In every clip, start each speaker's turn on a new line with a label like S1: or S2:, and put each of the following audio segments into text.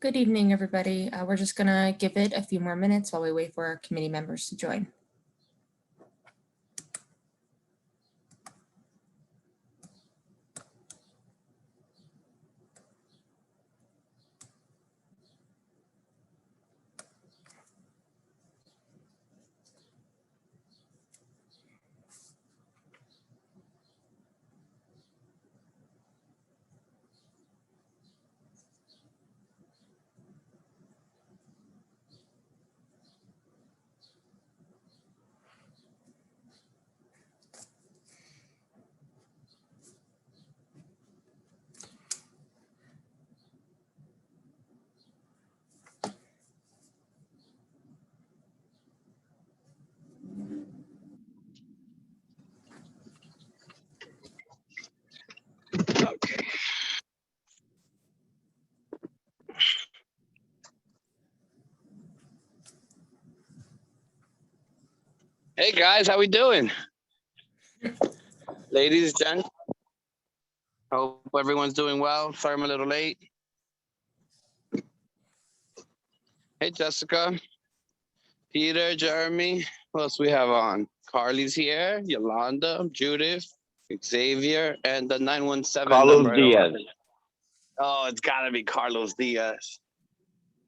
S1: Good evening, everybody. We're just going to give it a few more minutes while we wait for our committee members to join.
S2: Okay. Hey guys, how we doing? Ladies, gents. Hope everyone's doing well. Sorry I'm a little late. Hey Jessica, Peter, Jeremy. Who else we have on? Carly's here, Yolanda, Judith, Xavier, and the 917
S3: Carlos
S2: number.
S3: Diaz.
S2: Oh, it's gotta be Carlos Diaz.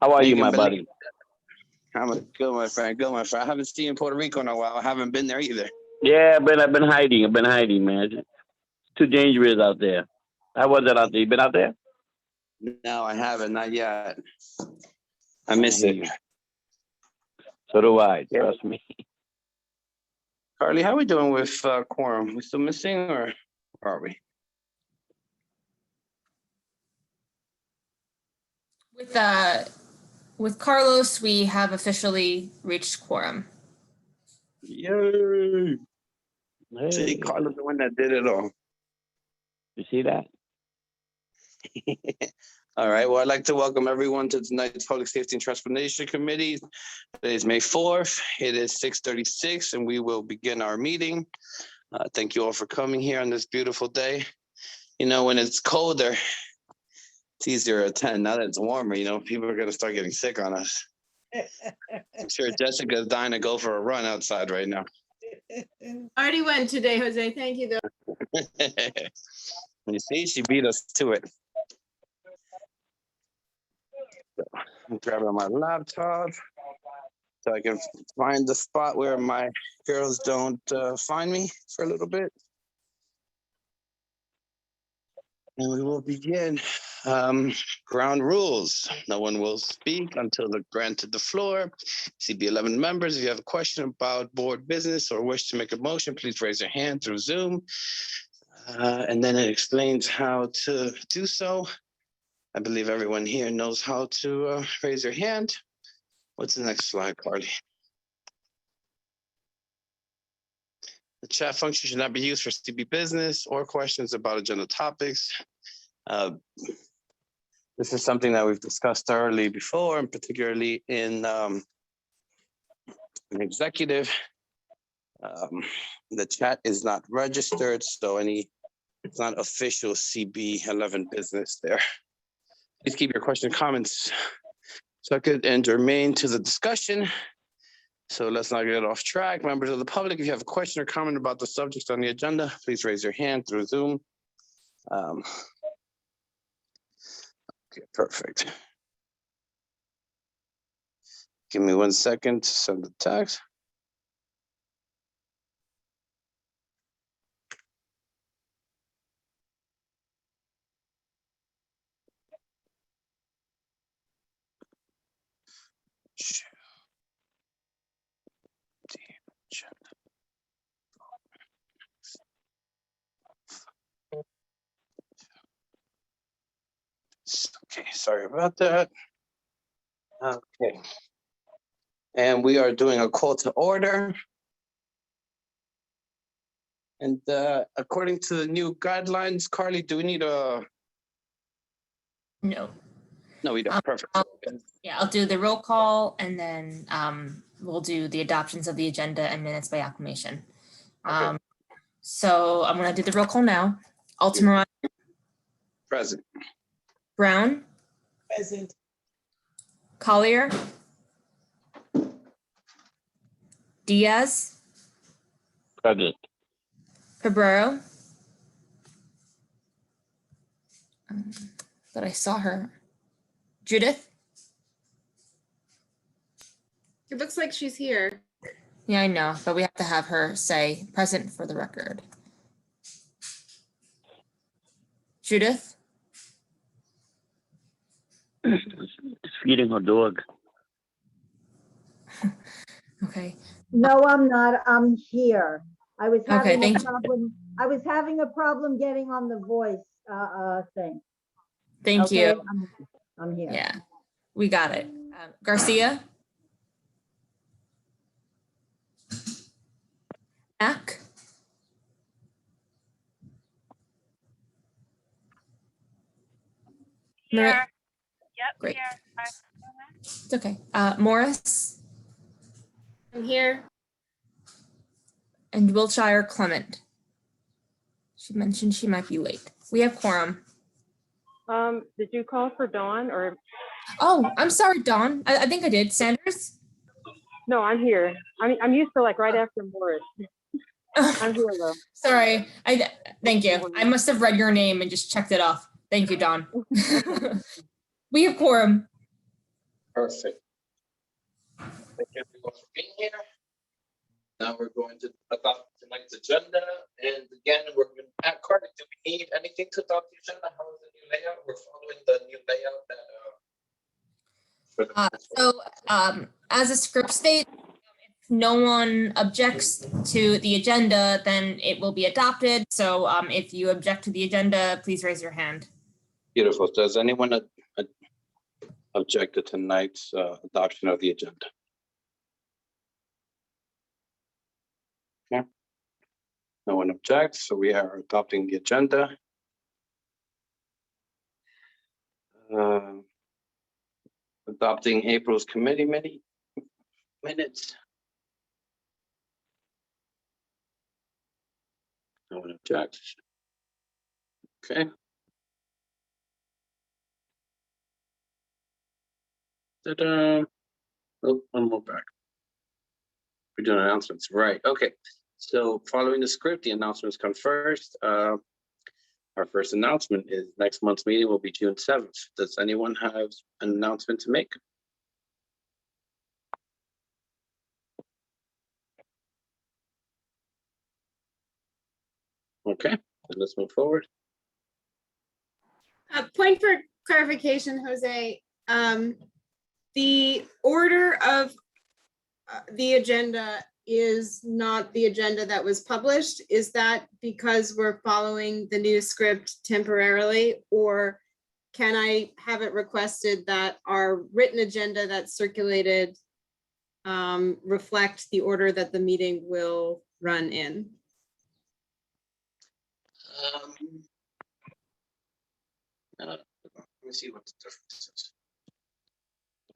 S3: How are you,
S2: Making
S3: my
S2: believe-
S3: buddy?
S2: I'm good, my friend. Good, my friend. I haven't seen you in Puerto Rico in a while. I haven't been there either.
S3: Yeah, I've been hiding. Man. It's too dangerous out there. How was it out there? You been out there?
S2: No, I haven't. Not yet. I miss
S3: hear
S2: it.
S3: you. So do I.
S2: Yeah.
S3: Trust me.
S2: Carly, how are we doing with quorum? We still missing, or where are we?
S1: With Carlos, we have officially reached quorum.
S2: Yay!
S3: Hey,
S2: See, Carlos, the one that did it all.
S3: you see that?
S2: All right. Well, I'd like to welcome everyone to tonight's Public Safety and Transportation Committee. Today is May 4th. It is 6:36, and we will begin our meeting. Thank you all for coming here on this beautiful day. You know, when it's colder, it's easier to attend. Now that it's warmer, you know, people are going to start getting sick on us. I'm sure Jessica's dying to go for a run outside right now.
S4: Already went today, Jose. Thank you, though.
S2: You see, she beat us to it. I'm grabbing my laptop so I can find the spot where my girls don't find me for a little bit. And we will begin. Ground rules. No one will speak until they're granted the floor. CB11 members, if you have a question about board business or wish to make a motion, please raise your hand through Zoom. And then it explains how to do so. I believe everyone here knows how to raise your hand. What's the next slide, Carly? The chat function should not be used for CB business or questions about agenda topics. This is something that we've discussed thoroughly before, and particularly in an executive. The chat is not registered, so it's not official CB11 business there. Please keep your questions and comments second and germane to the discussion. So let's not get off track. Members of the public, if you have a question or comment about the subjects on the agenda, please raise your hand through Zoom. Okay, perfect. Give me 1 second to send the text. Okay, sorry about that. Okay. And we are doing a call to order. And according to the new guidelines, Carly, do we need a?
S1: No.
S2: No, we don't. Perfect.
S1: I'll do the roll call, and then we'll do the adoptions of the agenda and minutes by acclamation.
S2: Okay.
S1: So I'm going to do the roll call now. Altamirano.
S2: Present.
S1: Brown.
S4: Present.
S1: Collier, Diaz,
S3: Present.
S1: Cabrero. Thought I saw her. Judith.
S4: It looks like she's here.
S1: Yeah, I know, but we have to have her say present for the record. Judith,
S3: Feeding her dog.
S1: okay.
S5: No, I'm not. I'm here. I was
S1: Okay,
S5: having a
S1: thank you.
S5: problem. I was having a problem getting on the voice thing.
S1: Thank
S5: Okay,
S1: you.
S5: I'm here.
S1: Yeah, we got it. Garcia. Mac.
S6: Here. Yep.
S1: Great.
S6: Here.
S1: It's okay. Morris
S4: I'm here.
S1: and Wiltshire Clement. She mentioned she might be late. We have quorum.
S7: Did you call for Dawn or?
S1: Oh, I'm sorry, Dawn. I think I did. Sanders?
S7: No, I'm here. I'm used to like right after Morris. I'm here though.
S1: Sorry. Thank you. I must have read your name and just checked it off. Thank you, Dawn. We have quorum.
S2: Perfect. Thank you everyone for being here. Now we're going to adopt tonight's agenda. And again, we're going to, Carter, do we need anything to adopt the agenda? How is the new layout? We're following the new layout that
S1: As a script state, if no one objects to the agenda, then it will be adopted. So if you object to the agenda, please raise your hand.
S2: Beautiful. Does anyone object to tonight's adoption of the agenda? Okay. No one objects, so we are adopting the agenda. Adopting April's committee minutes. No one objects. Okay. Ta-da. Oh, one more back. We're doing announcements, right? Okay. So following the script, the announcements come first. Our first announcement is next month's meeting will be June 7th. Does anyone have an announcement to make? Okay, then let's move forward.
S4: Point for clarification, Jose. The order of the agenda is not the agenda that was published. Is that because we're following the new script temporarily, or can I have it requested that our written agenda that's circulated reflect the order that the meeting will run in?
S2: Let me see what the difference is.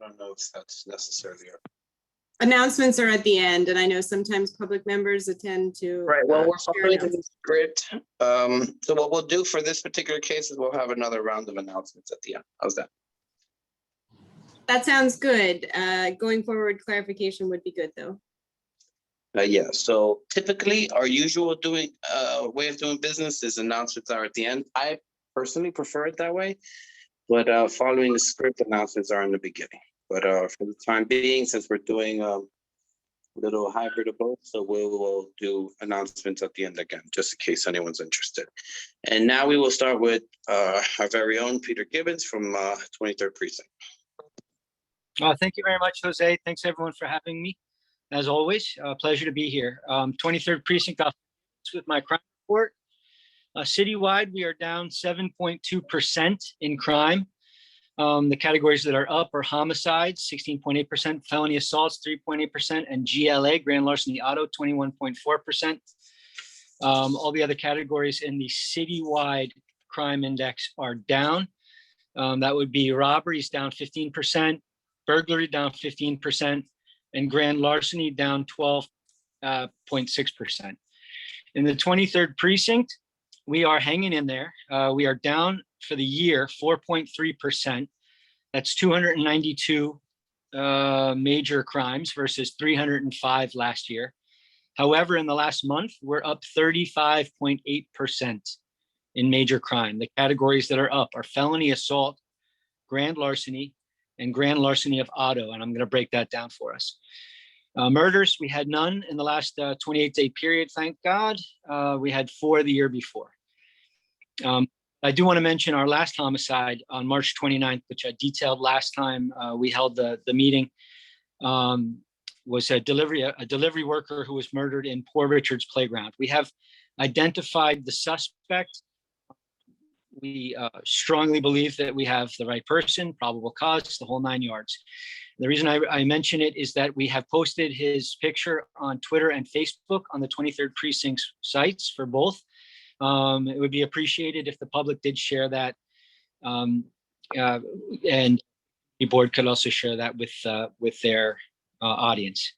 S2: I don't know if that's necessarily.
S4: Announcements are at the end, and I know sometimes public members attend to.
S2: Right, well, we're
S4: share
S2: following the
S4: announcements.
S2: script. So what we'll do for this particular case is we'll have another round of announcements at the end. How's that?
S4: That sounds good. Going forward, clarification would be good, though.
S2: Yeah, so typically our usual way of doing business is announcements are at the end. I personally prefer it that way, but following the script, announcements are in the beginning. But for the time being, since we're doing a little hybrid of both, so we will do announcements at the end again, just in case anyone's interested. And now we will start with our very own Peter Gibbons from 23rd Precinct.
S8: Thank you very much, Jose. Thanks everyone for having me. As always, a pleasure to be here. 23rd Precinct with my crime report. Citywide, we are down 7.2% in crime. The categories that are up are homicides, 16.8%, felony assaults, 3.8%, and GLA, grand larceny auto, 21.4%. All the other categories in the citywide crime index are down. That would be robberies down 15%, burglary down 15%, and grand larceny down 12.6%. In the 23rd Precinct, we are hanging in there. We are down for the year 4.3%. That's 292 major crimes versus 305 last year. However, in the last month, we're up 35.8% in major crime. The categories that are up are felony assault, grand larceny, and grand larceny of auto. And I'm going to break that down for us. Murders, we had none in the last 28-day period, thank God. We had 4 the year before. I do want to mention our last homicide on March 29th, which I detailed last time we held the meeting, was a delivery worker who was murdered in Poor Richard's Playground. We have identified the suspect. We strongly believe that we have the right person, probable cause, the whole 9 yards. The reason I mention it is that we have posted his picture on Twitter and Facebook on the 23rd Precinct's sites for both. It would be appreciated if the public did share that, and the board could also share that with their audience.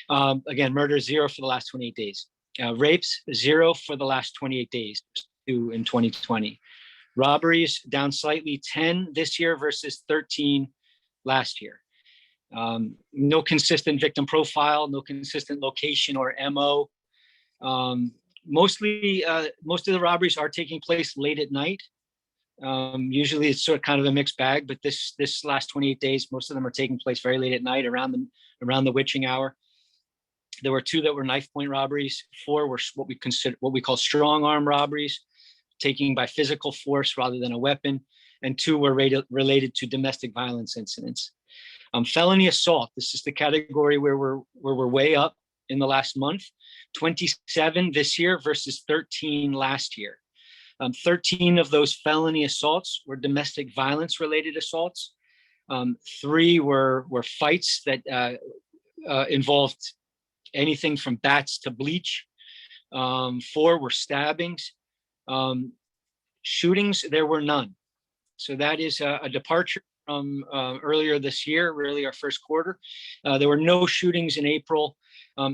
S8: Again, murder 0 for the last 28 days. Rapes 0 for the last 28 days, 2 in 2020. Robberies down slightly, 10 this year versus 13 last year. No consistent victim profile, no consistent location or MO. Most of the robberies are taking place late at night. Usually it's sort of kind of a mixed bag, but this last 28 days, most of them are taking place very late at night, around the witching hour. There were 2 that were knife point robberies. 4 were what we call strong arm robberies, taking by physical force rather than a weapon, and 2 were related to domestic violence incidents. Felony assault, this is the category where we're way up in the last month, 27 this year versus 13 last year. 13 of those felony assaults were domestic violence related assaults. 3 were fights that involved anything from bats to bleach. 4 were stabbings. Shootings, there were none. So that is a departure from earlier this year, really our first quarter. There were no shootings in April.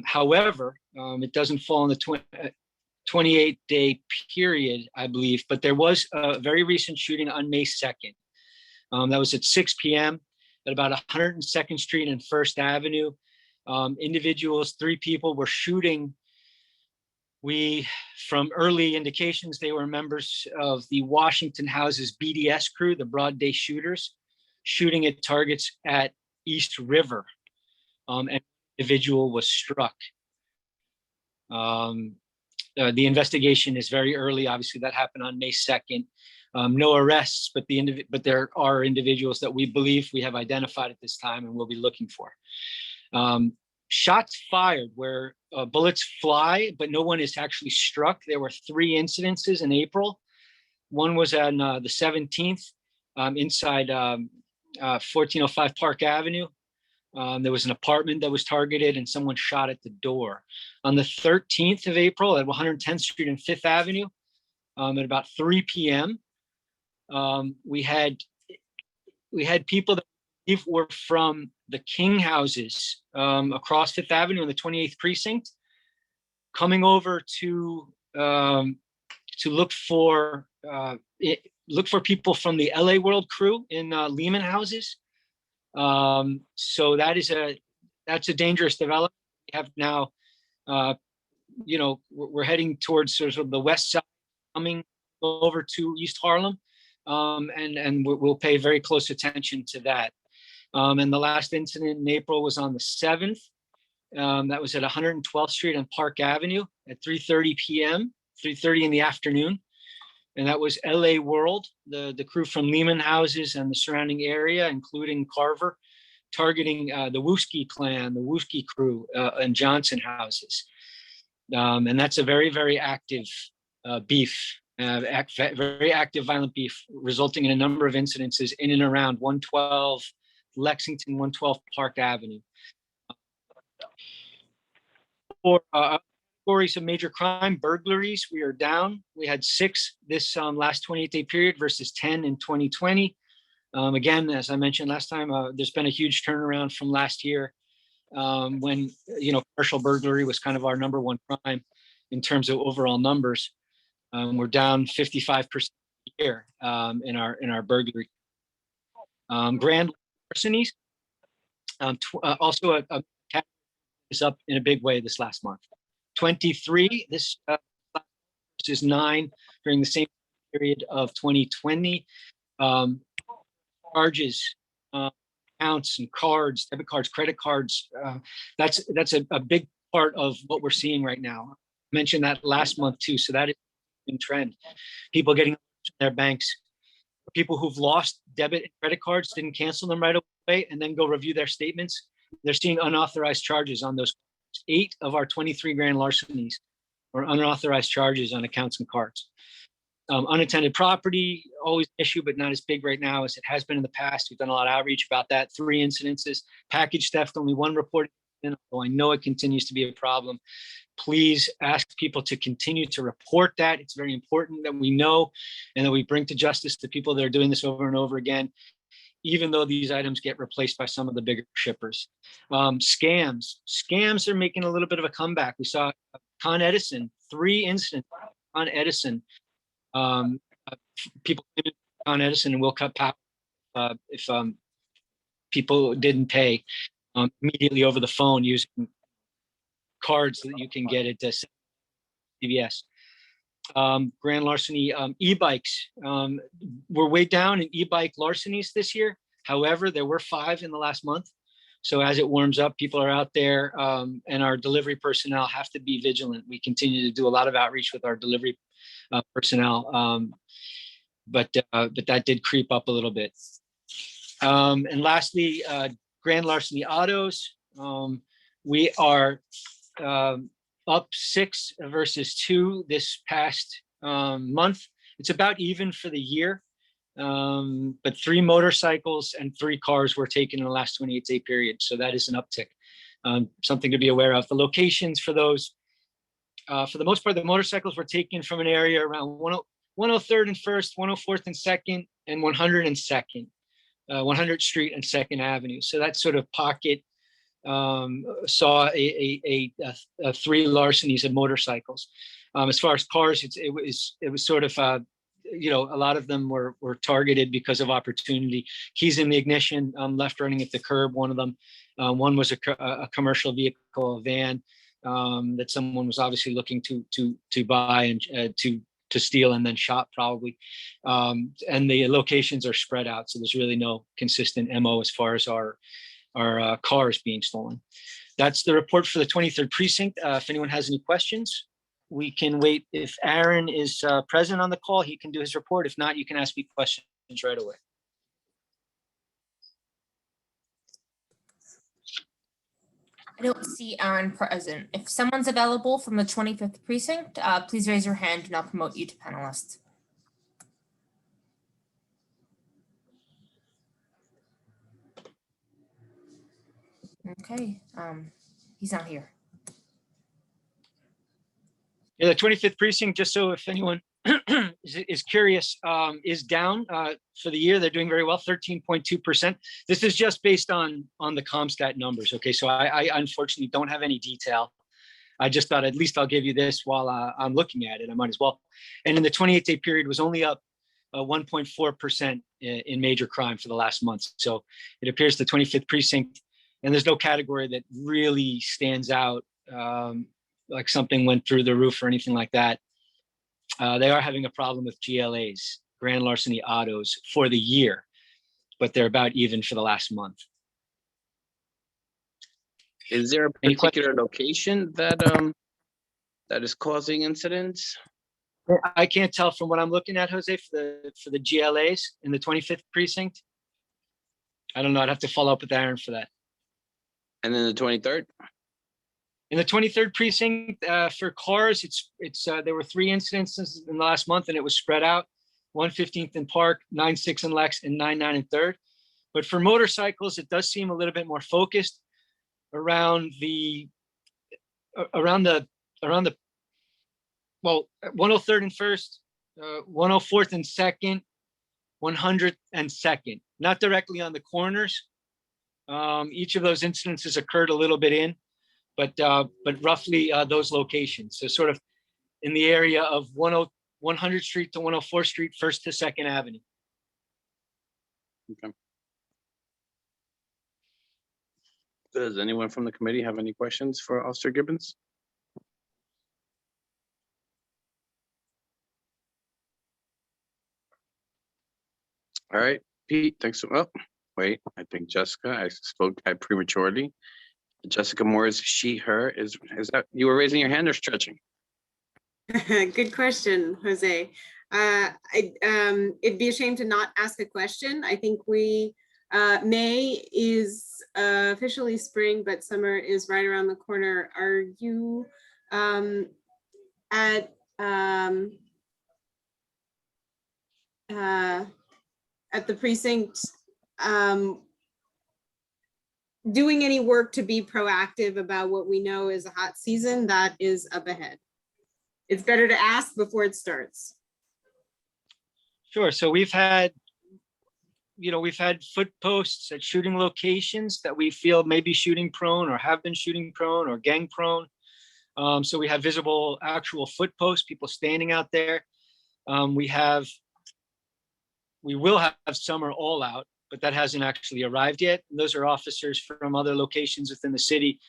S8: However, it doesn't fall in the 28-day period, I believe, but there was a very recent shooting on May 2nd. That was at 6 p.m. at about 102nd Street and First Avenue. Individuals, 3 people were shooting. From early indications, they were members of the Washington House's BDS crew, the Broad Day Shooters, shooting at targets at East River. An individual was struck. The investigation is very early. Obviously, that happened on May 2nd. No arrests, but there are individuals that we believe we have identified at this time and we'll be looking for. Shots fired where bullets fly, but no one is actually struck. There were 3 incidences in April. One was on the 17th inside 1405 Park Avenue. There was an apartment that was targeted and someone shot at the door. On the 13th of April at 110th Street and 5th Avenue, at about 3 p.m., we had people that were from the King houses across 5th Avenue in the 28th Precinct coming over to look for people from the LA World crew in Lehman houses. So that's a dangerous development. We have now, we're heading towards sort of the west side, coming over to East Harlem, and we'll pay very close attention to that. And the last incident in April was on the 7th. That was at 112th Street and Park Avenue at 3:30 p.m., 3:30 in the afternoon. And that was LA World, the crew from Lehman houses and the surrounding area, including Carver, targeting the Wooski clan, the Wooski crew, and Johnson houses. And that's a very, very active beef, very active violent beef, resulting in a number of incidences in and around 112 Lexington, 112 Park Avenue. For categories of major crime, burglaries, we are down. We had 6 this last 28-day period versus 10 in 2020. Again, as I mentioned last time, there's been a huge turnaround from last year when commercial burglary was kind of our number 1 crime in terms of overall numbers. We're down 55% a year in our burglary. Grand larcenies, Also, a cat is up in a big way this last month. 23, this is 9 during the same period of 2020. Charges, accounts and cards, debit cards, credit cards. That's a big part of what we're seeing right now. I mentioned that last month too. So that is in trend. People getting their banks. People who've lost debit and credit cards didn't cancel them right away and then go review their statements. They're seeing unauthorized charges on those. 8 of our 23 grand larcenies or unauthorized charges on accounts and cards. Unattended property, always an issue, but not as big right now as it has been in the past. We've done a lot of outreach about that. 3 incidences. Package theft, only 1 reported. Although I know it continues to be a problem. Please ask people to continue to report that. It's very important that we know and that we bring to justice the people that are doing this over and over again, even though these items get replaced by some of the bigger shippers. Scams are making a little bit of a comeback. We saw Con Edison, 3 incidents on Edison. People on Edison and will cut power if people didn't pay immediately over the phone using cards that you can get at CVS. Grand larceny, e-bikes. We're way down in e-bike larcenies this year. However, there were 5 in the last month. So as it warms up, people are out there, and our delivery personnel have to be vigilant. We continue to do a lot of outreach with our delivery personnel, but that did creep up a little bit. And lastly, grand larceny autos. We are up 6 versus 2 this past month. It's about even for the year, but 3 motorcycles and 3 cars were taken in the last 28-day period. So that is an uptick, something to be aware of. The locations for those, for the most part, the motorcycles were taken from an area around 103rd and 1st, 104th and 2nd, and 102nd, 100th Street and 2nd Avenue. So that sort of pocket saw a 3 larcenies of motorcycles. As far as cars, it was sort of a lot of them were targeted because of opportunity. Keys in the ignition, left running at the curb. One of them, one was a commercial vehicle, a van that someone was obviously looking to buy and to steal and then shop probably. And the locations are spread out, so there's really no consistent MO as far as our cars being stolen. That's the report for the 23rd precinct. If anyone has any questions, we can wait. If Aaron is present on the call, he can do his report. If not, you can ask me questions right away.
S1: I don't see Aaron present. If someone's available from the 25th precinct, please raise your hand and I'll promote you to panelist. Okay, he's not here.
S8: Yeah, the 25th precinct, just so if anyone is curious, is down for the year. They're doing very well, 13.2%. This is just based on the CompStat numbers. Okay, so I unfortunately don't have any detail. I just thought at least I'll give you this while I'm looking at it. I might as well. And in the 28-day period was only up 1.4% in major crime for the last month. So it appears the 25th precinct, and there's no category that really stands out like something went through the roof or anything like that. They are having a problem with GLAs, grand larceny autos, for the year, but they're about even for the last month.
S2: Is there a particular location that is causing incidents?
S8: I can't tell from what I'm looking at, Jose, for the GLAs in the 25th precinct. I don't know. I'd have to follow up with Aaron for that.
S2: And then the 23rd?
S8: In the 23rd precinct, for cars, there were 3 incidences in the last month, and it was spread out: 115th and Park, 96 and Lex, and 99 and 3rd. But for motorcycles, it does seem a little bit more focused around the 103rd and 1st, 104th and 2nd, 100th and 2nd. Not directly on the corners. Each of those incidences occurred a little bit in. But roughly those locations. So sort of in the area of 100th Street to 104th Street, 1st to 2nd Avenue.
S2: Okay. Does anyone from the committee have any questions for Officer Gibbons? All right, Pete, thanks. Oh, wait, I think Jessica, I prematurely. Jessica Moore is she, her, is that, you were raising your hand or stretching?
S4: Good question, Jose. It'd be a shame to not ask a question. I think May is officially spring, but summer is right around the corner. Are you at the precinct doing any work to be proactive about what we know is a hot season that is up ahead? It's better to ask before it starts.
S8: Sure. So we've had foot posts at shooting locations that we feel may be shooting prone or have been shooting prone or gang prone. So we have visible actual foot posts, people standing out there. We will have summer all out, but that hasn't actually arrived yet. And those are officers from other locations within the city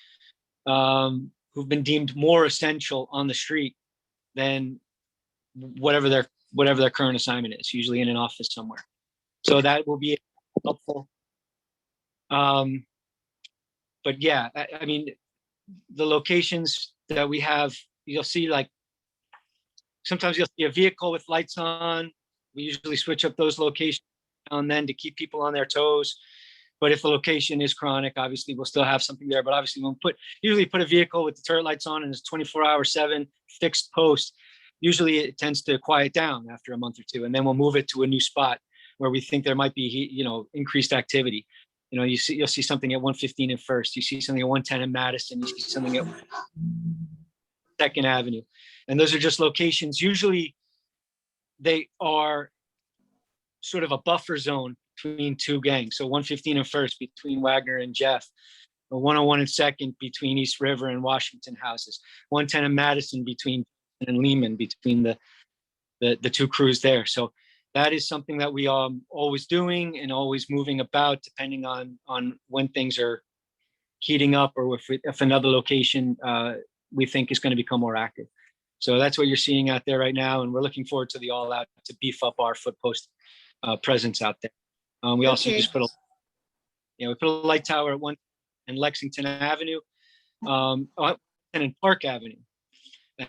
S8: who've been deemed more essential on the street than whatever their current assignment is, usually in an office somewhere. So that will be helpful. But yeah, I mean, the locations that we have, you'll see like, sometimes you'll see a vehicle with lights on. We usually switch up those locations now and then to keep people on their toes. But if the location is chronic, obviously we'll still have something there. But obviously we'll usually put a vehicle with the turret lights on and it's 24/7 fixed post. Usually it tends to quiet down after a month or two, and then we'll move it to a new spot where we think there might be, increased activity. You'll see something at 115 and First, you see something at 110 and Madison, you see something at 2nd Avenue. And those are just locations. Usually they are sort of a buffer zone between two gangs. So 115 and First between Wagner and Jeff, or 101 and 2nd between East River and Washington houses, 110 and Madison between and Lehman, between the two crews there. So that is something that we are always doing and always moving about, depending on when things are heating up or if another location we think is going to become more active. So that's what you're seeing out there right now, and we're looking forward to the all out to beef up our foot post presence out there. We also just put a light tower at 1 and Lexington Avenue, and Park Avenue.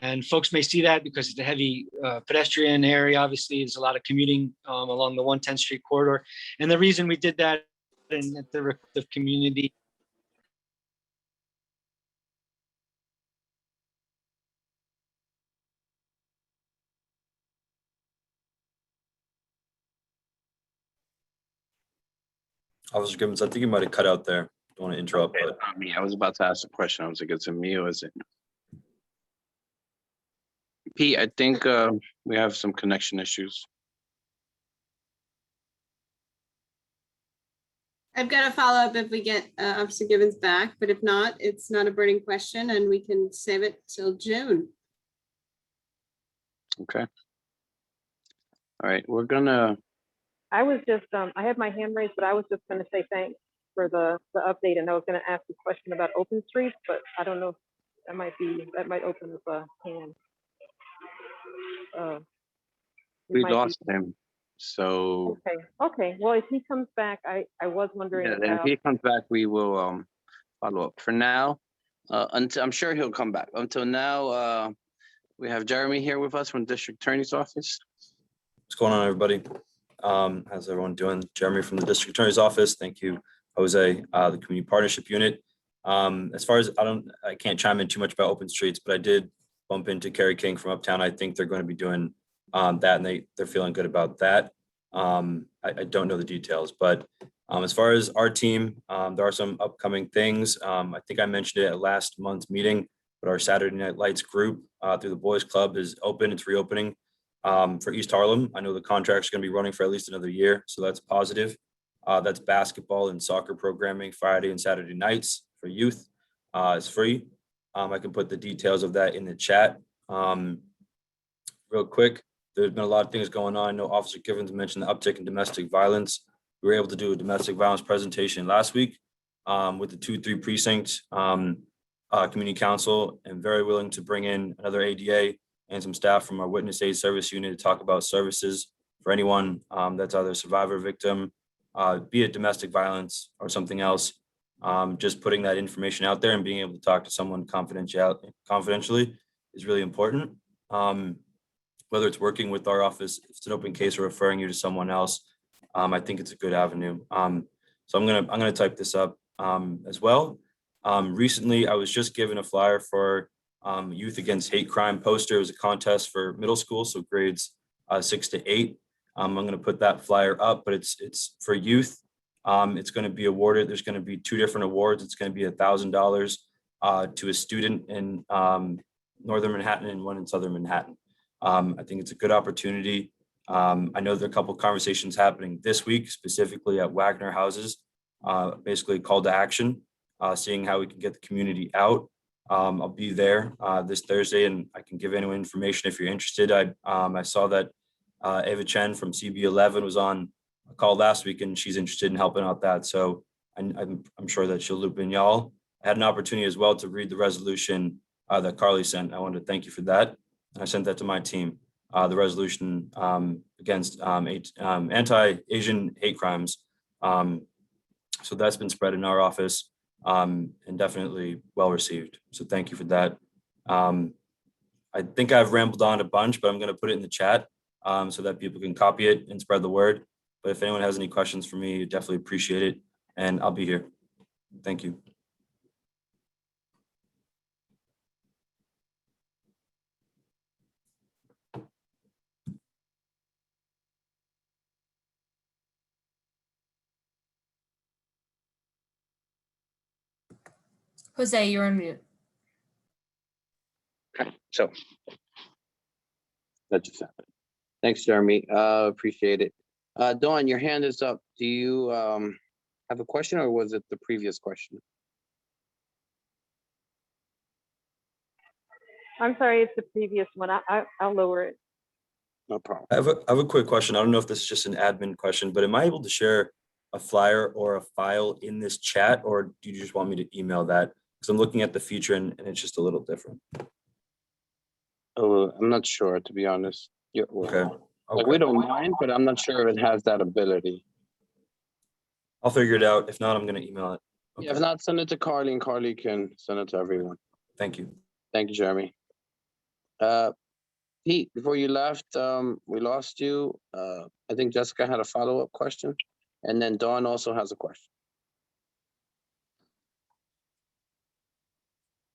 S8: And folks may see that because it's a heavy pedestrian area. Obviously, there's a lot of commuting along the 110th Street corridor. And the reason we did that in the community.
S9: Officer Gibbons, I think you might have cut out there. Don't want to interrupt, but
S2: I was about to ask a question. I was like, is it me or is it? Pete, I think we have some connection issues.
S4: I've got a follow up if we get Officer Gibbons back, but if not, it's not a burning question and we can save it till June.
S2: Okay. All right, we're gonna.
S7: I was just, I had my hand raised, but I was just gonna say thanks for the update, and I was gonna ask a question about open streets, but I don't know if that might open up a can.
S2: We lost him, so.
S7: Okay, well, if he comes back, I was wondering
S2: Yeah,
S7: about.
S2: if he comes back, we will follow up. For now, until I'm sure he'll come back. Until now, we have Jeremy here with us from District Attorney's Office.
S9: what's going on, everybody? How's everyone doing? Jeremy from the District Attorney's Office. Thank you, Jose, the Community Partnership Unit. As far as I can't chime in too much about open streets, but I did bump into Kerry King from Uptown. I think they're going to be doing that, and they're feeling good about that. I don't know the details, but as far as our team, there are some upcoming things. I think I mentioned it at last month's meeting, but our Saturday Night Lights group through the Boys Club is open. It's reopening for East Harlem. I know the contract's going to be running for at least another year, so that's positive. That's basketball and soccer programming Friday and Saturday nights for youth. It's free. I can put the details of that in the chat. Real quick, there's been a lot of things going on. I know Officer Gibbons mentioned the uptick in domestic violence. We were able to do a domestic violence presentation last week. with the 2-3 precinct community council, and very willing to bring in another ADA and some staff from our witness aid service unit to talk about services for anyone that's either a survivor, victim, be it domestic violence or something else. Just putting that information out there and being able to talk to someone confidentially is really important. Whether it's working with our office, if it's an open case or referring you to someone else, I think it's a good avenue. So I'm gonna type this up as well. Recently, I was just given a flyer for Youth Against Hate Crime poster. It was a contest for middle school, so grades 6 to 8. I'm gonna put that flyer up, but it's for youth. It's gonna be awarded. There's gonna be 2 different awards. It's gonna be $1,000 to a student in Northern Manhattan and one in Southern Manhattan. I think it's a good opportunity. I know there are a couple of conversations happening this week, specifically at Wagner Houses, basically a call to action, seeing how we can get the community out. I'll be there this Thursday, and I can give anyone information if you're interested. I saw that Ava Chen from CB11 was on a call last week, and she's interested in helping out that. So I'm sure that she'll loop in y'all. I had an opportunity as well to read the resolution that Carly sent. I wanted to thank you for that. I sent that to my team. The resolution against anti-Asian hate crimes. So that's been spread in our office and definitely well received. So thank you for that. I think I've rambled on a bunch, but I'm going to put it in the chat so that people can copy it and spread the word. But if anyone has any questions for me, definitely appreciate it. And I'll be here. Thank you.
S1: Jose, you're on mute.
S2: Okay, so that just happened. Thanks, Jeremy. Appreciate it. Dawn, your hand is up. Do you have a question, or was it the previous question?
S7: I'm sorry, it's the previous one. I'll lower it.
S2: No problem.
S9: I have a quick question. I don't know if this is just an admin question, but am I able to share a flyer or a file in this chat, or do you just want me to email that? Because I'm looking at the feature and it's just a little different.
S2: Oh, I'm not sure, to be honest. Yeah, well,
S9: Okay.
S2: like, we don't mind, but I'm not sure if it has that ability.
S9: I'll figure it out. If not, I'm going to email it. Okay.
S2: Yeah, if not, send it to Carly, and Carly can send it to everyone.
S9: Thank you.
S2: Thank you, Jeremy. Pete, before you left, we lost you. I think Jessica had a follow-up question, and then Dawn also has a question.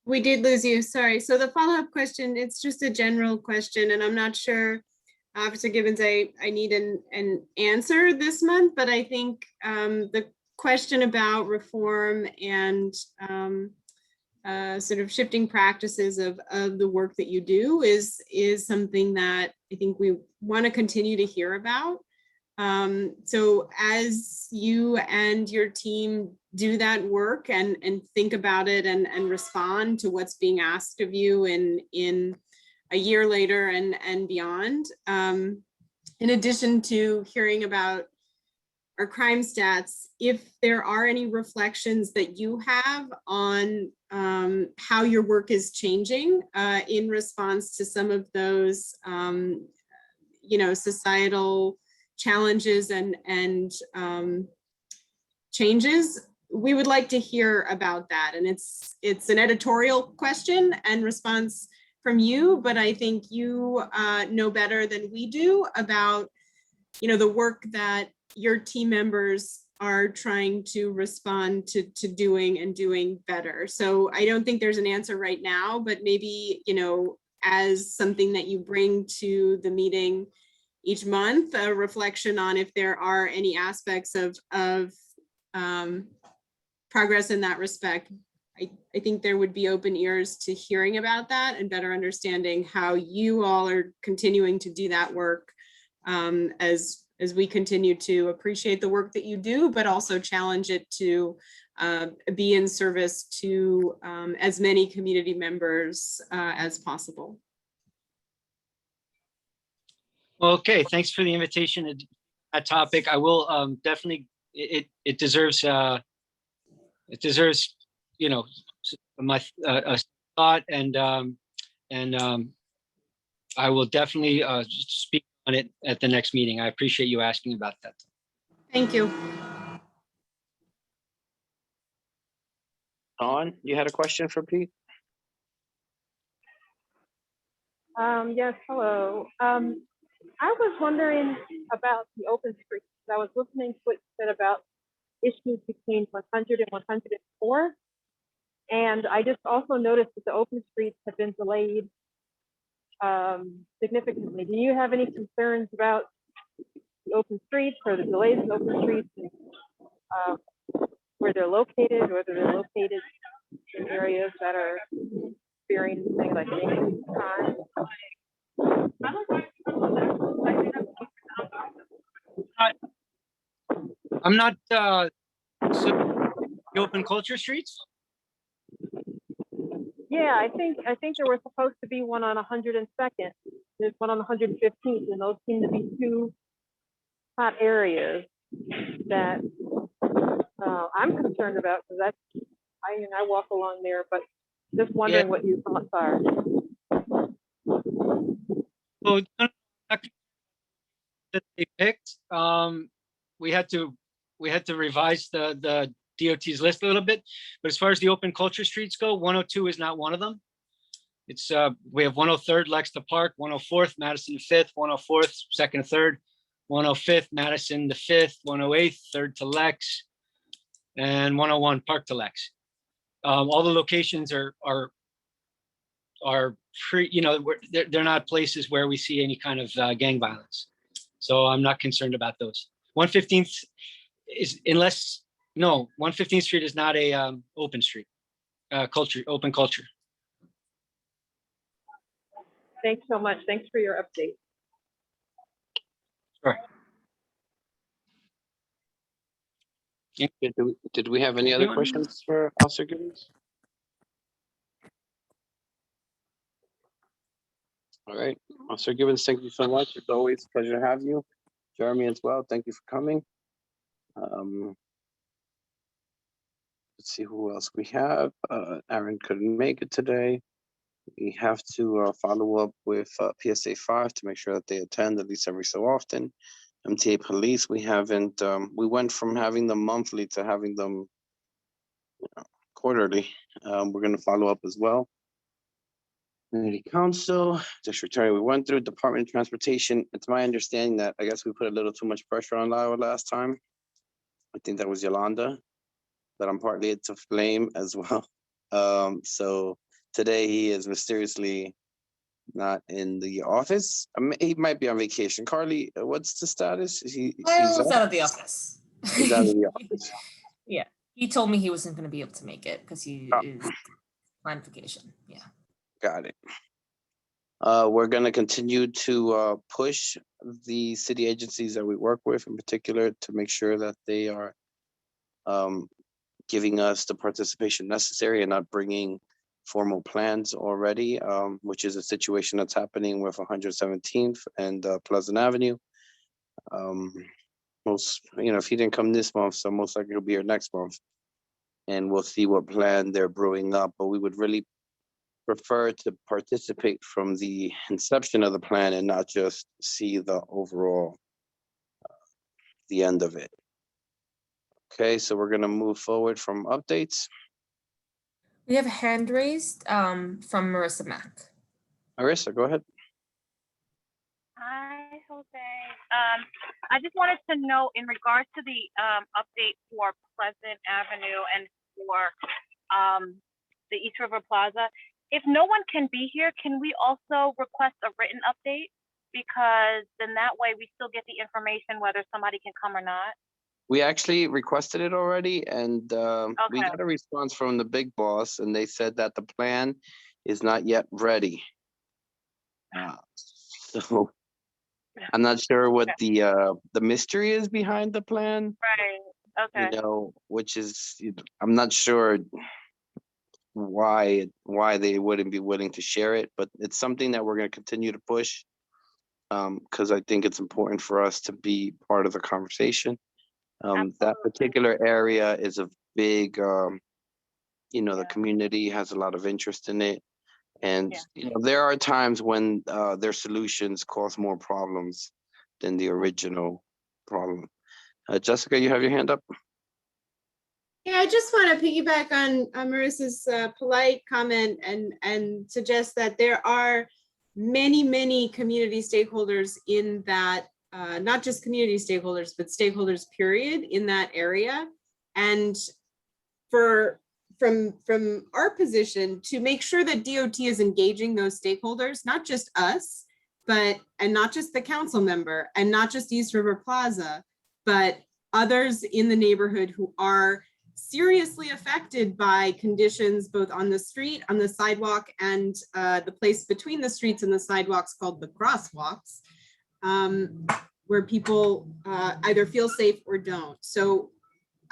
S4: We did lose you, sorry. So the follow-up question, it's just a general question, and I'm not sure, Officer Gibbons, I need an answer this month, but I think the question about reform and sort of shifting practices of the work that you do is something that I think we want to continue to hear about. So as you and your team do that work and think about it and respond to what's being asked of you in a year later and beyond, in addition to hearing about our crime stats, if there are any reflections that you have on how your work is changing in response to some of those, societal challenges and changes, we would like to hear about that. And it's an editorial question and response from you, but I think you know better than we do about, the work that your team members are trying to respond to doing better. So I don't think there's an answer right now, but maybe, as something that you bring to the meeting each month, a reflection on if there are any aspects of progress in that respect. I think there would be open ears to hearing about that and better understanding how you all are continuing to do that work as we continue to appreciate the work that you do, but also challenge it to be in service to as many community members as possible.
S8: Okay, thanks for the invitation. That topic, I will definitely, it deserves it deserves, my a thought, and I will definitely speak on it at the next meeting. I appreciate you asking about that.
S4: Thank you.
S2: Dawn, you had a question for Pete?
S7: Yes, hello. I was wondering about the open streets. I was listening to what you said about issues between 100 and 104. And I just also noticed that the open streets have been delayed significantly. Do you have any concerns about the open streets or the delays in open streets, where they're located, whether they're located in areas that are experiencing like an increase in crime?
S8: I'm not so the open culture streets.
S7: Yeah, I think there was supposed to be one on 102nd. There's one on 115th, and those seem to be two hot areas that I'm concerned about, because I walk along there, but just wondering what your thoughts are.
S8: Well, that they picked, we had to revise the DOT's list a little bit. But as far as the open culture streets go, 102 is not one of them. It's we have 103rd Lexington Park, 104th Madison 5th, 104th 2nd 3rd, 105th Madison the 5th, 108th 3rd to Lex, and 101 Park to Lex. All the locations are they're not places where we see any kind of gang violence. So I'm not concerned about those. 115th is, 115th Street is not a open street, open culture.
S7: Thanks so much. Thanks for your update.
S8: Sure.
S2: Did we have any other questions for Officer Gibbons? All right, Officer Gibbons, thank you so much. It's always a pleasure to have you. Jeremy as well, thank you for coming. Let's see who else we have. Aaron couldn't make it today. We have to follow up with PSA 5 to make sure that they attend at least every so often. MTA Police, we haven't, we went from having them monthly to having them quarterly. We're gonna follow up as well. Community Council, District Attorney, we went through Department of Transportation. It's my understanding that I guess we put a little too much pressure on Lyle last time. I think that was Yolanda, but I'm partly to blame as well. So today he is mysteriously not in the office. He might be on vacation. Carly, what's the status? He's
S1: Lyle's out of the office.
S2: He's out of the office.
S1: Yeah, he told me he wasn't going to be able to make it because he is on vacation. Yeah.
S2: Got it. We're going to continue to push the city agencies that we work with in particular to make sure that they are giving us the participation necessary and not bringing formal plans already, which is a situation that's happening with 117th and Pleasant Avenue. If he didn't come this month, so most likely he'll be here next month, and we'll see what plan they're brewing up. But we would really prefer to participate from the inception of the plan and not just see the overall, the end of it. Okay, so we're gonna move forward from updates.
S1: We have a hand raised from Marissa Mack.
S2: Marissa, go ahead.
S6: Hi, Jose. I just wanted to know in regards to the update for Pleasant Avenue and for the East River Plaza. If no one can be here, can we also request a written update? Because then that way we still get the information whether somebody can come or not.
S2: We actually requested it already, and we
S6: Okay.
S2: got a response from the big boss, and they said that the plan is not yet ready. So I'm not sure what the mystery is behind the plan.
S6: Right. Okay.
S2: Which is, I'm not sure why they wouldn't be willing to share it, but it's something that we're going to continue to push, because I think it's important for us to be part of the conversation. That particular area is a big You know, the
S6: Yeah.
S2: community has a lot of interest in it. And,
S6: Yeah.
S2: you know, there are times when their solutions cause more problems than the original problem. Jessica, you have your hand up?
S4: Yeah, I just want to piggyback on Marissa's polite comment and suggest that there are many community stakeholders in that, not just community stakeholders, but stakeholders period in that area. And from our position to make sure that DOT is engaging those stakeholders, not just us, and not just the council member and not just East River Plaza, but others in the neighborhood who are seriously affected by conditions both on the street, on the sidewalk, and the place between the streets and the sidewalks called the crosswalks, where people either feel safe or don't. So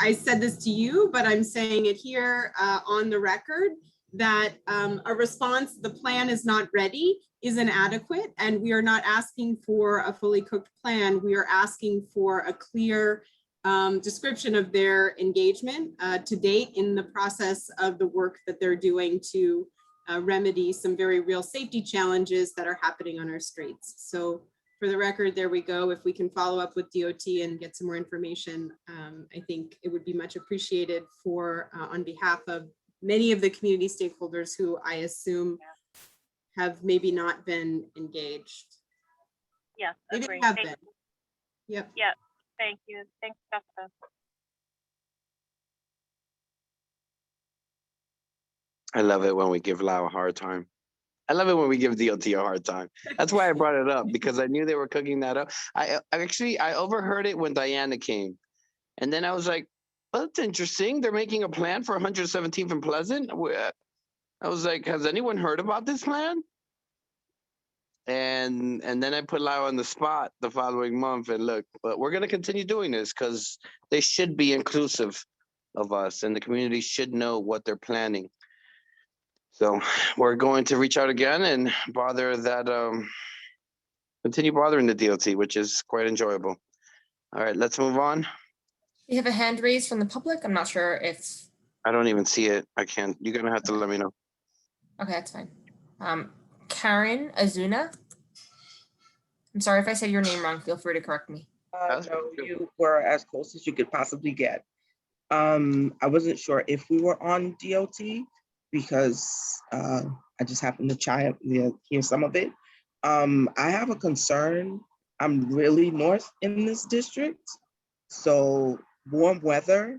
S4: I said this to you, but I'm saying it here on the record that a response, the plan is not ready, is inadequate, and we are not asking for a fully cooked plan. We are asking for a clear description of their engagement to date in the process of the work that they're doing to remedy some very real safety challenges that are happening on our streets. So for the record, there we go. If we can follow up with DOT and get some more information, I think it would be much appreciated for on behalf of many of the community stakeholders who I assume have maybe not been engaged.
S6: Yes,
S4: Maybe
S6: agree.
S4: have
S6: Thank
S4: been.
S6: you.
S4: Yep.
S6: Yeah, thank you. Thanks, Jessica.
S2: I love it when we give Lau a hard time. I love it when we give DOT a hard time. That's why I brought it up, because I knew they were cooking that up. I overheard it when Diana came. And then I was like, well, that's interesting. They're making a plan for 117th and Pleasant. I was like, has anyone heard about this plan? And then I put Lau on the spot the following month. And look, but we're going to continue doing this because they should be inclusive of us and the community should know what they're planning. So we're going to reach out again and continue bothering the DOT, which is quite enjoyable. All right, let's move on.
S1: We have a hand raised from the public. I'm not sure if,
S2: I don't even see it. I can't. You're going to have to let me know.
S1: okay, that's fine. Karen Azuna. I'm sorry if I said your name wrong. Feel free to correct me.
S10: No, you were as close as you could possibly get. I wasn't sure if we were on DOT because I just happened to hear some of it. I have a concern. I'm really north in this district. So warm weather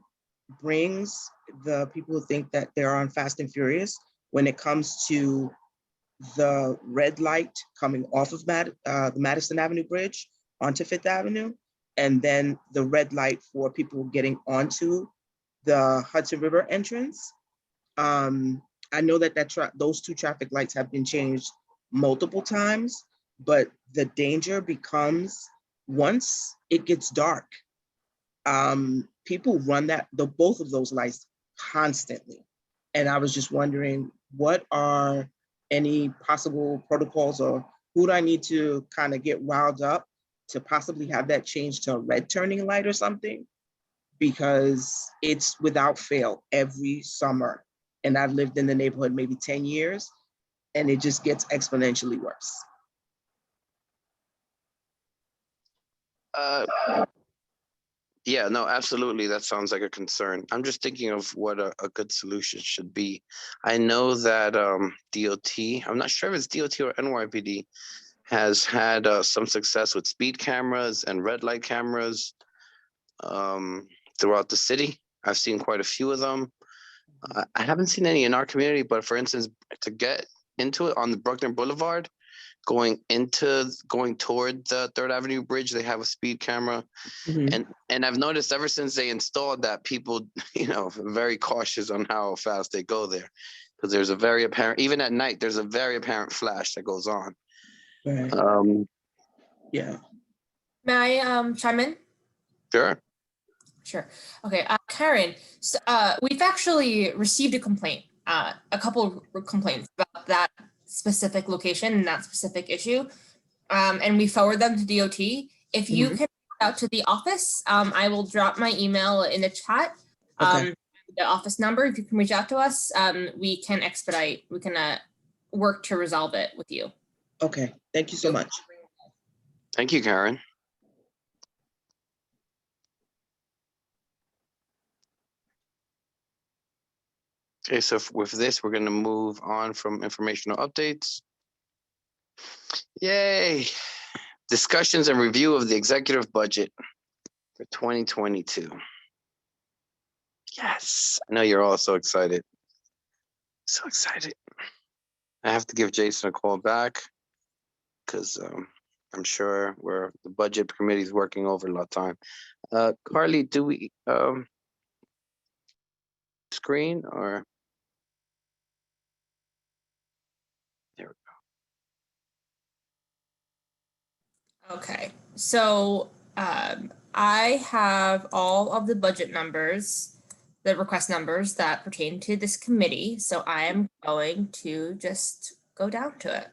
S10: brings the people who think that they're on Fast and Furious when it comes to the red light coming off of the Madison Avenue Bridge onto Fifth Avenue, and then the red light for people getting onto the Hudson River entrance. I know that those two traffic lights have been changed multiple times, but the danger becomes once it gets dark. People run both of those lights constantly. And I was just wondering, what are any possible protocols, or who do I need to kind of get riled up to possibly have that changed to a red turning light or something? Because it's without fail every summer. And I've lived in the neighborhood maybe 10 years, and it just gets exponentially worse.
S2: Yeah, no, absolutely. That sounds like a concern. I'm just thinking of what a good solution should be. I know that DOT, I'm not sure if it's DOT or NYPD, has had some success with speed cameras and red light cameras throughout the city. I've seen quite a few of them. I haven't seen any in our community, but for instance, to get into it on the Bruckner Boulevard, going toward the 3rd Avenue Bridge, they have a speed camera.
S10: Mm-hmm.
S2: And I've noticed ever since they installed that, people, are very cautious on how fast they go there. Because there's a very apparent, even at night, there's a very apparent flash that goes on.
S10: Right. Yeah.
S1: May I chime in?
S2: Sure.
S1: Sure. Okay, Karen, so, we've actually received a complaint, a couple of complaints about that specific location and that specific issue, and we forward them to DOT. If you can reach out to the office, I will drop my email in the chat.
S10: Okay.
S1: the office number. If you can reach out to us, we can work to resolve it with you.
S10: Okay, thank you so much.
S2: Thank you, Karen. Okay, so with this, we're going to move on from informational updates. Yay. Discussions and review of the executive budget for 2022. Yes, I know you're all so excited. So excited. I have to give Jason a call back because I'm sure the budget committee is working over a lot of time. Carly, do we screen or? There we
S1: Okay, so I have all of the budget numbers, the request numbers that pertain to this committee. So I am going to just go down to it.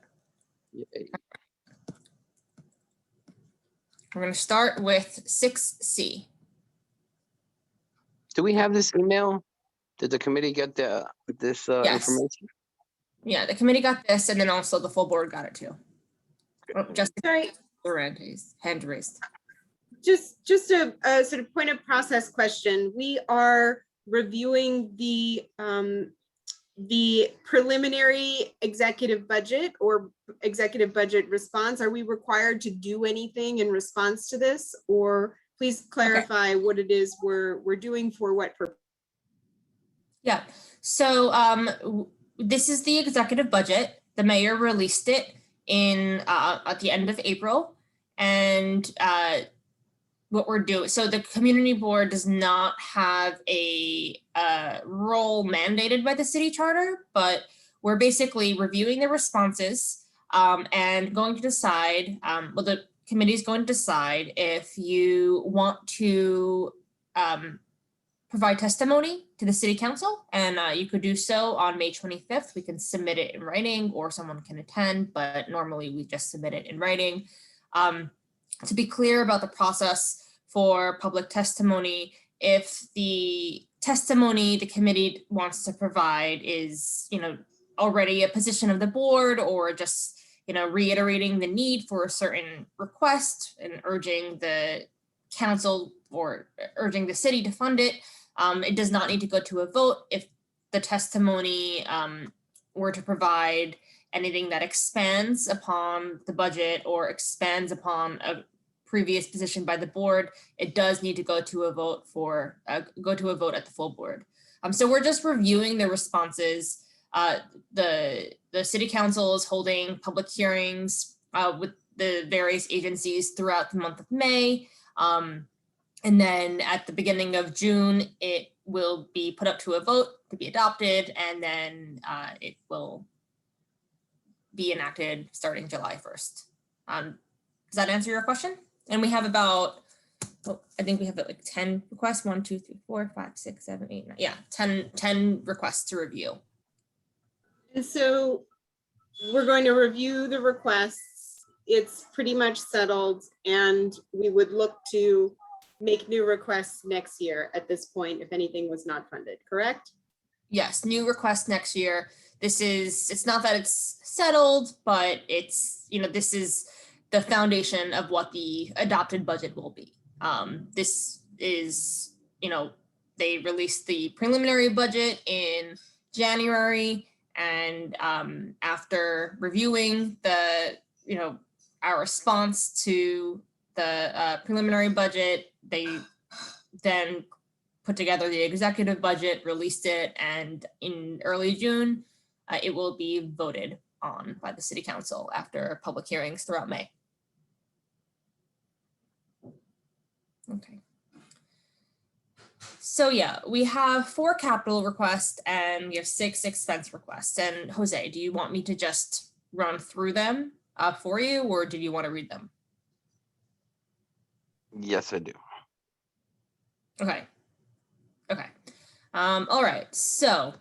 S2: Yay.
S1: We're going to start with 6C.
S2: Do we have this email? Did the committee get this
S1: Yes.
S2: information?
S1: Yeah, the committee got this, and then also the full board got it too. Oh, just
S4: Sorry,
S1: hand raised.
S4: just a sort of point of process question. We are reviewing the preliminary executive budget or executive budget response. Are we required to do anything in response to this? Or please clarify what it is we're doing for what purpose?
S1: Yeah, so this is the executive budget. The mayor released it at the end of April, and what we're doing. So the community board does not have a role mandated by the city charter, but we're basically reviewing the responses and going to decide. Well, the committee is going to decide if you want to provide testimony to the city council, and you could do so on May 25th. We can submit it in writing, or someone can attend, but normally we just submit it in writing. To be clear about the process for public testimony, if the testimony the committee wants to provide is, already a position of the board, or just, reiterating the need for a certain request and urging the council or urging the city to fund it, it does not need to go to a vote. If the testimony were to provide anything that expands upon the budget or expands upon a previous position by the board, it does need to go to a vote at the full board. So we're just reviewing the responses. The city council is holding public hearings with the various agencies throughout the month of May. And then at the beginning of June, it will be put up to a vote to be adopted, and then it will be enacted starting July 1st. Does that answer your question? And we have about, I think we have like 10 requests, 1, 2, 3, 4, 5, 6, 7, 8, 9. Yeah, 10 requests to review.
S4: And so we're going to review the requests. It's pretty much settled, and we would look to make new requests next year at this point if anything was not funded, correct?
S1: Yes, new requests next year. It's not that it's settled, but it's, this is the foundation of what the adopted budget will be. This is, they released the preliminary budget in January, and after reviewing our response to the preliminary budget, they then put together the executive budget, released it, and in early June, it will be voted on by the city council after public hearings throughout May. Okay. So yeah, we have 4 capital requests and we have 6 expense requests. And Jose, do you want me to just run through them for you, or do you want to read them?
S2: Yes, I do.
S1: Okay. Okay. All right. So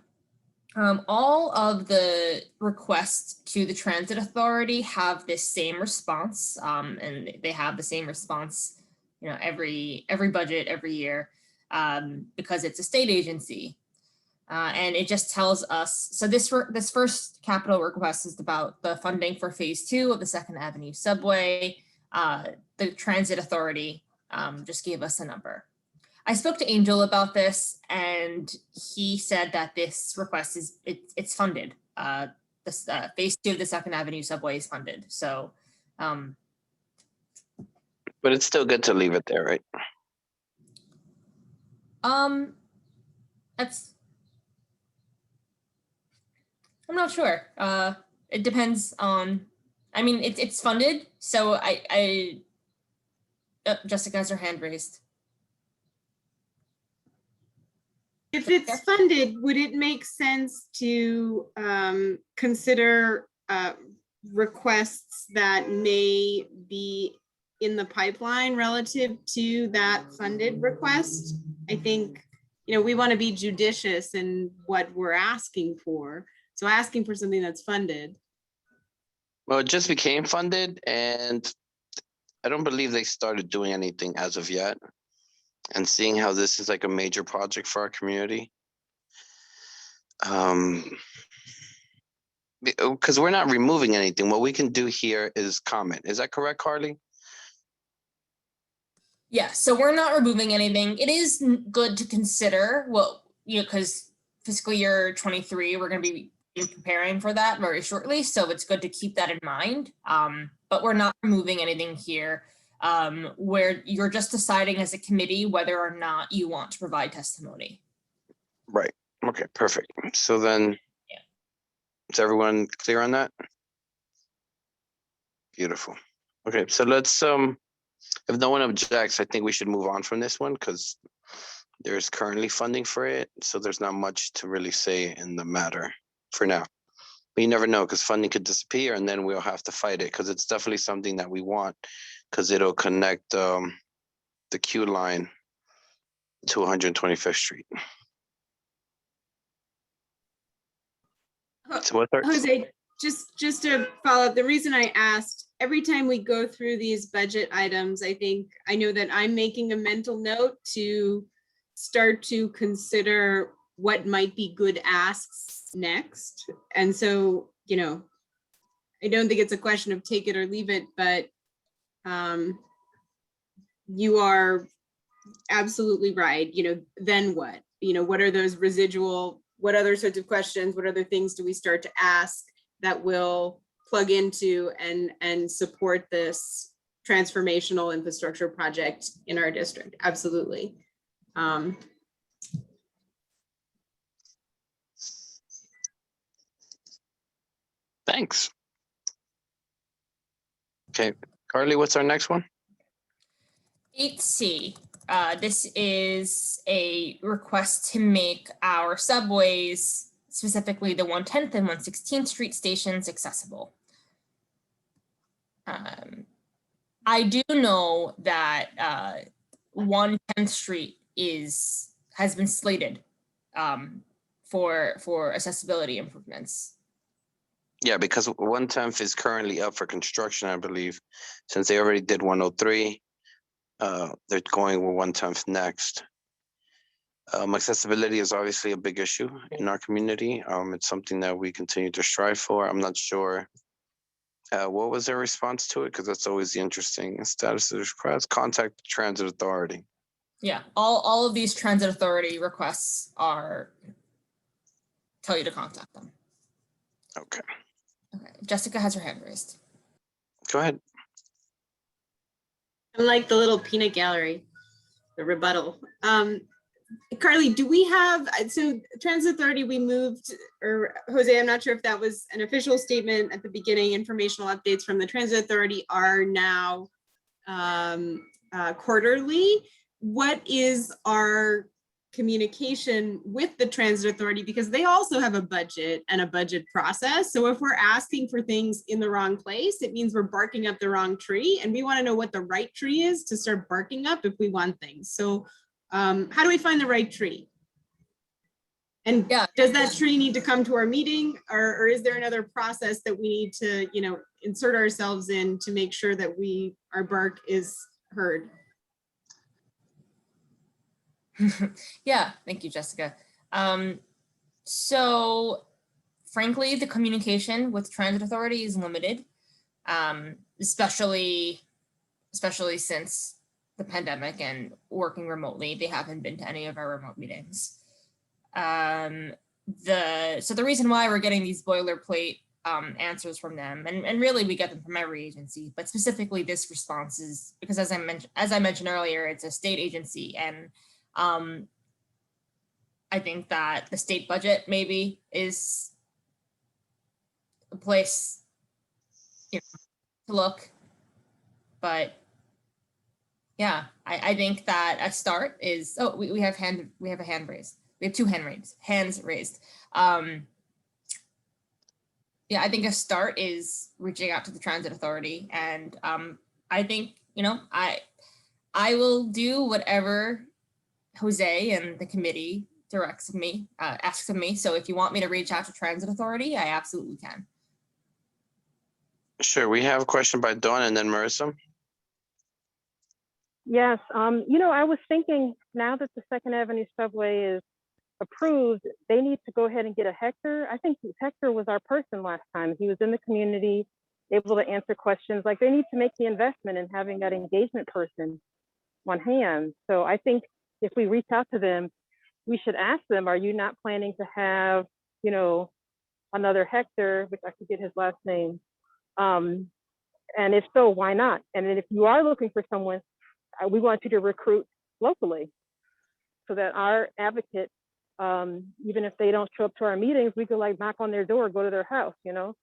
S1: all of the requests to the Transit Authority have this same response, and they have the same response, every budget, every year, because it's a state agency. And it just tells us, so this first capital request is about the funding for phase 2 of the 2nd Avenue subway. The Transit Authority just gave us a number. I spoke to Angel about this, and he said that this request is it's funded. This phase 2 of the 2nd Avenue subway is funded. So,
S2: But it's still good to leave it there, right?
S1: that's. I'm not sure. It depends on. I mean, it's funded, so Jessica has her hand raised.
S4: If it's funded, would it make sense to consider requests that may be in the pipeline relative to that funded request? I think, we want to be judicious in what we're asking for. So asking for something that's funded.
S2: Well, it just became funded, and I don't believe they started doing anything as of yet. And seeing how this is like a major project for our community. Because we're not removing anything. What we can do here is comment. Is that correct, Carly?
S1: Yeah, so we're not removing anything. It is good to consider, well, because fiscal year 23, we're going to be preparing for that very shortly. So it's good to keep that in mind. But we're not removing anything here. Where you're just deciding as a committee whether or not you want to provide testimony.
S2: Right. Okay, perfect. So then, is everyone clear on that? Beautiful. Okay, so let's, if no one objects, I think we should move on from this one because there's currently funding for it. So there's not much to really say in the matter for now. But you never know because funding could disappear and then we'll have to fight it because it's definitely something that we want because it'll connect the Q line to 125th Street. So what's our
S4: Jose, just to follow up, the reason I asked, every time we go through these budget items, I know that I'm making a mental note to start to consider what might be good asks next. And so, I don't think it's a question of take it or leave it, but you are absolutely right. Then what? What are those residual, what other sorts of questions, what other things do we start to ask that will plug into and support this transformational infrastructure project in our district? Absolutely.
S2: Thanks. Okay, Carly, what's our next one?
S1: 8C. This is a request to make our subways, specifically the 110th and 116th Street stations, accessible. I do know that 110th Street has been slated for accessibility improvements.
S2: Yeah, because 110th is currently up for construction, I believe, since they already did 103. They're going with 110th next. Accessibility is obviously a big issue in our community. It's something that we continue to strive for. I'm not sure what was their response to it, because that's always the interesting status of the request. Contact the Transit Authority.
S1: Yeah, all of these Transit Authority requests tell you to contact them.
S2: Okay.
S1: Okay, Jessica has her hand raised.
S2: Go ahead.
S4: I like the little peanut gallery, the rebuttal. Carly, do we have, so Transit Authority, we moved, or Jose, I'm not sure if that was an official statement at the beginning, informational updates from the Transit Authority are now quarterly. What is our communication with the Transit Authority? Because they also have a budget and a budget process. So if we're asking for things in the wrong place, it means we're barking up the wrong tree, and we want to know what the right tree is to start barking up if we want things. So how do we find the right tree? And does that tree need to come to our meeting, or is there another process that we need to, insert ourselves in to make sure that our bark is heard?
S1: Yeah, thank you, Jessica. So frankly, the communication with transit authority is limited, especially since the pandemic and working remotely. They haven't been to any of our remote meetings. So the reason why we're getting these boilerplate answers from them, and really we get them from every agency, but specifically this response is because as I mentioned earlier, it's a state agency, and I think that the state budget maybe is a place, you know, to look. But yeah, I think that a start is, oh, we have a hand raised. We have two hands raised. Yeah, I think a start is reaching out to the transit authority, and I think, you know, I will do whatever Jose and the committee directs of me, asks of me. So if you want me to reach out to transit authority, I absolutely can.
S2: Sure, we have a question by Dawn and then Marissa.
S7: Yes, you know, I was thinking now that the Second Avenue subway is approved, they need to go ahead and get a Hector. I think Hector was our person last time. He was in the community, able to answer questions. Like, they need to make the investment in having that engagement person on hand. So I think if we reach out to them, we should ask them, are you not planning to have, you know, another Hector, which I forget his last name. And if so, why not? And then if you are looking for someone, we want you to recruit locally so that our advocate, even if they don't show up to our meetings, we could like knock on their door, go to their house, you know?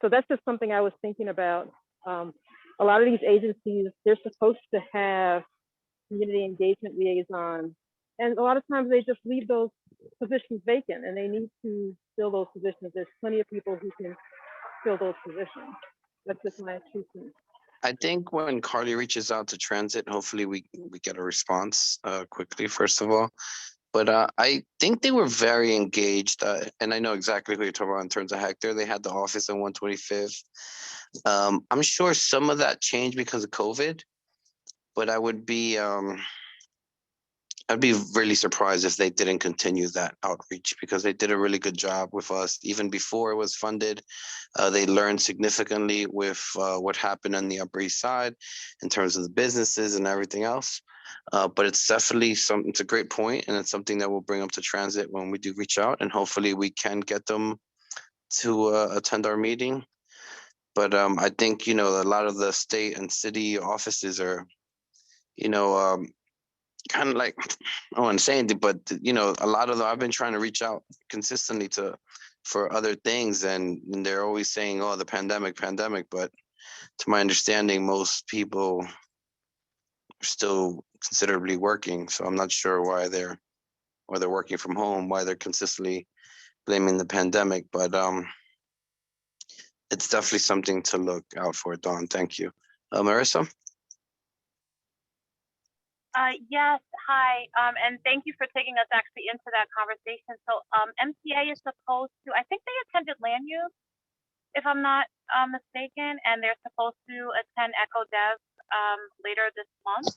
S7: So that's just something I was thinking about. A lot of these agencies, they're supposed to have community engagement liaisons. And a lot of times they just leave those positions vacant, and they need to fill those positions. There's plenty of people who can fill those positions. That's just my 2 cents.
S2: I think when Carly reaches out to transit, hopefully we get a response quickly, first of all. But I think they were very engaged, and I know exactly who you're talking about in terms of Hector. They had the office on 125th. I'm sure some of that changed because of COVID, but I'd be really surprised if they didn't continue that outreach, because they did a really good job with us even before it was funded. They learned significantly with what happened on the Upper East Side in terms of the businesses and everything else. But it's definitely it's a great point, and it's something that we'll bring up to transit when we do reach out, and hopefully we can get them to attend our meeting. But I think, you know, a lot of the state and city offices are, you know, kind of like, I don't want to say anything, but you know, a lot of them, I've been trying to reach out consistently for other things, and they're always saying, oh, the pandemic, but to my understanding, most people are still considerably working. So I'm not sure why they're working from home, why they're consistently blaming the pandemic, but it's definitely something to look out for. Dawn, thank you. Marissa?
S6: Yes, hi, and thank you for taking us actually into that conversation. So MTA is supposed to, I think they attended land use, if I'm not mistaken, and they're supposed to attend Echo Dev later this month.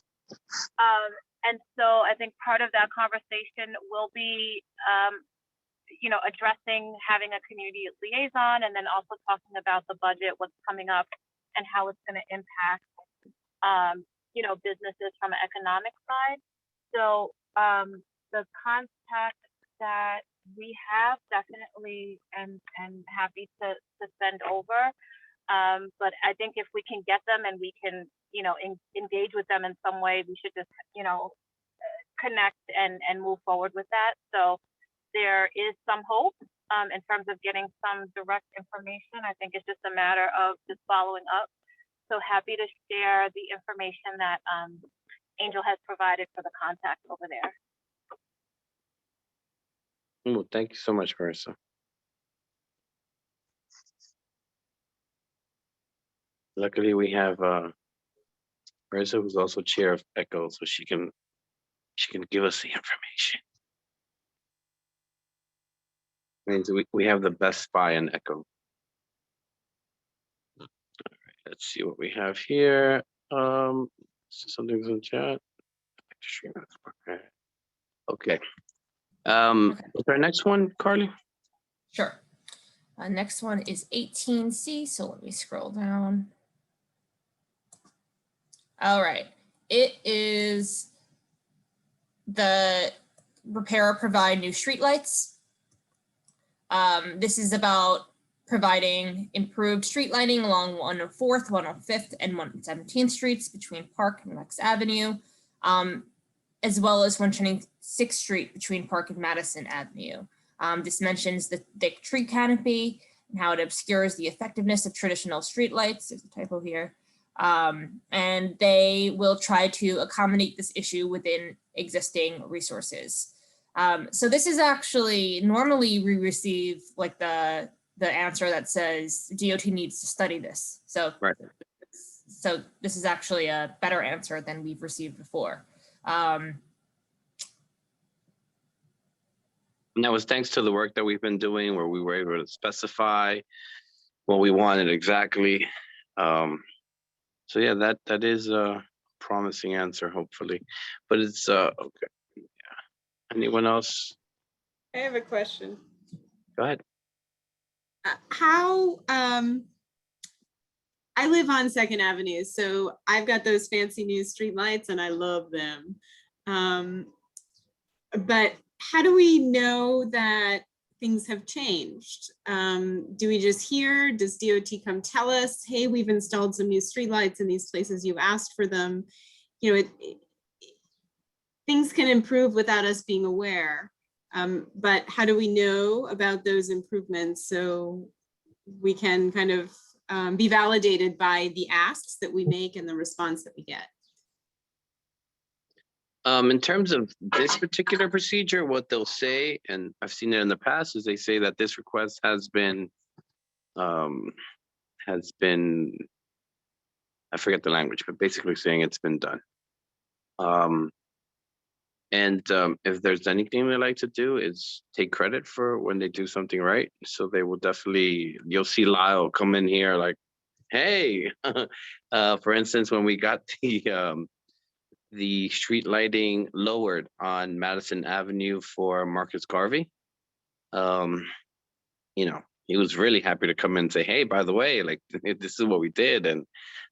S6: And so I think part of that conversation will be, you know, addressing having a community liaison, and then also talking about the budget, what's coming up, and how it's going to impact you know, businesses from an economic side. So the contact that we have definitely and happy to send over. But I think if we can get them and we can, you know, engage with them in some way, we should just, you know, connect and move forward with that. So there is some hope in terms of getting some direct information. I think it's just a matter of just following up. So happy to share the information that Angel has provided for the contact over there.
S2: Oh, thank you so much, Marissa. Luckily, we have Marissa, who's also chair of ECHO, so she can give us the information. Means we have the best spy in ECHO. Let's see what we have here. Something's in chat. Okay. What's our next one, Carly?
S1: Sure. Next one is 18C, so let me scroll down. All right, it is the repair or provide new streetlights. This is about providing improved street lighting along 104th, 105th, and 117th Streets between Park and Rex Avenue, as well as 126th Street between Park and Madison Avenue. This mentions the thick tree canopy and how it obscures the effectiveness of traditional streetlights. There's a typo here. And they will try to accommodate this issue within existing resources. So this is actually, normally we receive like the answer that says DOT needs to study this. So,
S2: Right.
S1: So this is actually a better answer than we've received before.
S2: And that was thanks to the work that we've been doing where we were able to specify what we wanted exactly. So yeah, that is a promising answer, hopefully. But it's okay. Yeah. Anyone else?
S4: I have a question.
S2: Go ahead.
S4: How, I live on Second Avenue, so I've got those fancy new streetlights and I love them. But how do we know that things have changed? Do we just hear? Does DOT come tell us, hey, we've installed some new streetlights in these places you asked for them? You know, things can improve without us being aware. But how do we know about those improvements so we can kind of be validated by the asks that we make and the response that we get?
S2: In terms of this particular procedure, what they'll say, and I've seen it in the past, is they say that this request has been, I forget the language, but basically saying it's been done. If there's anything they like to do is take credit for when they do something right. So they will definitely, you'll see Lyle come in here like, hey, for instance, when we got the street lighting lowered on Madison Avenue for Marcus Garvey, you know, he was really happy to come in and say, hey, by the way, like this is what we did. And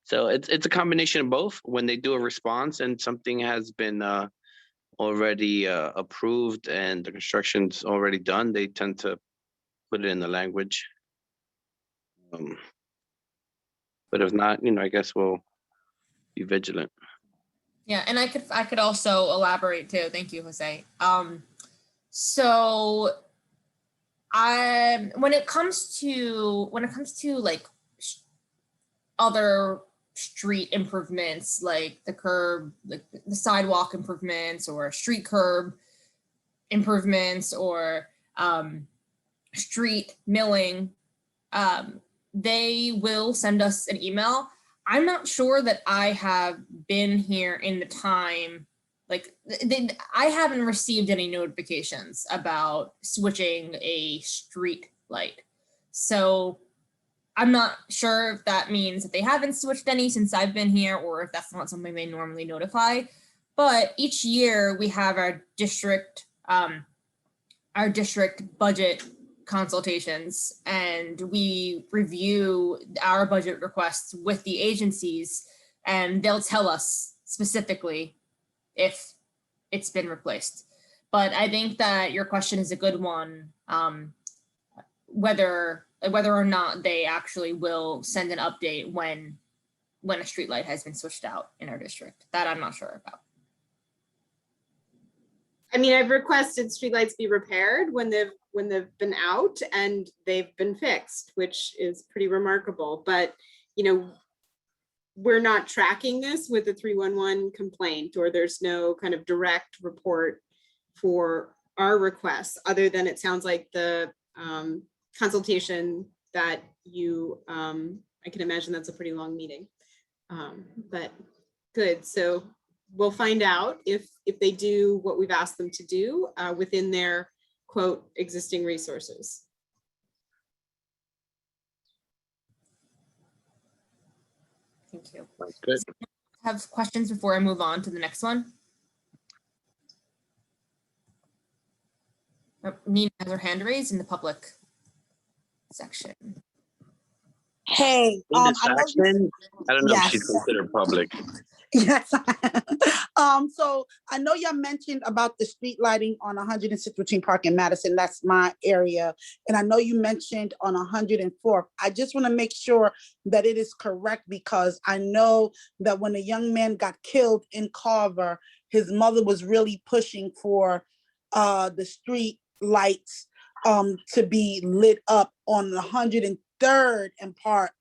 S2: so it's a combination of both. When they do a response and something has been already approved and the construction's already done, they tend to put it in the language. But if not, you know, I guess we'll be vigilant.
S1: Yeah, and I could also elaborate too. Thank you, Jose. So when it comes to like other street improvements, like the curb, like the sidewalk improvements, or street curb improvements, or street milling, they will send us an email. I'm not sure that I have been here in the time, like I haven't received any notifications about switching a street light. So I'm not sure if that means that they haven't switched any since I've been here, or if that's not something they normally notify. But each year we have our district budget consultations, and we review our budget requests with the agencies, and they'll tell us specifically if it's been replaced. But I think that your question is a good one, whether or not they actually will send an update when a streetlight has been switched out in our district. That I'm not sure about.
S4: I mean, I've requested streetlights be repaired when they've been out and they've been fixed, which is pretty remarkable. But, you know, we're not tracking this with a 311 complaint, or there's no kind of direct report for our requests, other than it sounds like the consultation that you, I can imagine that's a pretty long meeting, but good. So we'll find out if they do what we've asked them to do within their quote existing resources.
S1: Thank you.
S2: Good.
S1: Have questions before I move on to the next one? Nina has her hand raised in the public section.
S11: Hey,
S2: In this
S11: I know you,
S2: action, I don't know if she's
S11: yes,
S2: considered public.
S11: yes. So I know y'all mentioned about the street lighting on 106 between Park and Madison. That's my area. And I know you mentioned on 104th. I just want to make sure that it is correct because I know that when a young man got killed in Carver, his mother was really pushing for the street lights to be lit up on 103rd and Park,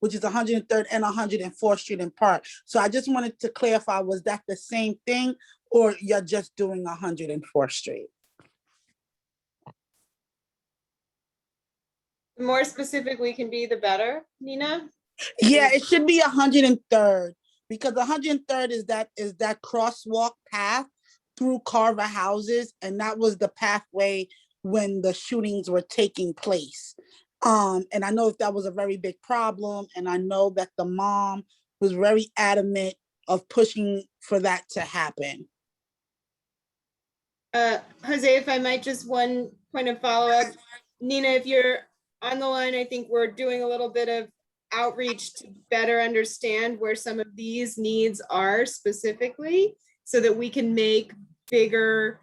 S11: which is 103rd and 104th Street in Park. So I just wanted to clarify, was that the same thing or you're just doing 104th Street?
S4: The more specific we can be, the better, Nina?
S11: Yeah, it should be 103rd because 103rd is that crosswalk path through Carver houses, and that was the pathway when the shootings were taking place. And I know that was a very big problem, and I know that the mom was very adamant of pushing for that to happen.
S4: Jose, if I might, just one point of follow-up. Nina, if you're on the line, I think we're doing a little bit of outreach to better understand where some of these needs are specifically so that we can make bigger,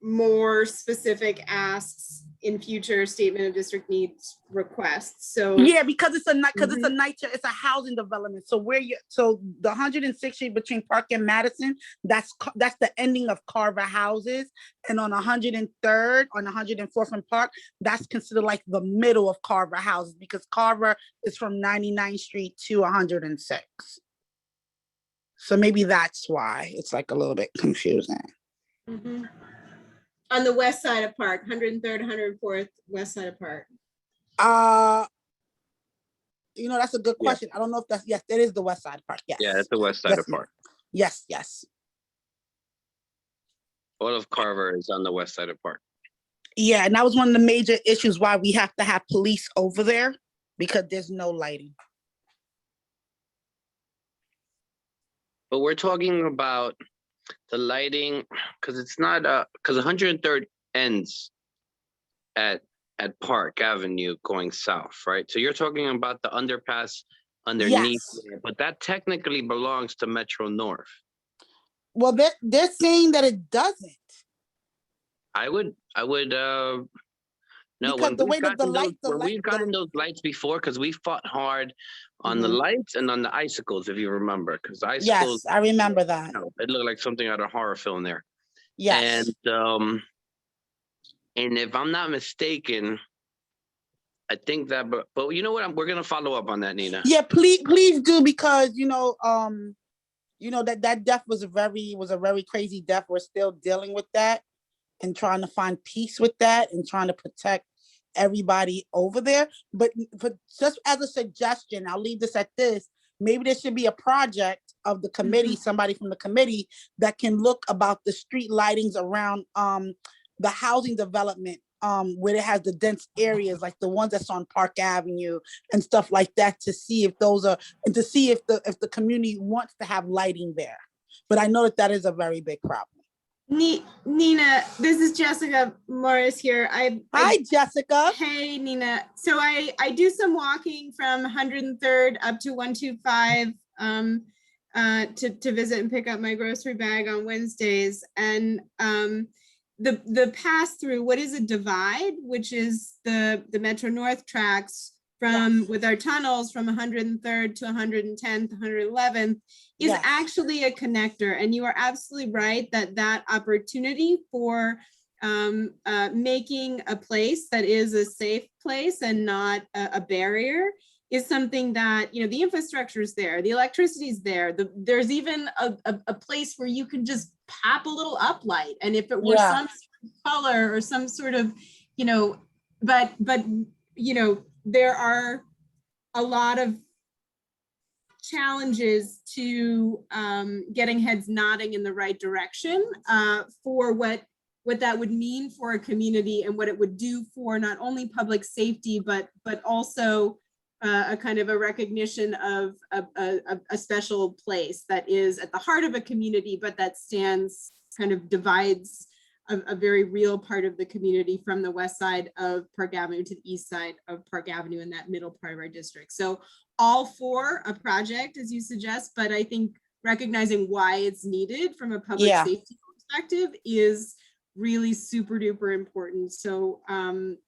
S4: more specific asks in future statement of district needs requests. So
S11: yeah, because it's a housing development. So so the 106th Street between Park and Madison, that's the ending of Carver houses, and on 103rd, on 104th and Park, that's considered like the middle of Carver houses because Carver is from 99th Street to 106. So maybe that's why it's like a little bit confusing.
S4: mm-hmm. On the west side of Park, 103rd, 104th, west side of Park.
S11: That's a good question. I don't know if that's, yes, it is the west side of Park. Yes.
S2: Yeah, it's the west side of Park.
S11: Yes, yes.
S2: All of Carver is on the west side of Park.
S11: Yeah, and that was one of the major issues why we have to have police over there because there's no lighting.
S2: But we're talking about the lighting because it's not because 103rd ends at Park Avenue going south, right? So you're talking about the underpass underneath,
S11: Yes.
S2: but that technically belongs to Metro North.
S11: Well, they're saying that it doesn't.
S2: I would no,
S11: because
S2: when
S11: the
S2: we've
S11: way that
S2: we've gotten those lights before, because we fought hard on the lights and on the icicles, if you remember, because icicles.
S11: Yes, I remember that.
S2: It looked like something out of a horror film there.
S11: Yes.
S2: And if I'm not mistaken, I think that, but you know what? We're gonna follow up on that, Nina.
S11: Yeah, please do because that death was a very crazy death. We're still dealing with that and trying to find peace with that and trying to protect everybody over there. But just as a suggestion, I'll leave this at this. Maybe there should be a project of the committee, somebody from the committee that can look about the street lightings around the housing development where it has the dense areas like the ones that's on Park Avenue and stuff like that to see if those are, and to see if the community wants to have lighting there. But I know that is a very big problem.
S4: Nina, this is Jessica Morris here.
S11: Hi, Jessica.
S4: Hey, Nina. So I do some walking from 103rd up to 125 to visit and pick up my grocery bag on Wednesdays. And the pass through, what is a divide, which is the Metro North tracks from with our tunnels from 103rd to 110th, 111th is actually a connector. And you are absolutely right that opportunity for making a place that is a safe place and not a barrier is something that, the infrastructure is there, the electricity is there. There's even a place where you can just pop a little uplight. And if it were some color or some sort of, but there are a lot of challenges to getting heads nodding in the right direction for what that would mean for a community and what it would do for not only public safety, but also a kind of a recognition of a special place that is at the heart of a community, but that stands kind of divides a very real part of the community from the west side of Park Avenue to the east side of Park Avenue in that middle part of our district. So all for a project, as you suggest, but I think recognizing why it's needed from a public
S11: Yeah.
S4: safety perspective is really super duper important. So
S11: And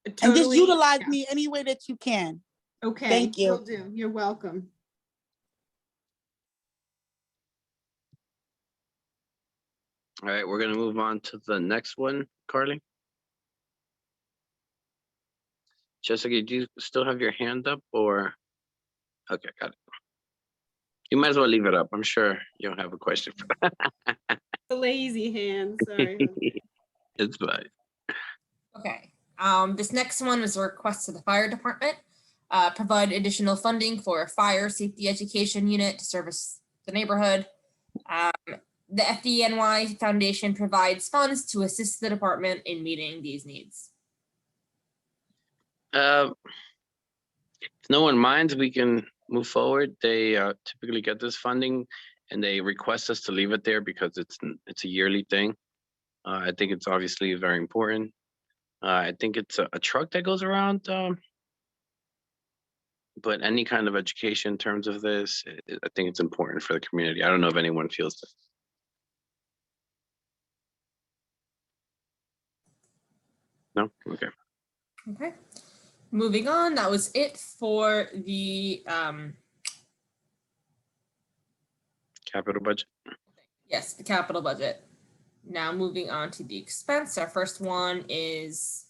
S11: just
S4: totally,
S11: utilize
S4: yeah.
S11: me any way that you can.
S4: Okay,
S11: Thank you.
S4: will do. You're welcome.
S2: All right, we're gonna move on to the next one, Carly. Jessica, do you still have your hand up or? Okay, got it. You might as well leave it up. I'm sure you'll have a question.
S4: The lazy hand, sorry.
S2: It's fine.
S1: Okay. This next one was a request to the fire department. Provide additional funding for a fire safety education unit to service the neighborhood. The FDNY Foundation provides funds to assist the department in meeting these needs.
S2: If no one minds, we can move forward. They typically get this funding and they request us to leave it there because it's a yearly thing. I think it's obviously very important. I think it's a truck that goes around, but any kind of education in terms of this, I think it's important for the community. I don't know if anyone feels this. No? Okay.
S1: Okay. Moving on, that was it for the
S2: Capital budget.
S1: yes, the capital budget. Now moving on to the expense. Our first one is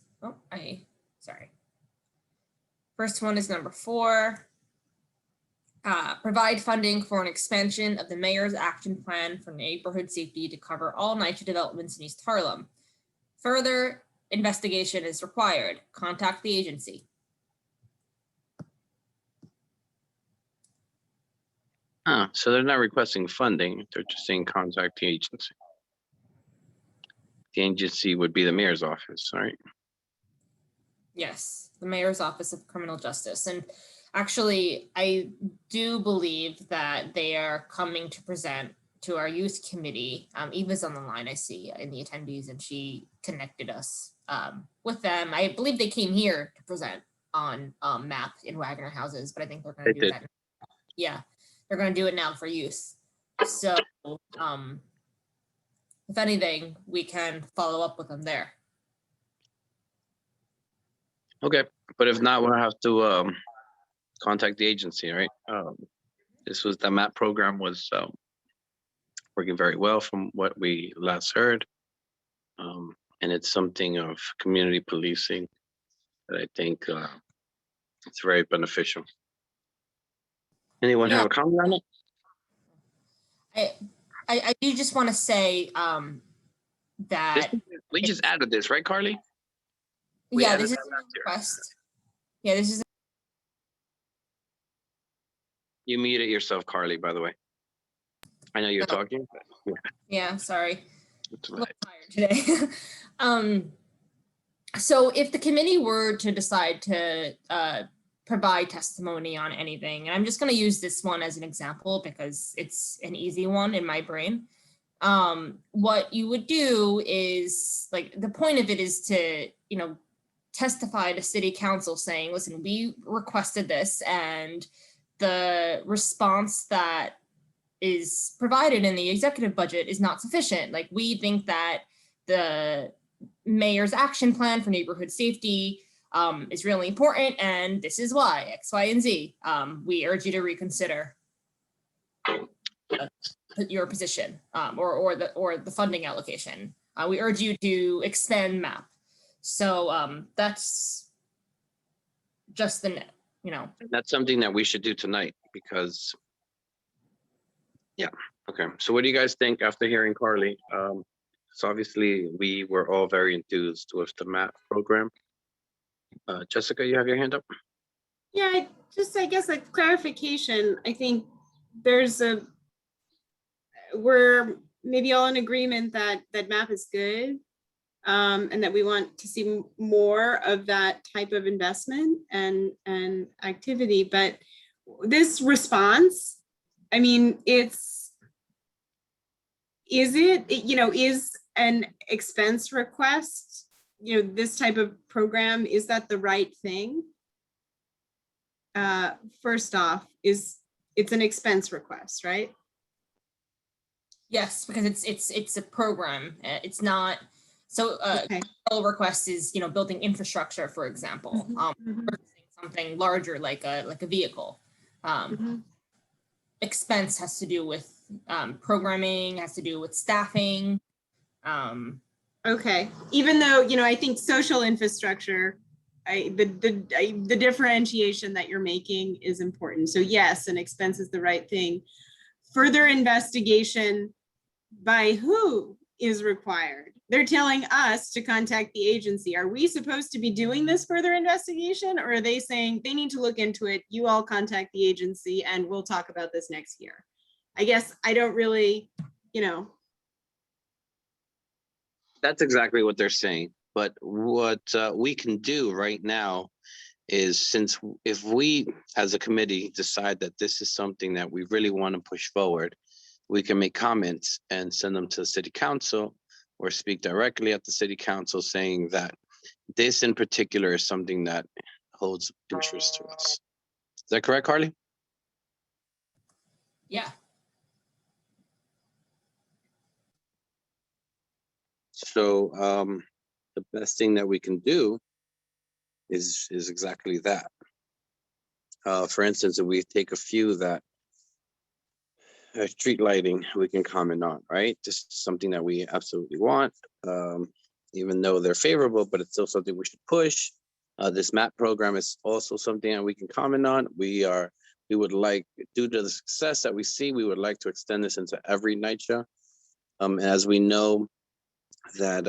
S1: First one is number 4. Provide funding for an expansion of the mayor's action plan for neighborhood safety to cover all NYCHA developments in East Harlem. Further investigation is required. Contact the agency.
S2: So they're not requesting funding. They're just saying contact the agency. The agency would be the mayor's office, right?
S1: Yes, the mayor's office of criminal justice. And actually, I do believe that they are coming to present to our youth committee. Eva's on the line, I see, in the attendees, and she connected us with them. I believe they came here to present on MAP in Wagner houses, but I think they're going to do that. Yeah, they're going to do it now for youth. So if anything, we can follow up with them there.
S2: Okay, but if not, we'll have to contact the agency, right? The MAP program was working very well from what we last heard. And it's something of community policing that I think it's very beneficial. Anyone have a comment on it?
S1: I do just want to say that
S2: we just added this, right, Carly?
S1: Yeah, this is a request. Yeah, this is.
S2: You muted yourself, Carly, by the way. I know you're talking. But
S1: yeah, sorry. I'm a little tired today. So if the committee were to decide to provide testimony on anything, and I'm just going to use this one as an example because it's an easy one in my brain. What you would do is, like, the point of it is to, testify to city council saying, listen, we requested this and the response that is provided in the executive budget is not sufficient. Like, we think that the mayor's action plan for neighborhood safety is really important, and this is why, X, Y, and Z. We urge you to reconsider your position or the funding allocation. We urge you to expand MAP. So that's just
S2: That's something that we should do tonight because, yeah. Okay. So what do you guys think after hearing Carly? So obviously we were all very enthused with the MAP program. Jessica, you have your hand up?
S4: Yeah, I guess a clarification. I think we're maybe all in agreement that MAP is good. And that we want to see more of that type of investment and activity. But this response, I mean, is an expense request, this type of program, is that the right thing? First off, it's an expense request, right?
S1: Yes, because it's a program. It's not, so
S4: Okay.
S1: capital request is, building infrastructure, for example, purchasing something larger like a vehicle. Expense has to do with programming, has to do with staffing.
S4: Okay, even though, I think social infrastructure, the differentiation that you're making is important. So yes, an expense is the right thing. Further investigation by who is required? They're telling us to contact the agency. Are we supposed to be doing this further investigation, or are they saying they need to look into it? You all contact the agency and we'll talk about this next year. I guess I don't really,
S2: That's exactly what they're saying. But what we can do right now is, if we as a committee decide that this is something that we really want to push forward, we can make comments and send them to the city council or speak directly at the city council saying that this in particular is something that holds interest to us. Is that correct, Carly?
S1: Yeah.
S2: So the best thing that we can do is exactly that. For instance, if we take a few that street lighting, we can comment on, right? Just something that we absolutely want, even though they're favorable, but it's still something we should push. This MAP program is also something that we can comment on. We would like, due to the success that we see, we would like to extend this into every NYCHA. As we know that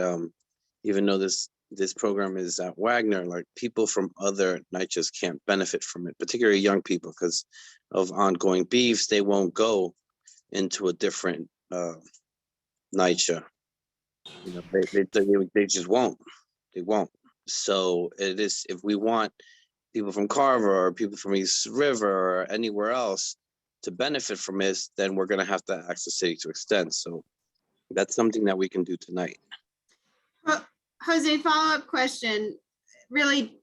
S2: even though this program is at Wagner, like people from other NYCHAs can't benefit from it, particularly young people, because of ongoing beefs. They won't go into a different NYCHA. They just won't. They won't. So it is, if we want people from Carver or people from East River or anywhere else to benefit from this, then we're going to have to ask the city to extend. So that's something that we can do tonight.
S4: Jose, follow-up question, really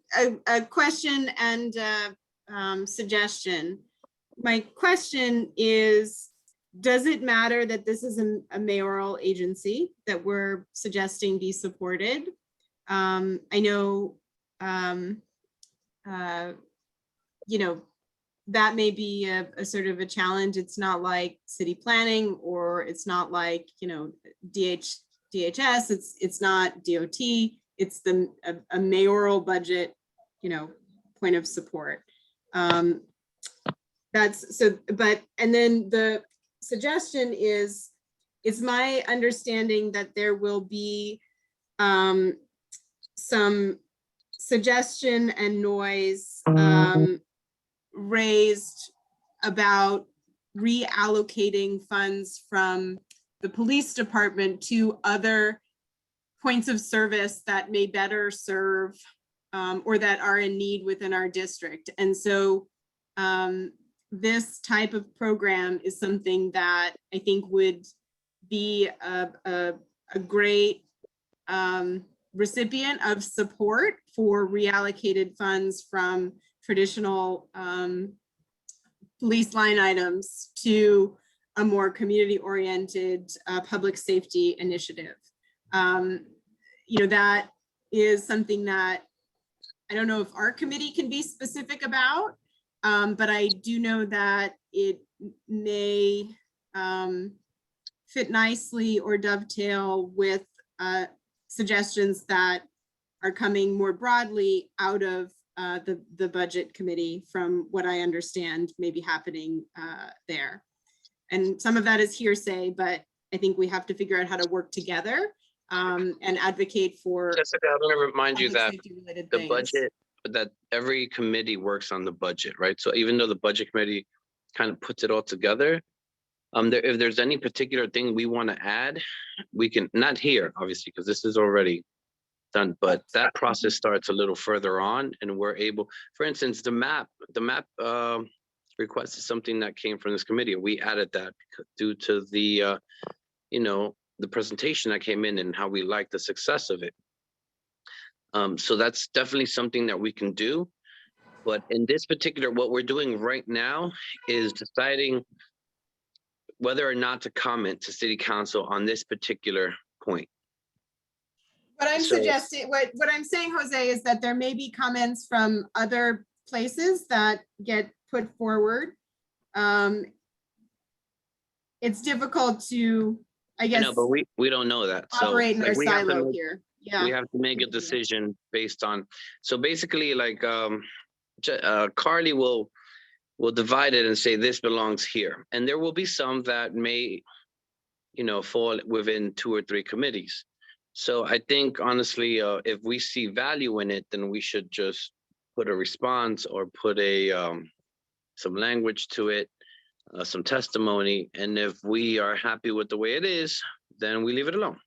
S4: a question and suggestion. My question is, does it matter that this is a mayoral agency that we're suggesting be supported? I know, that may be a sort of a challenge. It's not like city planning, or it's not like, DHS, it's not DOT, it's a mayoral budget, point of support. That's so, and then the suggestion is, it's my understanding that there will be some suggestion and noise raised about reallocating funds from the police department to other points of service that may better serve or that are in need within our district. And so this type of program is something that I think would be a great recipient of support for reallocated funds from traditional police line items to a more community-oriented public safety initiative. That is something that I don't know if our committee can be specific about, but I do know that it may fit nicely or dovetail with suggestions that are coming more broadly out of the budget committee, from what I understand may be happening there. And some of that is hearsay, but I think we have to figure out how to work together and advocate for.
S2: Jessica, I want to remind you that the
S4: things.
S2: budget, that every committee works on the budget, right? So even though the budget committee kind of puts it all together, if there's any particular thing we want to add, we can, not here, obviously, because this is already done, but that process starts a little further on, and we're able, for instance, the map request is something that came from this committee. We added that due to the, the presentation that came in and how we like the success of it. So that's definitely something that we can do. But in this particular, what we're doing right now is deciding whether or not to comment to city council on this particular point.
S4: What I'm
S2: So-
S4: suggesting, what I'm saying, Jose, is that there may be comments from other places that get put forward. It's difficult to, I
S2: I
S4: guess,
S2: know, but we don't know that. So
S4: operate in our
S2: like, we have to
S4: silo
S2: make-
S4: here. Yeah.
S2: we have to make a
S4: Yeah.
S2: decision based on, so basically like Carly will divide it and say this belongs here, and there will be some that may, you know, fall within 2 or 3 committees. So I think honestly, if we see value in it, then we should just put a response or put a some language to it, some testimony, and if we are happy with the way it is, then we leave it alone.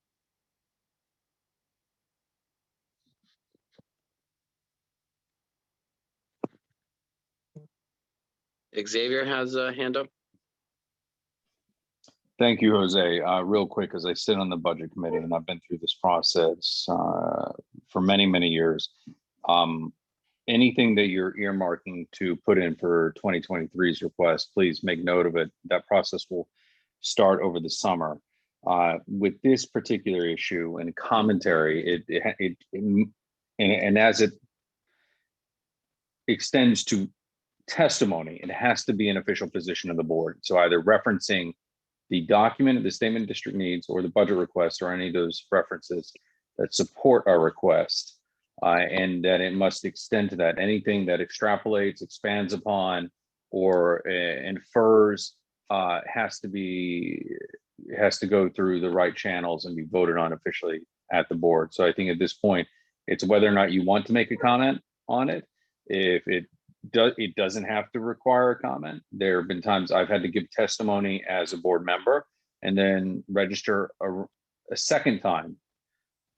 S2: Xavier has a hand up.
S12: Thank you, Jose. Real quick, as I sit on the budget committee and I've been through this process for many, many years. Anything that you're earmarking to put in for 2023's request, please make note of it. That process will start over the summer. With this particular issue and commentary, and as it extends to testimony, it has to be an official position of the board. So either referencing the document, the statement of district needs, or the budget request, or any of those references that support our request, and that it must extend to that. Anything that extrapolates, expands upon, or infers has to go through the right channels and be voted on officially at the board. So I think at this point, it's whether or not you want to make a comment on it. If it doesn't have to require a comment. There have been times I've had to give testimony as a board member and then register a second time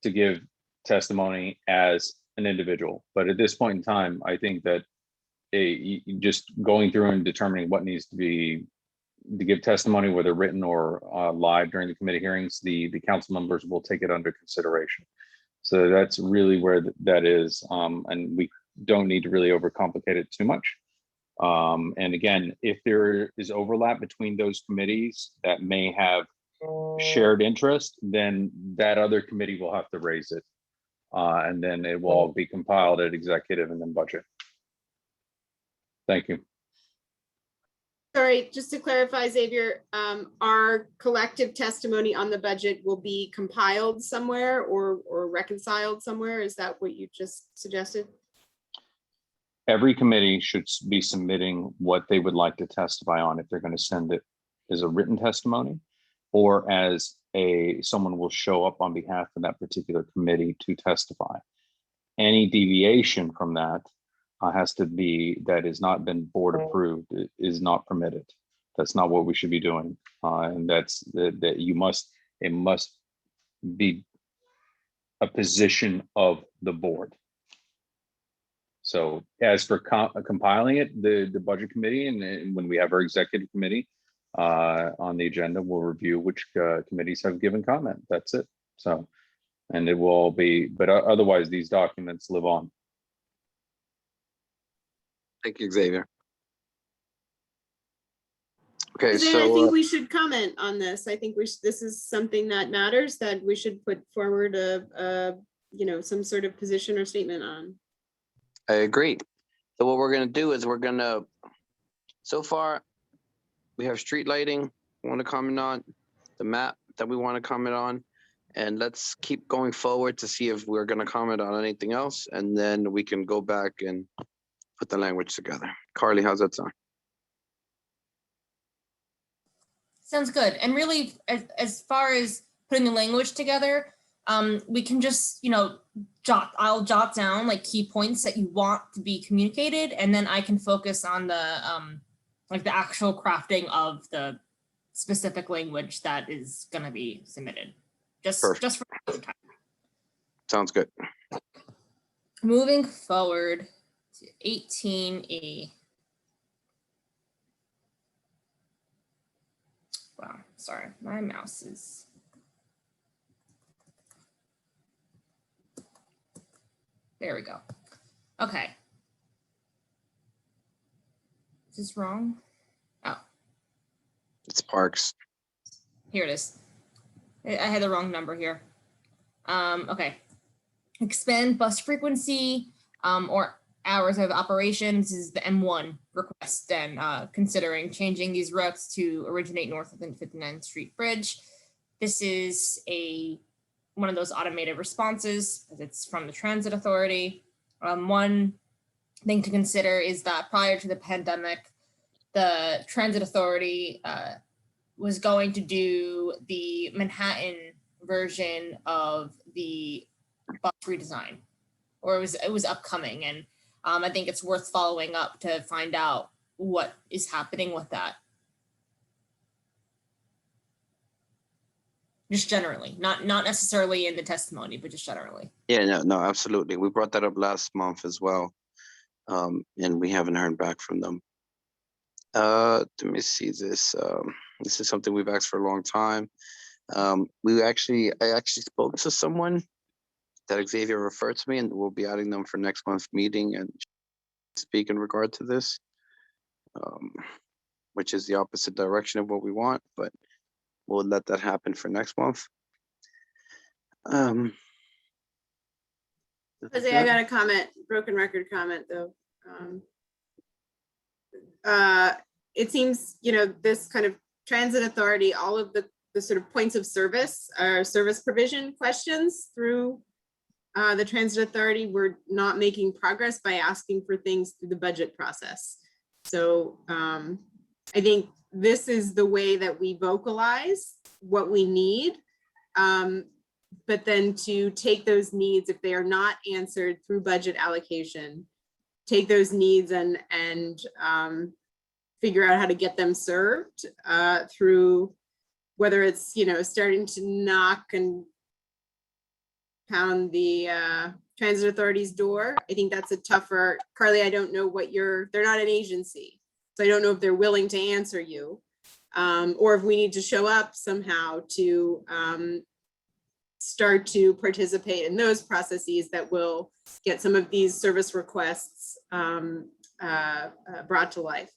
S12: to give testimony as an individual. But at this point in time, I think that just going through and determining what needs to give testimony, whether written or live during the committee hearings, the council members will take it under consideration. So that's really where that is. And we don't need to really overcomplicate it too much. And again, if there is overlap between those committees that may have shared interest, then that other committee will have to raise it. And then it will all be compiled at executive and then budget. Thank you.
S4: Sorry, just to clarify, Xavier, our collective testimony on the budget will be compiled somewhere or reconciled somewhere. Is that what you just suggested?
S12: Every committee should be submitting what they would like to testify on, if they're going to send it as a written testimony or as someone will show up on behalf of that particular committee to testify. Any deviation from that that has not been board approved is not permitted. That's not what we should be doing. And it must be a position of the board. So as for compiling it, the budget committee, and when we have our executive committee on the agenda, we'll review which committees have given comment. That's it. So, and it will all be, but otherwise these documents live on.
S2: Thank you, Xavier. Okay,
S4: I think
S2: so
S4: we should comment on this. I think this is something that matters, that we should put forward some sort of position or statement on.
S2: I agree. So what we're gonna do is so far, we have street lighting, we want to comment on, the map that we want to comment on, and let's keep going forward to see if we're gonna comment on anything else, and then we can go back and put the language together. Carly, how's that sound?
S1: Sounds good. And really, as far as putting the language together, we can just, I'll jot down like key points that you want to be communicated, and then I can focus on the the actual crafting of the specific language that is going to be submitted. Just for time.
S2: Sounds good.
S1: Moving forward to 18E. Wow, sorry, my mouse is There we go. Okay. Is this wrong? Oh,
S2: It's parks.
S1: here it is. I had the wrong number here. Okay. Expand bus frequency or hours of operations is the M1 request, and considering changing these routes to originate north of the 59th Street Bridge. This is one of those automated responses, as it's from the Transit Authority. One thing to consider is that prior to the pandemic, the Transit Authority was going to do the Manhattan version of the bus redesign, or it was upcoming, and I think it's worth following up to find out what is happening with that. Just generally, not necessarily in the testimony, but just generally.
S2: Yeah, no, absolutely. We brought that up last month as well, and we haven't heard back from them. Let me see this. This is something we've asked for a long time. I actually spoke to someone that Xavier referred to me, and we'll be adding them for next month's meeting and speak in regard to this, which is the opposite direction of what we want, but we'll let that happen for next month.
S4: Jose, I got a comment, broken record comment though. It seems, this kind of Transit Authority, all of the sort of points of service or service provision questions through the Transit Authority, we're not making progress by asking for things through the budget process. So I think this is the way that we vocalize what we need. But then to take those needs, if they are not answered through budget allocation, take those needs and figure out how to get them served through, whether it's, starting to knock and pound the Transit Authority's door. I think that's a tougher, Carly, I don't know they're not an agency. So I don't know if they're willing to answer you, or if we need to show up somehow to start to participate in those processes that will get some of these service requests brought to life.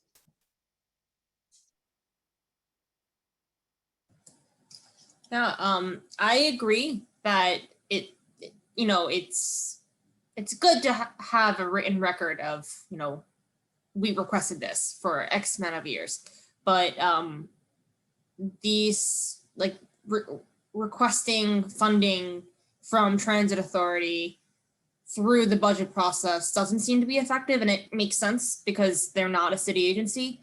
S1: Yeah, I agree that it's good to have a written record of, we requested this for X amount of years, but these requesting funding from Transit Authority through the budget process doesn't seem to be effective, and it makes sense because they're not a city agency.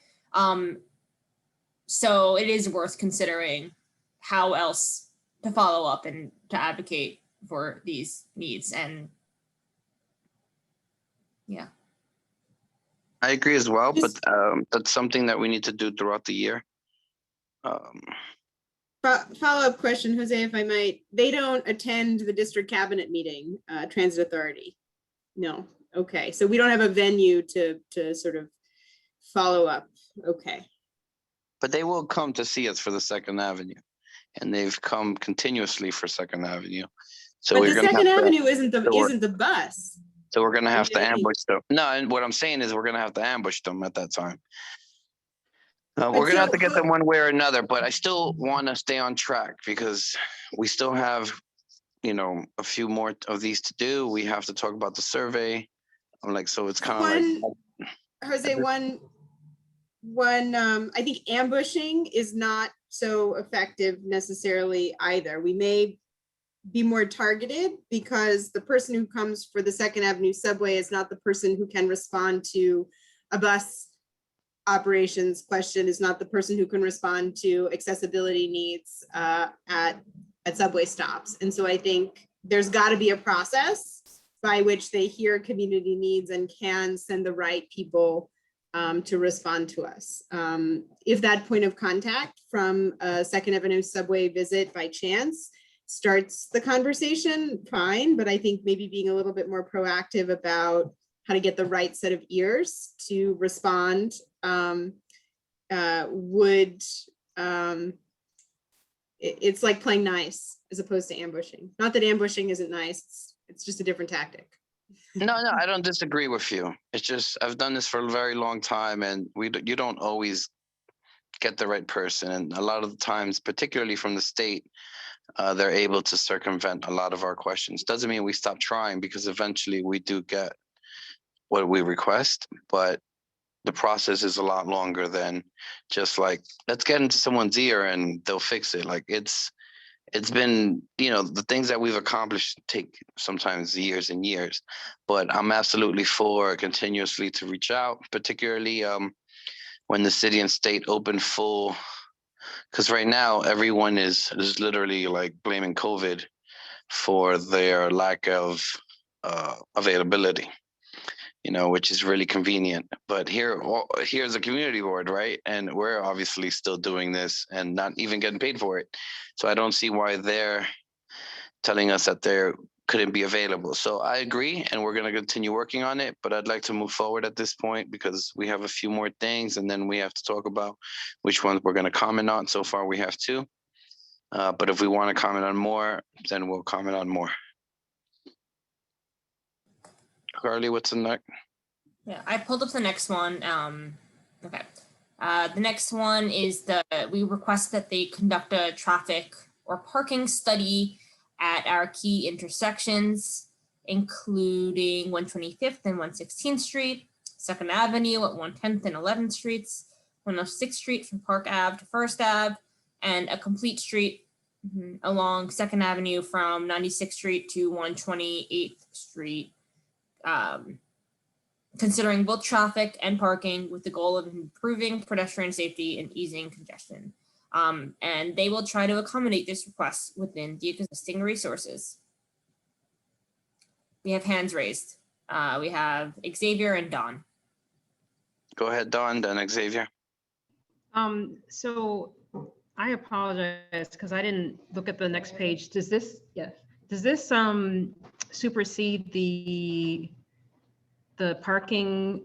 S1: So it is worth considering how else to follow up and to advocate for these needs. And yeah.
S2: I agree as well, but that's something that we need to do throughout the year.
S4: Follow-up question, Jose, if I might. They don't attend the district cabinet meeting, Transit Authority? No. Okay, so we don't have a venue to sort of follow up. Okay.
S2: But they will come to see us for the Second Avenue, and they've come continuously for Second Avenue. So
S4: but
S2: we're
S4: the
S2: gonna
S4: Second
S2: have
S4: Avenue isn't the bus.
S2: So we're gonna have to ambush them. No, and what I'm saying is we're gonna have to ambush them at that time. We're gonna have to get them one way or another, but I still want to stay on track because we still have, a few more of these to do. We have to talk about the survey. So it's kind of like
S4: Jose, one, I think ambushing is not so effective necessarily either. We may be more targeted because the person who comes for the Second Avenue subway is not the person who can respond to a bus operations question, is not the person who can respond to accessibility needs at subway stops. And so I think there's got to be a process by which they hear community needs and can send the right people to respond to us. If that point of contact from a Second Avenue subway visit by chance starts the conversation, fine, but I think maybe being a little bit more proactive about how to get the right set of ears to respond it's like playing nice as opposed to ambushing. Not that ambushing isn't nice, it's just a different tactic.
S2: No, I don't disagree with you. It's just I've done this for a very long time, and you don't always get the right person, and a lot of the times, particularly from the state, they're able to circumvent a lot of our questions. Doesn't mean we stop trying, because eventually we do get what we request, but the process is a lot longer than just like, let's get into someone's ear and they'll fix it. Like it's been, the things that we've accomplished take sometimes years and years, but I'm absolutely for continuously to reach out, particularly when the city and state open full, because right now everyone is literally like blaming COVID for their lack of availability, which is really convenient. But here's a community board, right? And we're obviously still doing this and not even getting paid for it. So I don't see why they're telling us that they couldn't be available. So I agree, and we're going to continue working on it. But I'd like to move forward at this point because we have a few more things, and then we have to talk about which ones we're going to comment on. So far, we have two. But if we want to comment on more, then we'll comment on more. Carly, what's the next?
S1: Yeah, I pulled up the next one. Okay. The next one is we request that they conduct a traffic or parking study at our key intersections, including 125th and 116th Street, 2nd Avenue at 110th and 11th Streets, 106th Street from Park Ave to First Ave, and a complete street along 2nd Avenue from 96th Street to 128th Street. Considering both traffic and parking with the goal of improving pedestrian safety and easing congestion. And they will try to accommodate this request within the existing resources. We have hands raised. We have Xavier and Don.
S2: Go ahead, Don, then Xavier.
S7: So I apologize because I didn't look at the next page. Does this supersede the parking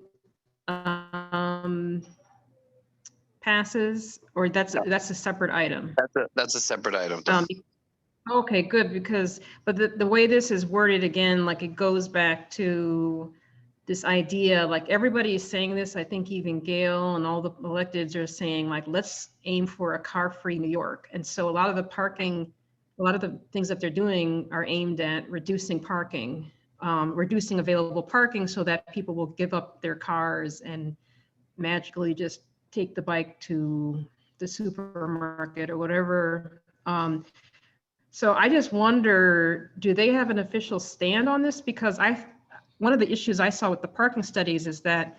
S7: passes, or that's a separate item?
S2: That's a separate item.
S7: Okay, good, but the way this is worded, again, like it goes back to this idea, like everybody is saying this, I think even Gail and all the electeds are saying, like, let's aim for a car-free New York. And so a lot of the things that they're doing are aimed at reducing parking, reducing available parking so that people will give up their cars and magically just take the bike to the supermarket or whatever. So I just wonder, do they have an official stand on this? Because one of the issues I saw with the parking studies is that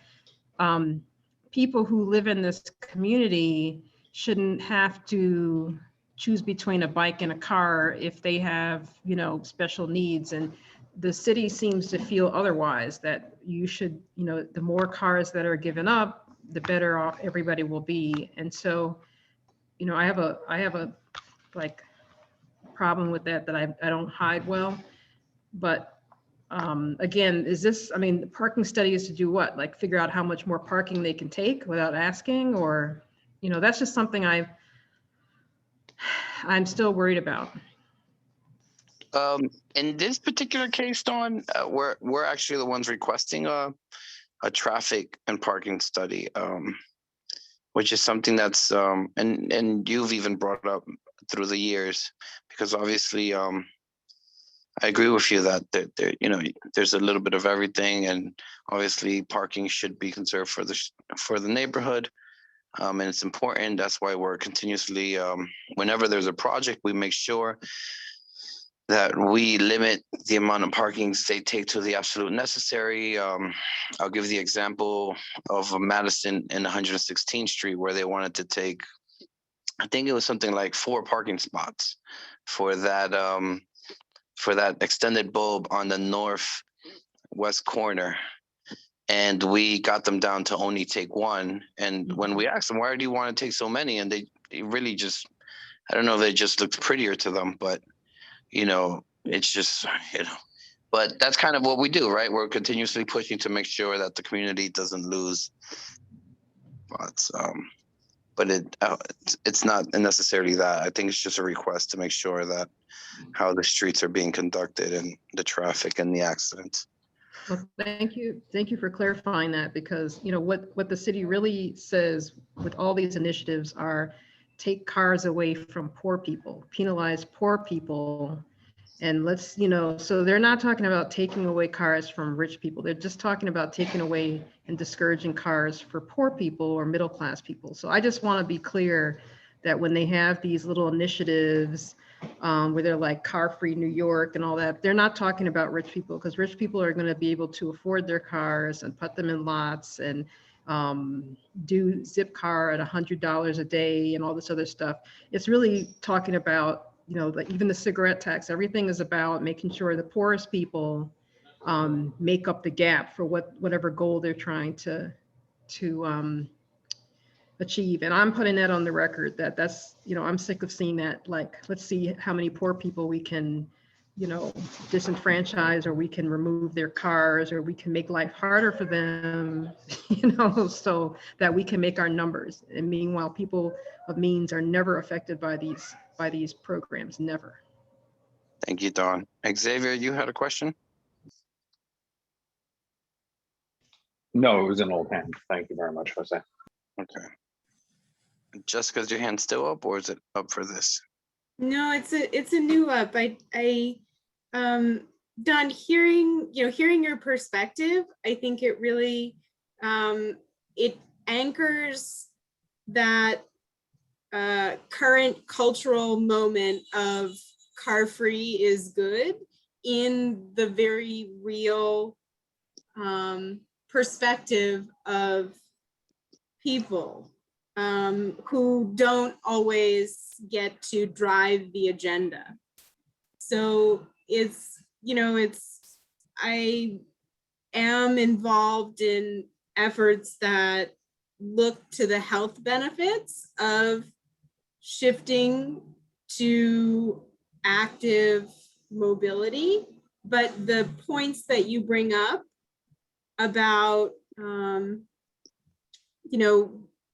S7: people who live in this community shouldn't have to choose between a bike and a car if they have, special needs. And the city seems to feel otherwise, that you should, the more cars that are given up, the better off everybody will be. And so, I have a like problem with that I don't hide well. But again, the parking study is to do what? Like figure out how much more parking they can take without asking, or, that's just something I'm still worried about.
S2: In this particular case, Dawn, we're actually the ones requesting a traffic and parking study, which is something that's and you've even brought up through the years, because obviously I agree with you that there's a little bit of everything, and obviously parking should be conserved for the neighborhood, and it's important. That's why we're continuously, whenever there's a project, we make sure that we limit the amount of parking they take to the absolute necessary. I'll give the example of Madison and 116th Street, where they wanted to take, I think it was something like 4 parking spots for that extended bulb on the northwest corner. And we got them down to only take 1. And when we asked them, why do you want to take so many? And they really just, I don't know if they just looked prettier to them, but it's just, but that's kind of what we do, right? We're continuously pushing to make sure that the community doesn't lose spots. But it's not necessarily that. I think it's just a request to make sure that how the streets are being conducted and the traffic and the accidents.
S7: Well, thank you. Thank you for clarifying that, because, you know, what the city really says with all these initiatives are take cars away from poor people, penalize poor people. And let's, you know, so they're not talking about taking away cars from rich people. They're just talking about taking away and discouraging cars for poor people or middle class people. So I just want to be clear that when they have these little initiatives where they're like car free New York and all that, they're not talking about rich people, because rich people are going to be able to afford their cars and put them in lots and do zip car at $100 a day and all this other stuff. It's really talking about, you know, like even the cigarette tax, everything is about making sure the poorest people make up the gap for whatever goal they're trying to achieve. And I'm putting that on the record that's, you know, I'm sick of seeing that. Like, let's see how many poor people we can, you know, disenfranchise, or we can remove their cars, or we can make life harder for them, you know, so that we can make our numbers. And meanwhile, people of means are never affected by these programs, never.
S2: Thank you, Dawn. Xavier, you had a question?
S12: No, it was an old hand. Thank you very much, Jose.
S2: Okay. Jessica's your hand still up, or is it up for this?
S4: No, it's a new up. Don, hearing your perspective, I think it really it anchors that current cultural moment of car free is good in the very real perspective of people who don't always get to drive the agenda. So I am involved in efforts that look to the health benefits of shifting to active mobility. But the points that you bring up about,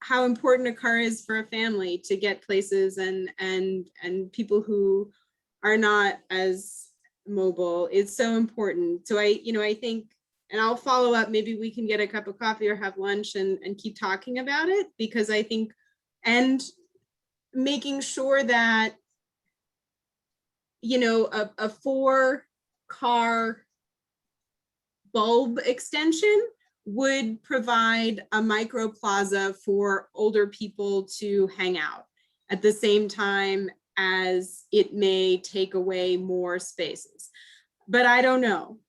S4: how important a car is for a family to get places and people who are not as mobile, it's so important. So I think, and I'll follow up, maybe we can get a cup of coffee or have lunch and keep talking about it, because I think, and making sure that, a 4-car bulb extension would provide a micro plaza for older people to hang out at the same time as it may take away more spaces. But I don't know,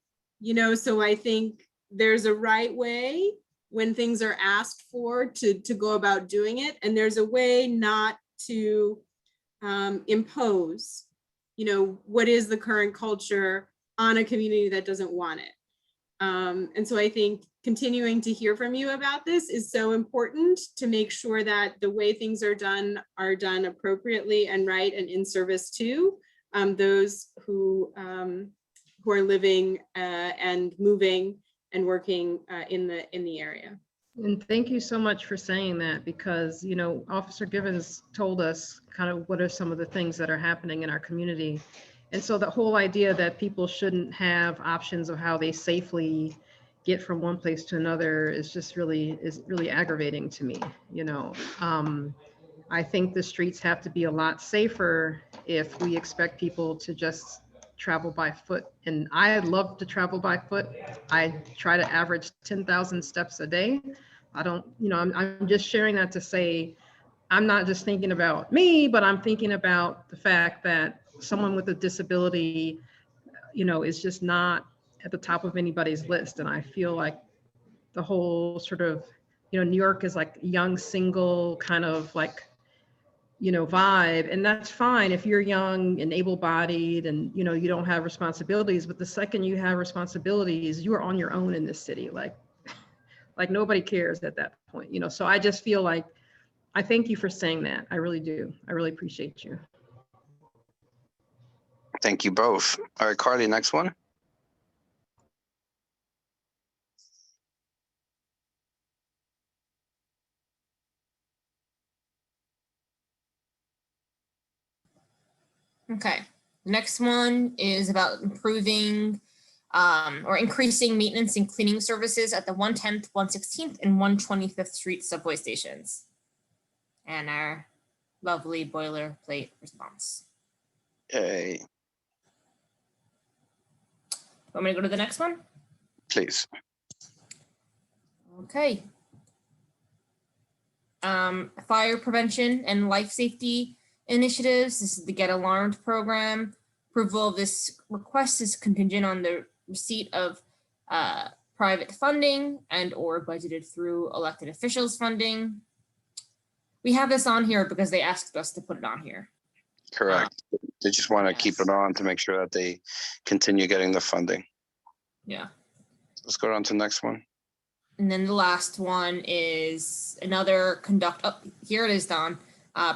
S4: so I think there's a right way when things are asked for to go about doing it. And there's a way not to impose, what is the current culture on a community that doesn't want it. And so I think continuing to hear from you about this is so important to make sure that the way things are done appropriately and right and in service to those who are living and moving and working in the area.
S7: And thank you so much for saying that, because, Officer Givens told us kind of what are some of the things that are happening in our community. And so the whole idea that people shouldn't have options of how they safely get from one place to another is really aggravating to me. I think the streets have to be a lot safer if we expect people to just travel by foot. And I love to travel by foot. I try to average 10,000 steps a day. I'm just sharing that to say, I'm not just thinking about me, but I'm thinking about the fact that someone with a disability, is just not at the top of anybody's list. And I feel like the whole sort of, New York is like young, single kind of like, vibe. And that's fine if you're young and able-bodied and, you don't have responsibilities. But the second you have responsibilities, you are on your own in this city. Like nobody cares at that point, So I just feel like, I thank you for saying that. I really do. I really appreciate you.
S2: Thank you both. All right, Carly, next one.
S1: Okay, next one is about improving or increasing maintenance and cleaning services at the 110th, 116th, and 125th Street subway stations. And our lovely boilerplate response.
S2: Yay,
S1: Want me to go to the next one?
S2: please.
S1: Okay. Fire prevention and life safety initiatives. This is the Get Alarmed program. Approval of this request is contingent on the receipt of private funding and or budgeted through elected officials funding. We have this on here because they asked us to put it on here.
S2: Correct. They just want to keep it on to make sure that they continue getting the funding.
S1: Yeah.
S2: Let's go on to the next one.
S1: And then the last one is another here it is, Don.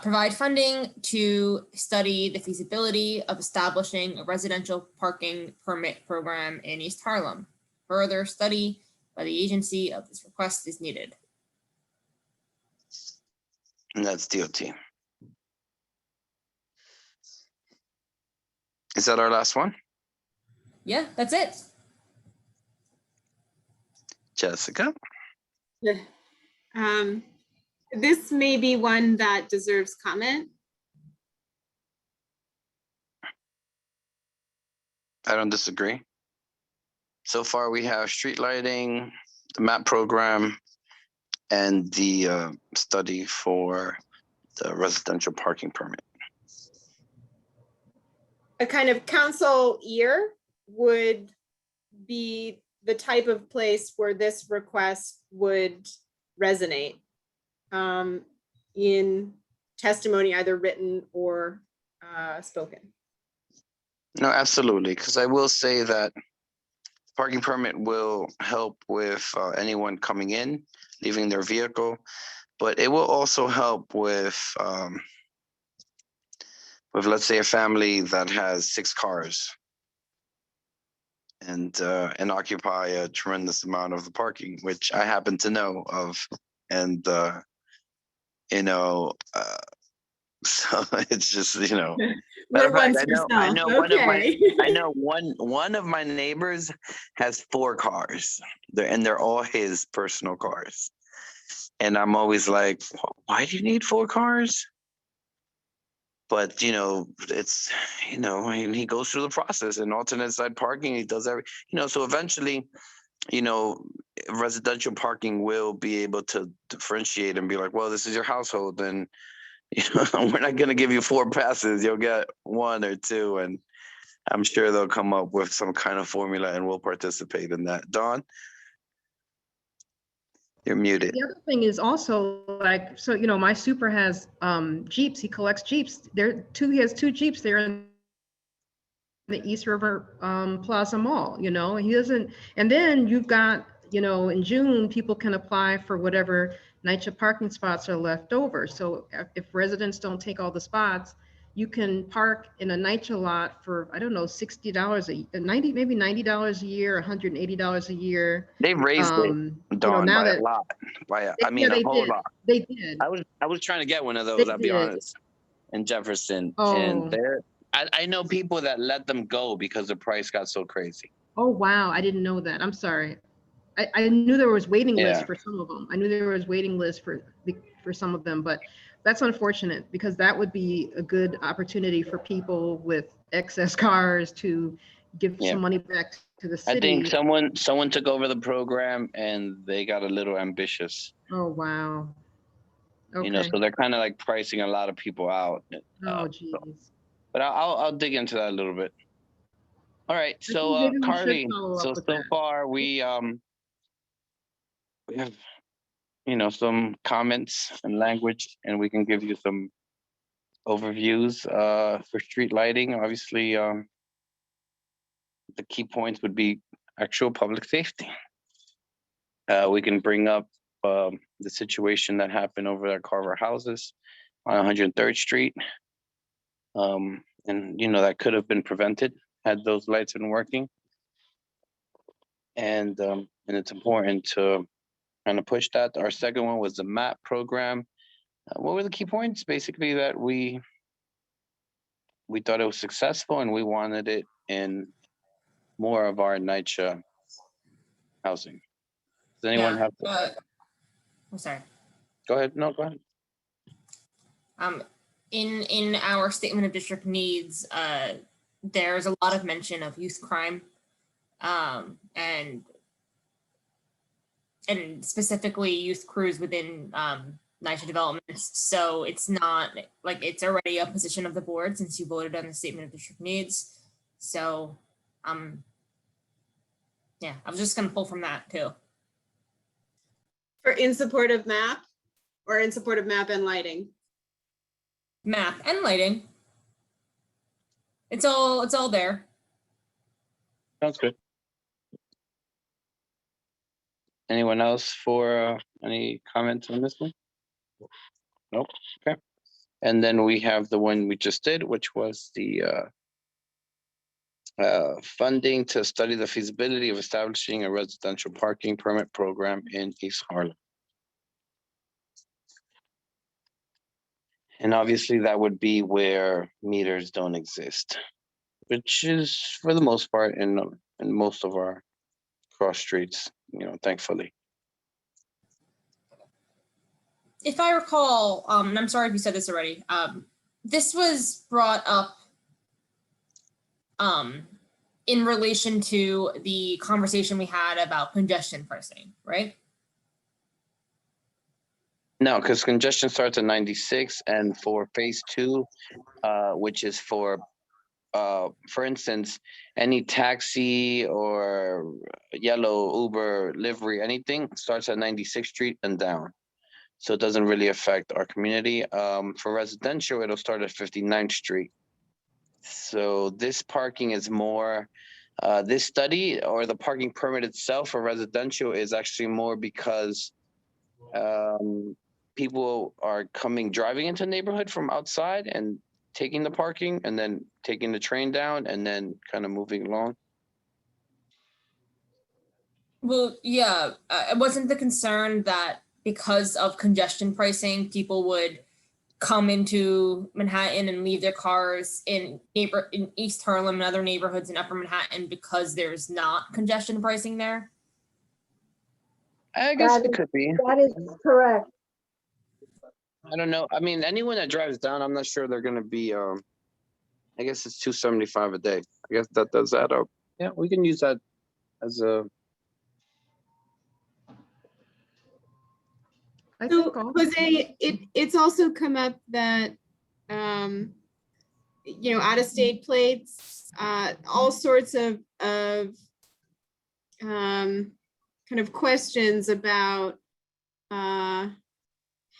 S1: Provide funding to study the feasibility of establishing a residential parking permit program in East Harlem. Further study by the agency of this request is needed.
S2: And that's DOT. Is that our last one?
S1: Yeah, that's it.
S2: Jessica?
S4: This may be one that deserves comment.
S2: I don't disagree. So far, we have street lighting, the MAP program, and the study for the residential parking permit.
S4: A kind of council ear would be the type of place where this request would resonate in testimony, either written or spoken.
S2: No, absolutely. Because I will say that parking permit will help with anyone coming in, leaving their vehicle, but it will also help with let's say a family that has 6 cars and occupy a tremendous amount of the parking, which I happen to know of, and so it's just matter of fact, I know one of my neighbors has 4 cars, and they're all his personal cars, and I'm always like, why do you need 4 cars? But it's he goes through the process and alternate side parking. He does so eventually, residential parking will be able to differentiate and be like, well, this is your household, and we're not going to give you 4 passes. You'll get 1 or 2, and I'm sure they'll come up with some kind of formula, and we'll participate in that. Dawn, you're muted.
S13: The other thing is also like, so, my super has Jeeps. He collects Jeeps. He has 2 Jeeps there in the East River Plaza Mall, he doesn't, and then you've got, in June, people can apply for whatever NYCHA parking spots are left over. So if residents don't take all the spots, you can park in a NYCHA lot for, I don't know, $60 maybe $90 a year, $180 a year.
S2: They raised it, Dawn, by a lot. A whole lot.
S13: They did.
S2: I was trying to get one of those, I'll be honest, in Jefferson. And I know people that let them go because the price got so crazy.
S13: Oh, wow. I didn't know that. I'm sorry. I knew there was waiting lists for some of them. I knew there was waiting lists for some of them, but that's unfortunate because that would be a good opportunity for people with excess cars to give some money back to the city.
S2: I think someone took over the program and they got a little ambitious.
S13: Oh, wow. Okay.
S2: So they're kind of like pricing a lot of people out.
S13: Oh, geez.
S2: But I'll dig into that a little bit. All right. So Carly, so far we have, some comments and language, and we can give you some overviews for street lighting. Obviously, the key points would be actual public safety. We can bring up the situation that happened over at Carver Houses on 103rd Street. And, that could have been prevented had those lights been working. And it's important to kind of push that. Our second one was the MAP program. What were the key points? Basically that we thought it was successful and we wanted it in more of our NYCHA housing. Does anyone have?
S1: I'm sorry.
S2: Go ahead. No, go ahead.
S1: In our statement of district needs, there's a lot of mention of youth crime, and specifically youth crews within NYCHA developments. So it's not like it's already a position of the board since you voted on the statement of district needs. So, yeah, I was just gonna pull from that too.
S4: For in support of MAP or in support of MAP and lighting?
S1: MAP and lighting. It's all there.
S2: Sounds good. Anyone else for any comments on this one? Nope. Okay. And then we have the one we just did, which was the funding to study the feasibility of establishing a residential parking permit program in East Harlem. And obviously that would be where meters don't exist, which is for the most part in most of our cross streets, thankfully.
S1: If I recall, and I'm sorry if you said this already, this was brought up in relation to the conversation we had about congestion pricing, right?
S2: No, because congestion starts at 96, and for phase 2, which is for instance, any taxi or yellow Uber livery, anything starts at 96th Street and down. So it doesn't really affect our community. For residential, it'll start at 59th Street. So this parking is more, this study or the parking permit itself for residential is actually more because people are driving into the neighborhood from outside and taking the parking and then taking the train down and then kind of moving along.
S1: Well, yeah, it wasn't the concern that because of congestion pricing, people would come into Manhattan and leave their cars in East Harlem and other neighborhoods in Upper Manhattan because there's not congestion pricing there?
S2: I guess it could be.
S5: That is correct.
S2: I don't know. I mean, anyone that drives down, I'm not sure they're going to be, I guess it's $275 a day. I guess that does add up. Yeah, we can use that as a.
S4: So Jose, it's also come up that, out-of-state plates, all sorts of kind of questions about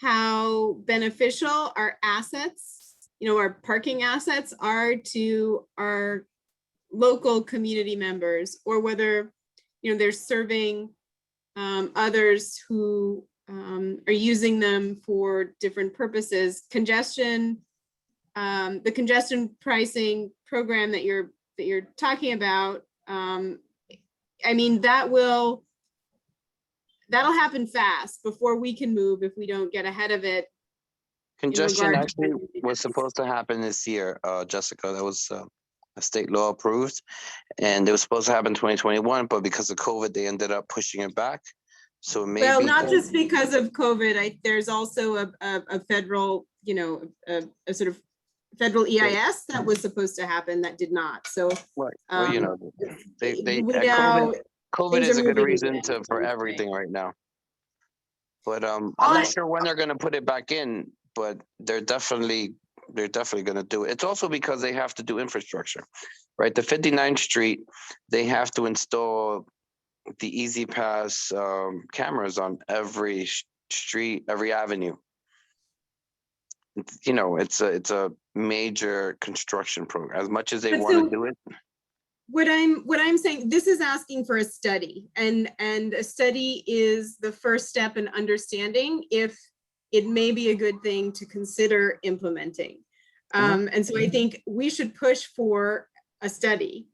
S4: how beneficial our assets, our parking assets are to our local community members, or whether, they're serving others who are using them for different purposes. Congestion, the congestion pricing program that you're talking about, I mean, that'll happen fast before we can move if we don't get ahead of it.
S2: Congestion actually was supposed to happen this year, Jessica. That was a state law approved, and it was supposed to happen in 2021, but because of COVID, they ended up pushing it back. So maybe.
S4: Well, not just because of COVID. There's also a federal, a sort of federal EIS that was supposed to happen that did not. So,
S2: right. Well, COVID is a good reason for everything right now. But I'm not sure when they're going to put it back in, but they're definitely going to do it. It's also because they have to do infrastructure, right? The 59th Street, they have to install the Easy Pass cameras on every street, every avenue. It's a major construction program. As much as they want to do it.
S4: What I'm saying, this is asking for a study, and a study is the first step in understanding if it may be a good thing to consider implementing. And so I think we should push for a study.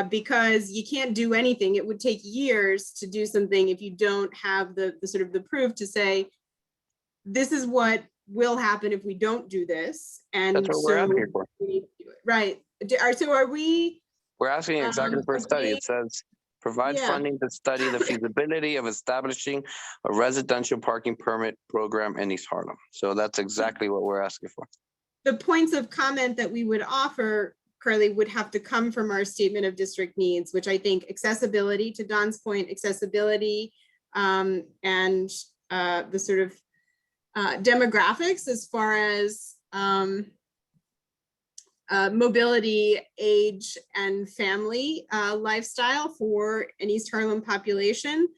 S4: Because you can't do anything. It would take years to do something if you don't have the sort of the proof to say, this is what will happen if we don't do this. And
S2: that's what we're asking for.
S4: right. So are we
S2: We're asking exactly for a study. It says, provide
S4: Yeah.
S2: funding to study the feasibility of establishing a residential parking permit program in East Harlem. So that's exactly what we're asking for.
S4: The points of comment that we would offer, Curly, would have to come from our statement of district needs, which I think accessibility, to Don's point, accessibility, and the sort of demographics as far as mobility, age, and family lifestyle for an East Harlem population.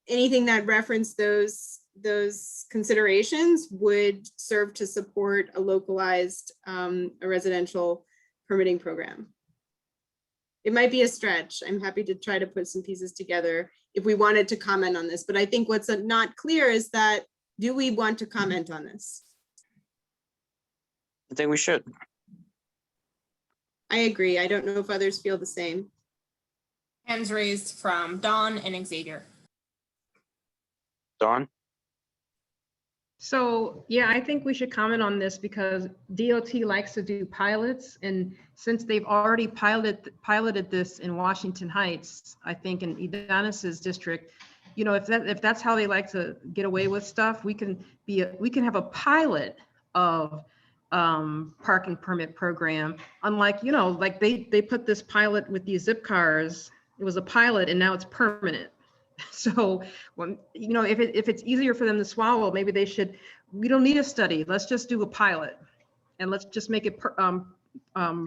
S4: Anything that referenced those considerations would serve to support a localized a residential permitting program. It might be a stretch. I'm happy to try to put some pieces together if we wanted to comment on this, but I think what's not clear is that, do we want to comment on this?
S2: I think we should.
S4: I agree. I don't know if others feel the same.
S1: Hands raised from Dawn and Xavier.
S2: Dawn?
S13: So, yeah, I think we should comment on this because DOT likes to do pilots. And since they've already piloted this in Washington Heights, I think in Edonis's district, you know, if that's how they like to get away with stuff, we can have a pilot of parking permit program. Unlike, you know, like they put this pilot with these zip cars, it was a pilot and now it's permanent. So, when, you know, if it's easier for them to swallow, maybe they should, we don't need a study. Let's just do a pilot and let's just make it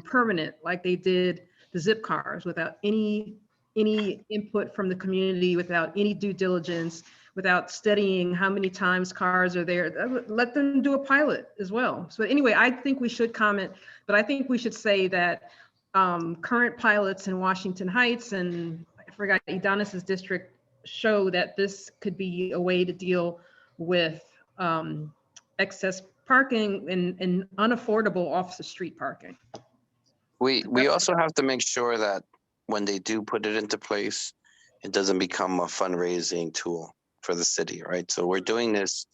S13: permanent, like they did the zip cars, without any input from the community, without any due diligence, without studying how many times cars are there. Let them do a pilot as well. So anyway, I think we should comment, but I think we should say that current pilots in Washington Heights and I forgot Edonis's district show that this could be a way to deal with excess parking and unaffordable off the street parking.
S2: We also have to make sure that when they do put it into place, it doesn't become a fundraising tool for the city, right? So we're doing this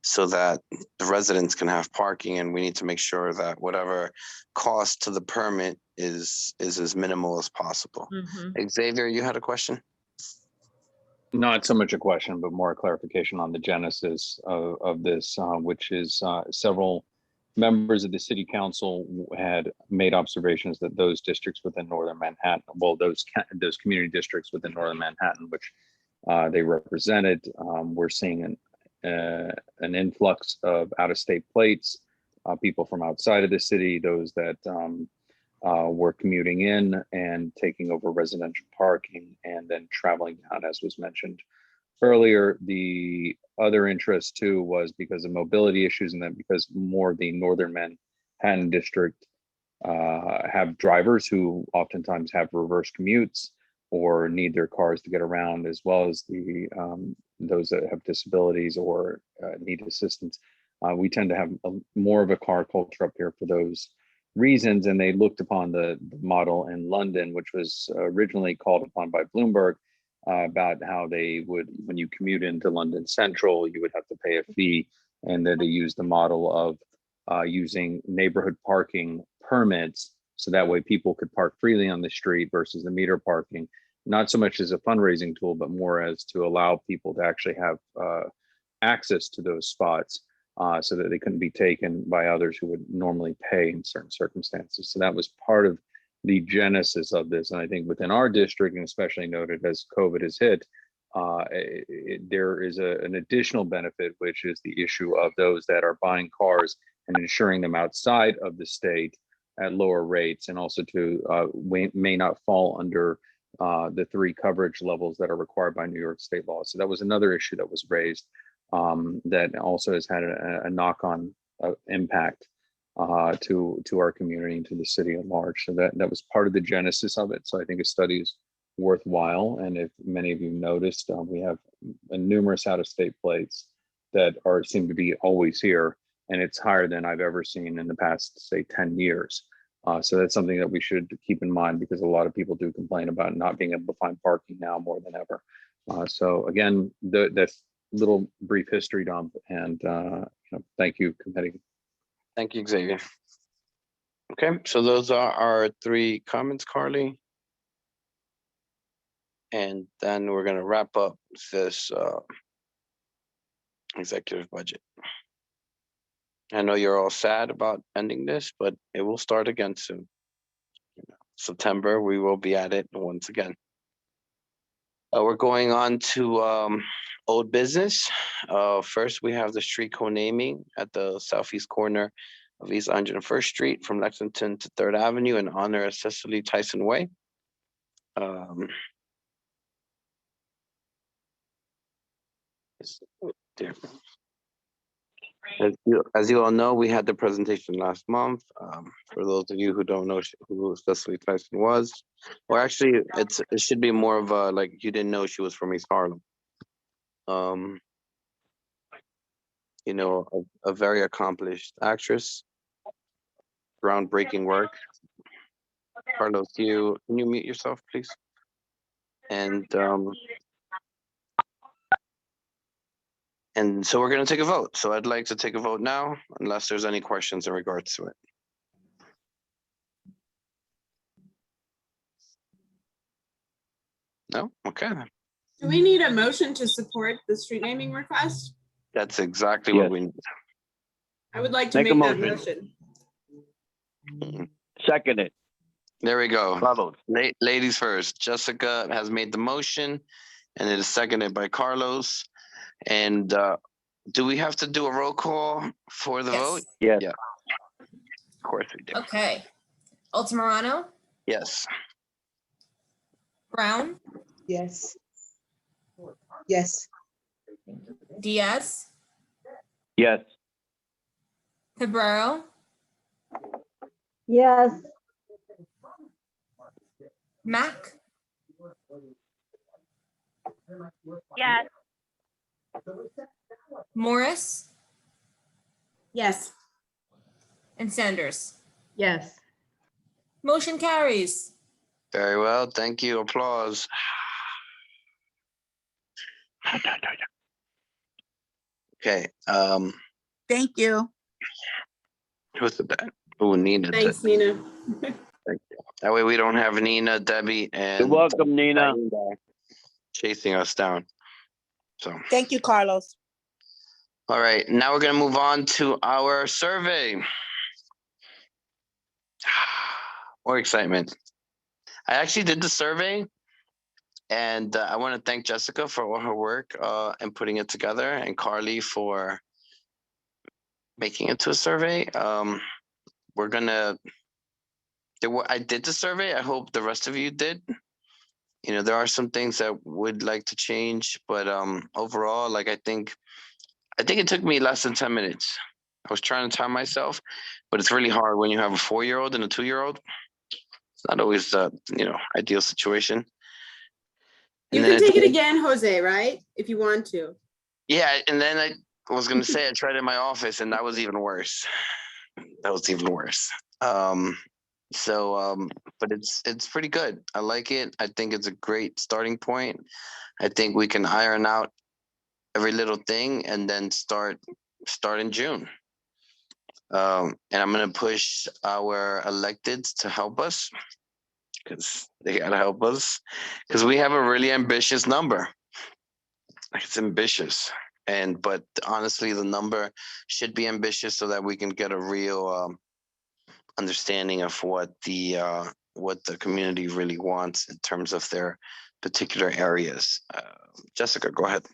S2: so that the residents can have parking, and we need to make sure that whatever cost to the permit is as minimal as possible.
S13: Mm-hmm.
S2: Xavier, you had a question?
S12: Not so much a question, but more a clarification on the genesis of this, which is several members of the city council had made observations that those districts within northern Manhattan, well, those community districts within northern Manhattan, which they represented, we're seeing an influx of out-of-state plates, people from outside of the city, those that were commuting in and taking over residential parking and then traveling down, as was mentioned earlier. The other interest too was because of mobility issues, and then because more of the northern Manhattan district have drivers who oftentimes have reverse commutes or need their cars to get around, as well as the those that have disabilities or need assistance. We tend to have more of a car culture up here for those reasons, and they looked upon the model in London, which was originally called upon by Bloomberg, about how they would, when you commute into London Central, you would have to pay a fee, and that they used the model of using neighborhood parking permits, so that way people could park freely on the street versus the meter parking, not so much as a fundraising tool, but more as to allow people to actually have access to those spots. So that they couldn't be taken by others who would normally pay in certain circumstances. So that was part of the genesis of this. And I think within our district, and especially noted as COVID has hit, there is an additional benefit, which is the issue of those that are buying cars and insuring them outside of the state at lower rates, and also to may not fall under the 3 coverage levels that are required by New York state law. So that was another issue that was raised. That also has had a knock-on impact to our community and to the city at large. So that was part of the genesis of it. So I think a study is worthwhile. And if many of you noticed, we have numerous out-of-state plates that seem to be always here, and it's higher than I've ever seen in the past, say, 10 years. So that's something that we should keep in mind, because a lot of people do complain about not being able to find parking now more than ever. So again, that's little brief history dump, and thank you, committee.
S2: Thank you, Xavier. Okay, so those are our 3 comments, Carly. And then we're gonna wrap up this executive budget. I know you're all sad about ending this, but it will start again soon. September, we will be at it once again. We're going on to old business. First, we have the street co-naming at the southeast corner of East 101st Street from Lexington to 3rd Avenue in honor of Cecily Tyson Way. There. As you all know, we had the presentation last month. For those of you who don't know who Cecily Tyson was, or actually, it should be more of a like you didn't know she was from East Harlem. You know, a very accomplished actress, groundbreaking work. Carlos, can you mute yourself, please? And so we're going to take a vote. So I'd like to take a vote now, unless there's any questions in regards to it. No? Okay.
S4: Do we need a motion to support the street naming request?
S2: That's exactly what we need.
S4: I would like to
S3: Make a
S4: make that
S3: motion.
S4: motion.
S3: Second it.
S2: There we go.
S3: Carlos.
S2: Ladies first. Jessica has made the motion, and it is seconded by Carlos. And do we have to do a roll call for the vote?
S3: Yes.
S2: Yeah. Of course we do.
S1: Okay. Altamirano,
S2: Yes.
S1: Brown,
S10: Yes. Yes.
S1: Diaz,
S3: Yes.
S1: Pebrero,
S5: Yes.
S1: Mac,
S6: Yes.
S1: Morris,
S4: Yes.
S1: and Sanders.
S13: Yes.
S1: Motion carries.
S2: Very well. Thank you. Applause. Okay.
S11: Thank you.
S2: Who's the bad? Oh, Nina.
S4: Thanks, Nina.
S2: Thank you. That way we don't have Nina, Debbie, and
S3: You're welcome, Nina.
S2: chasing us down. So,
S11: Thank you, Carlos.
S2: all right. Now we're going to move on to our survey. More excitement. I actually did the survey, and I want to thank Jessica for all her work and putting it together, and Carly for making it to a survey. We're gonna. I did the survey. I hope the rest of you did. You know, there are some things that would like to change, but overall, like I think it took me less than 10 minutes. I was trying to time myself, but it's really hard when you have a 4-year-old and a 2-year-old. It's not always the ideal situation.
S4: You
S2: And then
S4: can
S2: at
S4: take
S2: the
S4: it
S2: end-
S4: again, Jose, right? If you want to.
S2: Yeah, and then I was gonna say I tried it in my office, and that was even worse. But it's pretty good. I like it. I think it's a great starting point. I think we can iron out every little thing and then start in June. And I'm gonna push our electeds to help us, because they gotta help us, because we have a really ambitious number. It's ambitious, but honestly, the number should be ambitious so that we can get a real understanding of what the community really wants in terms of their particular areas. Jessica, go ahead.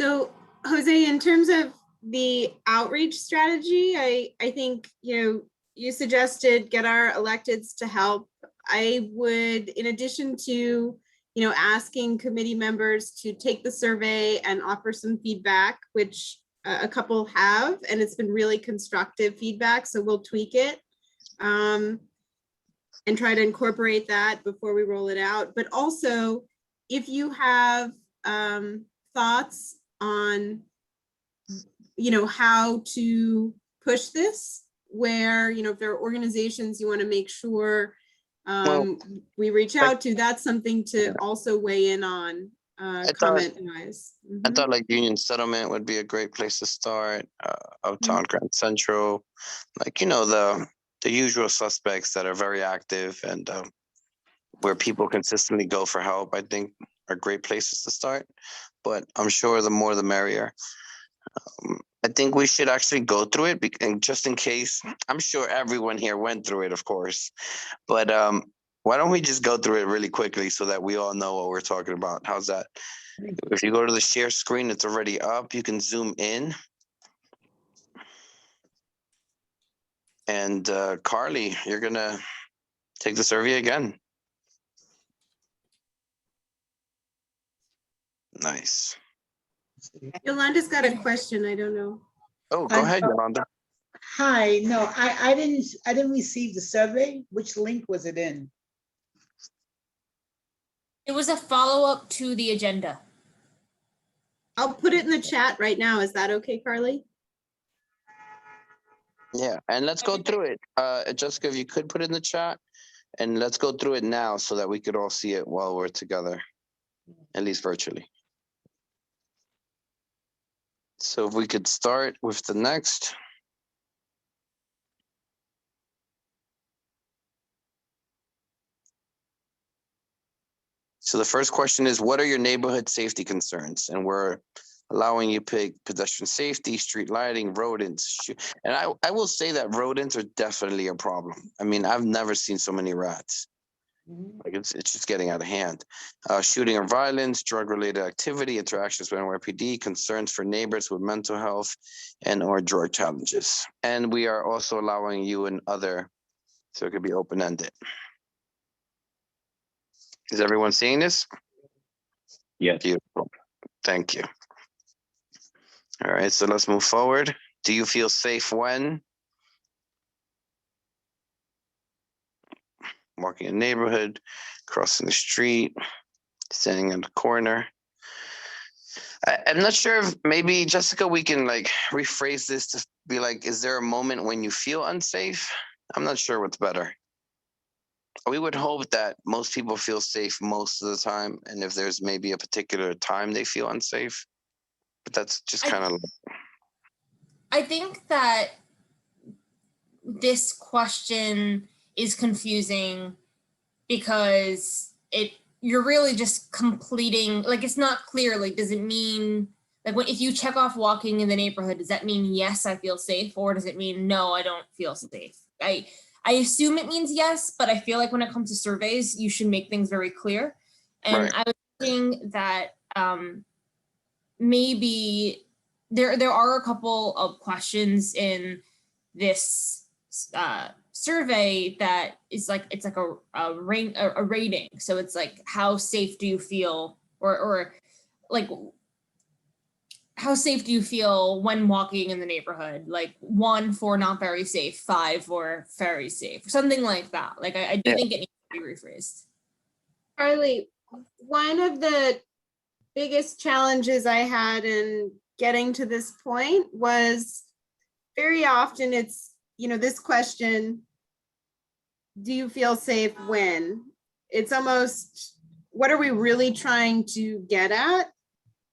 S4: So, Jose, in terms of the outreach strategy, I think, you suggested get our electeds to help. I would, in addition to, asking committee members to take the survey and offer some feedback, which a couple have, and it's been really constructive feedback, so we'll tweak it and try to incorporate that before we roll it out. But also, if you have thoughts on, how to push this, where, if there are organizations you want to make sure we reach out to, that's something to also weigh in on comment wise.
S2: I thought like Union Settlement would be a great place to start. Uptown Grand Central, like, the usual suspects that are very active and where people consistently go for help, I think are great places to start. But I'm sure the more the merrier. I think we should actually go through it, and just in case, I'm sure everyone here went through it, of course. But why don't we just go through it really quickly so that we all know what we're talking about? How's that? If you go to the share screen, it's already up. You can zoom in. And Carly, you're gonna take the survey again. Nice.
S4: Yolanda's got a question. I don't know.
S2: Oh, go ahead, Yolanda.
S14: Hi, no, I didn't receive the survey. Which link was it in?
S1: It was a follow-up to the agenda.
S4: I'll put it in the chat right now. Is that okay, Carly?
S2: Yeah, and let's go through it. Jessica, if you could put it in the chat, and let's go through it now so that we could all see it while we're together, at least virtually. So if we could start with the next. So the first question is, what are your neighborhood safety concerns? And we're allowing you pick pedestrian safety, street lighting, rodents. And I will say that rodents are definitely a problem. I mean, I've never seen so many rats. Like it's just getting out of hand. Shooting or violence, drug-related activity, interactions with NYPD, concerns for neighbors with mental health and or drug challenges. And we are also allowing you an other, so it could be open-ended. Is everyone seeing this?
S3: Yes.
S2: Beautiful. Thank you. All right, so let's move forward. Do you feel safe when walking in a neighborhood, crossing the street, standing in the corner? I'm not sure if maybe, Jessica, we can like rephrase this to be like, is there a moment when you feel unsafe? I'm not sure what's better. We would hope that most people feel safe most of the time. And if there's maybe a particular time they feel unsafe, but that's just kind of.
S1: I think that this question is confusing because you're really just completing, like, it's not clear. Like, does it mean, like, if you check off walking in the neighborhood, does that mean yes, I feel safe, or does it mean no, I don't feel safe? I assume it means yes, but I feel like when it comes to surveys, you should make things very clear. And right. I was thinking that maybe there are a couple of questions in this survey that is like, it's like a rating. So it's like, how safe do you feel, or like, how safe do you feel when walking in the neighborhood? Like 1 for not very safe, 5 for very safe, something like that. Like I do think it needs to be rephrased.
S4: Carly, one of the biggest challenges I had in getting to this point was very often it's, you know, this question, do you feel safe when? It's almost, what are we really trying to get at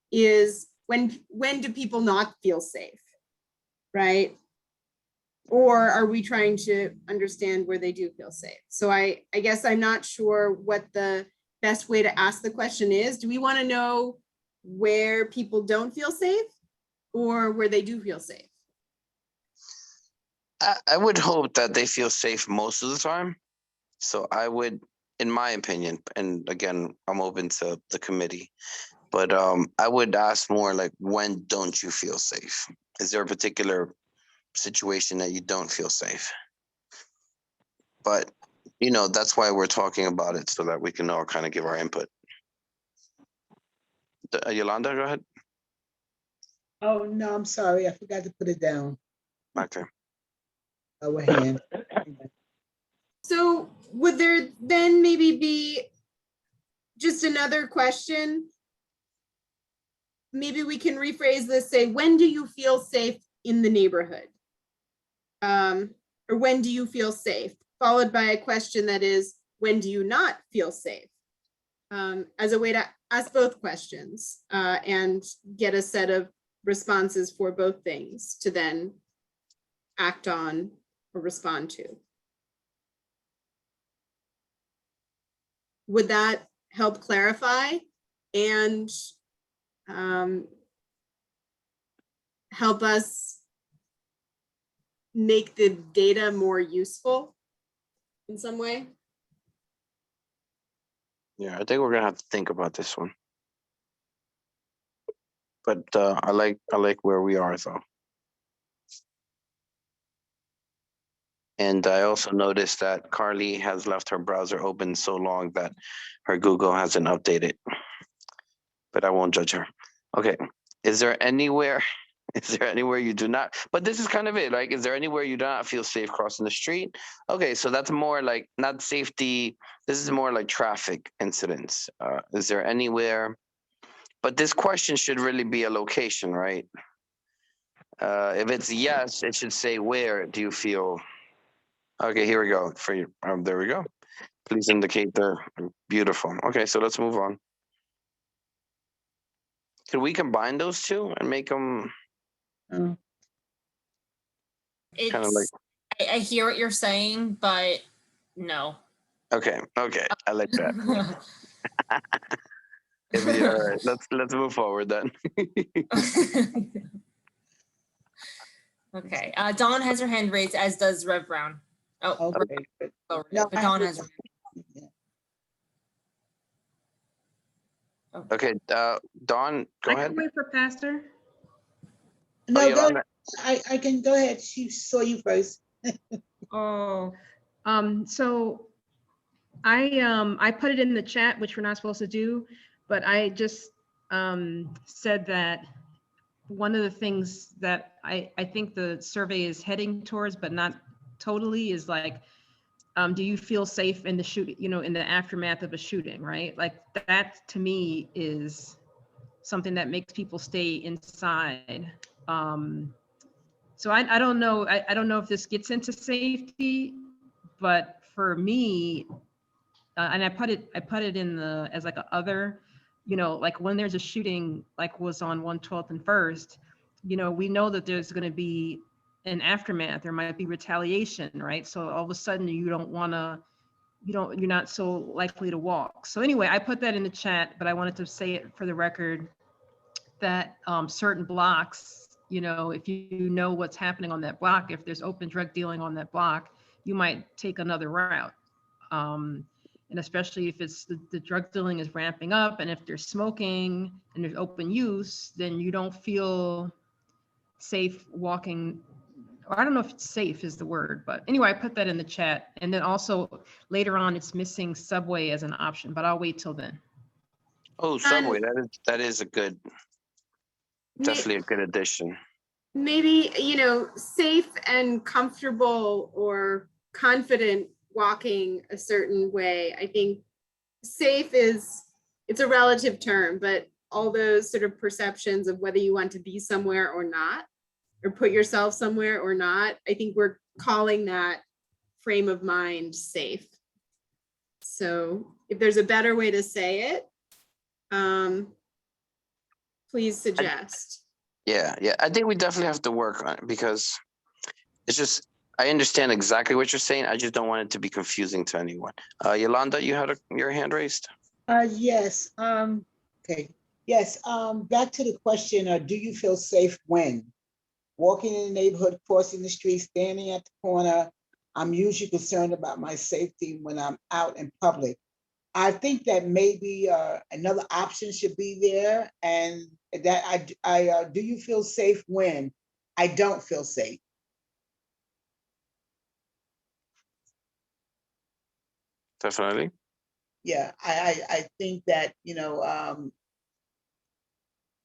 S4: is when do people not feel safe, right? Or are we trying to understand where they do feel safe? So I guess I'm not sure what the best way to ask the question is. Do we want to know where people don't feel safe or where they do feel safe?
S2: I would hope that they feel safe most of the time. So I would, in my opinion, and again, I'm open to the committee, but I would ask more like, when don't you feel safe? Is there a particular situation that you don't feel safe? But, you know, that's why we're talking about it, so that we can all kind of give our input. Yolanda, go ahead.
S14: Oh, no, I'm sorry. I forgot to put it down.
S2: Okay.
S14: Go ahead.
S4: So would there then maybe be just another question? Maybe we can rephrase this, say, when do you feel safe in the neighborhood? Or when do you feel safe? Followed by a question that is, when do you not feel safe? As a way to ask both questions and get a set of responses for both things to then act on or respond to. would that help clarify and help us make the data more useful in some way?
S2: Yeah, I think we're gonna have to think about this one. But I like where we are though. And I also noticed that Carly has left her browser open so long that her Google hasn't updated. But I won't judge her. Okay. Is there anywhere you do not, but this is kind of it, like, is there anywhere you do not feel safe crossing the street? Okay, so that's more like not safety. This is more like traffic incidents. Is there anywhere, but this question should really be a location, right? If it's yes, it should say where do you feel. Okay, here we go. For you, there we go. Please indicate the beautiful. Okay, so let's move on. Can we combine those two and make them kind of like?
S1: I hear what you're saying, but no.
S2: Okay, I like that. All right, let's move forward then.
S1: Okay, Dawn has her hand raised, as does Rev Brown. Oh,
S14: Okay.
S1: but
S14: No,
S1: Dawn has.
S2: Okay, Dawn, go
S13: I
S2: ahead.
S13: can wait for Pastor.
S14: No, go
S2: Yolanda.
S14: ahead. I can go ahead. She saw you first.
S13: Oh, so I put it in the chat, which we're not supposed to do, but I just said that one of the things that I think the survey is heading towards, but not totally, is like, do you feel safe in the shoot, in the aftermath of a shooting, right? Like that to me is something that makes people stay inside. So I don't know. I don't know if this gets into safety, but for me, and I put it in the as like a other, like when there's a shooting, like was on 112th and First, we know that there's going to be an aftermath. There might be retaliation, right? So all of a sudden you're not so likely to walk. So anyway, I put that in the chat, but I wanted to say it for the record that certain blocks, if you know what's happening on that block, if there's open drug dealing on that block, you might take another route. And especially if it's the drug dealing is ramping up, and if there's smoking and there's open use, then you don't feel safe walking. Or I don't know if it's safe is the word, but anyway, I put that in the chat. And then also later on, it's missing subway as an option, but I'll wait till then.
S2: Oh, subway. That is a good, definitely a good addition.
S4: Maybe, safe and comfortable or confident walking a certain way. I think safe it's a relative term, but all those sort of perceptions of whether you want to be somewhere or not, or put yourself somewhere or not, I think we're calling that frame of mind safe. So if there's a better way to say it, please suggest.
S2: Yeah, I think we definitely have to work on it, because it's just, I understand exactly what you're saying. I just don't want it to be confusing to anyone. Yolanda, you had your hand raised?
S14: Yes. Okay. Yes. Back to the question, do you feel safe when walking in the neighborhood, crossing the street, standing at the corner? I'm usually concerned about my safety when I'm out in public. I think that maybe another option should be there, and that I do you feel safe when I don't feel safe?
S2: Definitely.
S14: Yeah, I think that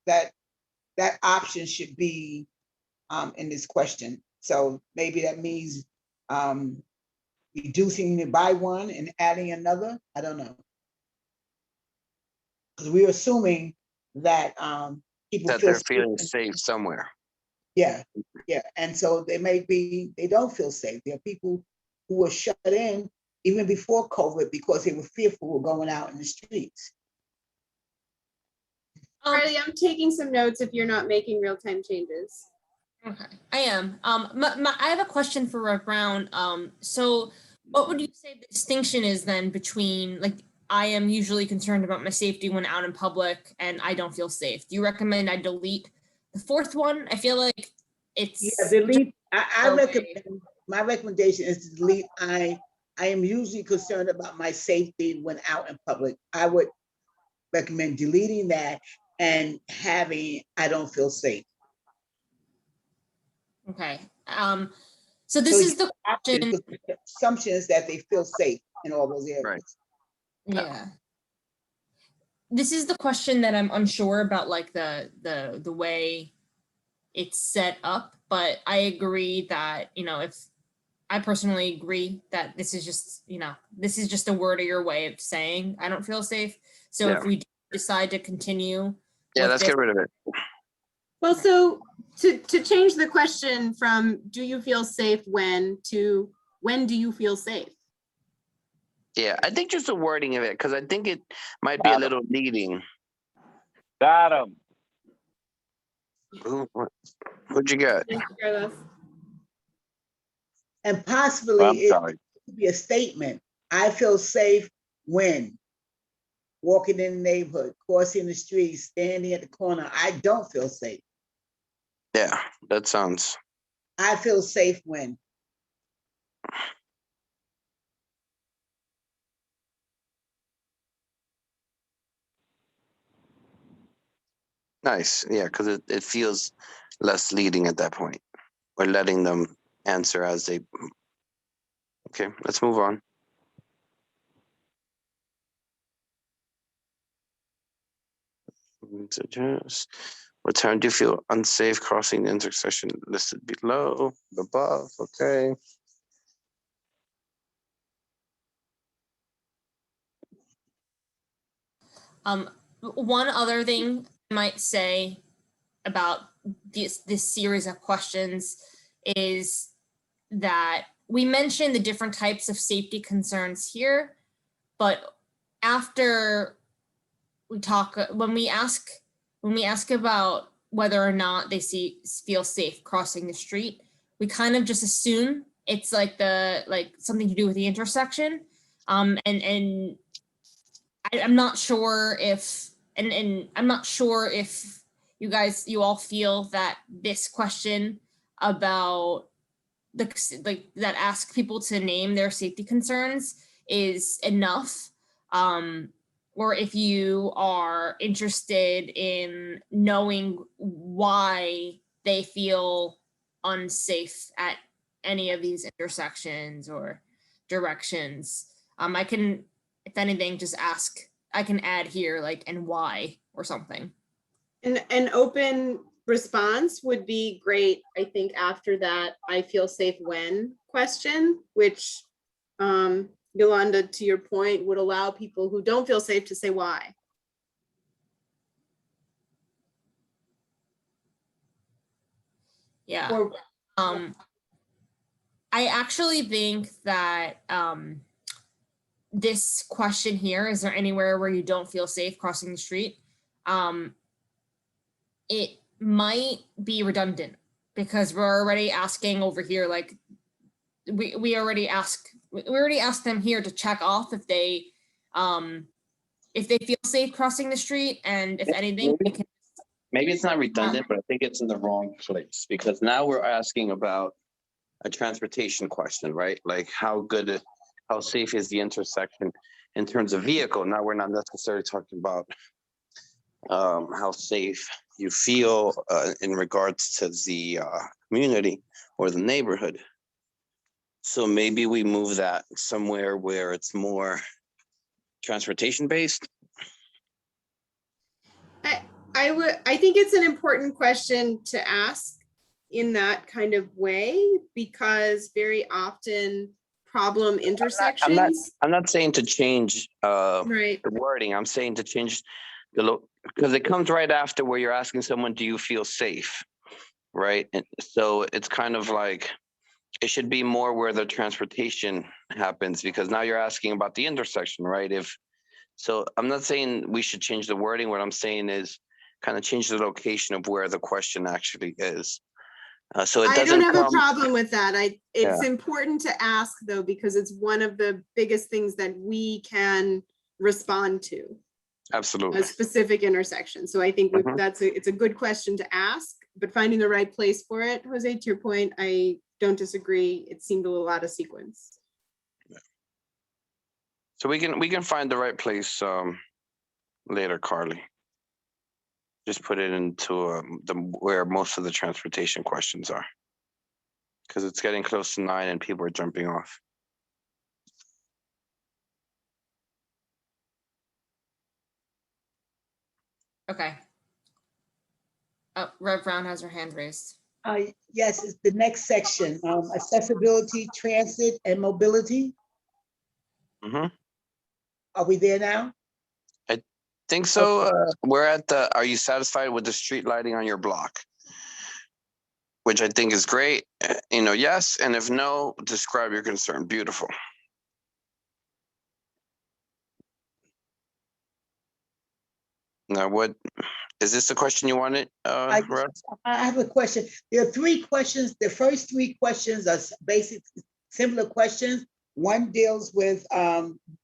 S14: that option should be in this question. So maybe that means reducing it by one and adding another. I don't know. Because we're assuming that people
S2: That
S14: feel
S2: they're feeling safe somewhere.
S14: Yeah. And so they don't feel safe. There are people who were shut in even before COVID because they were fearful of going out in the streets.
S4: Carly, I'm taking some notes if you're not making real-time changes.
S1: Okay, I am. I have a question for Rev Brown. So what would you say the distinction is then between, like, I am usually concerned about my safety when out in public and I don't feel safe. Do you recommend I delete the fourth one? I feel like it's.
S14: Yeah, delete, I recommend, my recommendation is to delete, I am usually concerned about my safety when out in public. I would recommend deleting that and having, I don't feel safe.
S1: Okay. So this is the question.
S14: Assumption is that they feel safe in all those areas.
S2: Right.
S1: Yeah. This is the question that I'm unsure about, like the way it's set up, but I agree that, if I personally agree that this is just, this is just a word or your way of saying I don't feel safe. So if we decide to continue.
S2: Yeah, let's get rid of it.
S4: Well, so to change the question from do you feel safe when to when do you feel safe?
S2: Yeah, I think just the wording of it, because I think it might be a little leading.
S3: Got him.
S2: What'd you got?
S14: And possibly
S2: I'm
S14: it
S2: sorry.
S14: could be a statement. I feel safe when walking in the neighborhood, crossing the street, standing at the corner. I don't feel safe.
S2: Yeah, that sounds.
S14: I feel safe when.
S2: Nice. Yeah, because it feels less leading at that point. We're letting them answer as they. Okay, let's move on. Suggest. What time do you feel unsafe crossing the intersection listed below, above? Okay.
S1: One other thing I might say about this series of questions is that we mentioned the different types of safety concerns here, but after we talk, when we ask about whether or not they feel safe crossing the street, we kind of just assume it's like something to do with the intersection, and I'm not sure if I'm not sure if you all feel that this question about that ask people to name their safety concerns is enough, or if you are interested in knowing why they feel unsafe at any of these intersections or directions. I can, if anything, just ask. I can add here and why or something.
S4: An open response would be great, I think, after that I feel safe when question, which Yolanda, to your point, would allow people who don't feel safe to say why.
S1: Yeah.
S4: Or,
S1: I actually think that this question here, is there anywhere where you don't feel safe crossing the street? It might be redundant because we're already asking over here, we already asked them here to check off if they feel safe crossing the street, and if anything,
S2: Maybe it's not redundant, but I think it's in the wrong place, because now we're asking about a transportation question, right? Like how safe is the intersection in terms of vehicle? Now we're not necessarily talking about how safe you feel in regards to the community or the neighborhood. So maybe we move that somewhere where it's more transportation based.
S4: I think it's an important question to ask in that kind of way, because very often problem intersections.
S2: I'm not saying to change
S4: right.
S2: the wording. I'm saying to change because it comes right after where you're asking someone, do you feel safe? Right. And so it's kind of like it should be more where the transportation happens, because now you're asking about the intersection, right? So I'm not saying we should change the wording. What I'm saying is kind of change the location of where the question actually is. So it doesn't.
S4: I don't have a problem with that. It's important to ask though, because it's one of the biggest things that we can respond to
S2: Absolutely.
S4: a specific intersection. So I think it's a good question to ask, but finding the right place for it, Jose, to your point, I don't disagree. It seemed a little out of sequence.
S2: So we can find the right place later, Carly. Just put it into where most of the transportation questions are, because it's getting close to 9 and people are jumping off.
S1: Okay. Oh, Rev Brown has her hand raised.
S14: Yes, it's the next section, accessibility, transit, and mobility. Are we there now?
S2: I think so. We're at the, are you satisfied with the street lighting on your block? Which I think is great. Yes. And if no, describe your concern. Beautiful. Now, what is this the question you wanted, Rev?
S14: I have a question. There are 3 questions. The first 3 questions are basic, similar questions. One deals with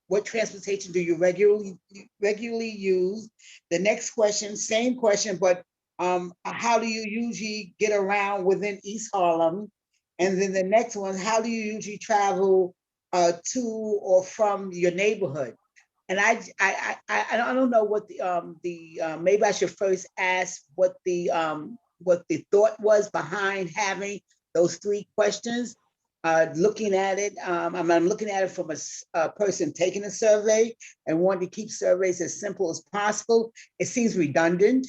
S14: what transportation do you regularly use? The next question, same question, but how do you usually get around within East Harlem? And then the next one, how do you usually travel to or from your neighborhood? And I don't know what maybe I should first ask what the thought was behind having those 3 questions. Looking at it, I'm looking at it from a person taking a survey and wanting to keep surveys as simple as possible. It seems redundant.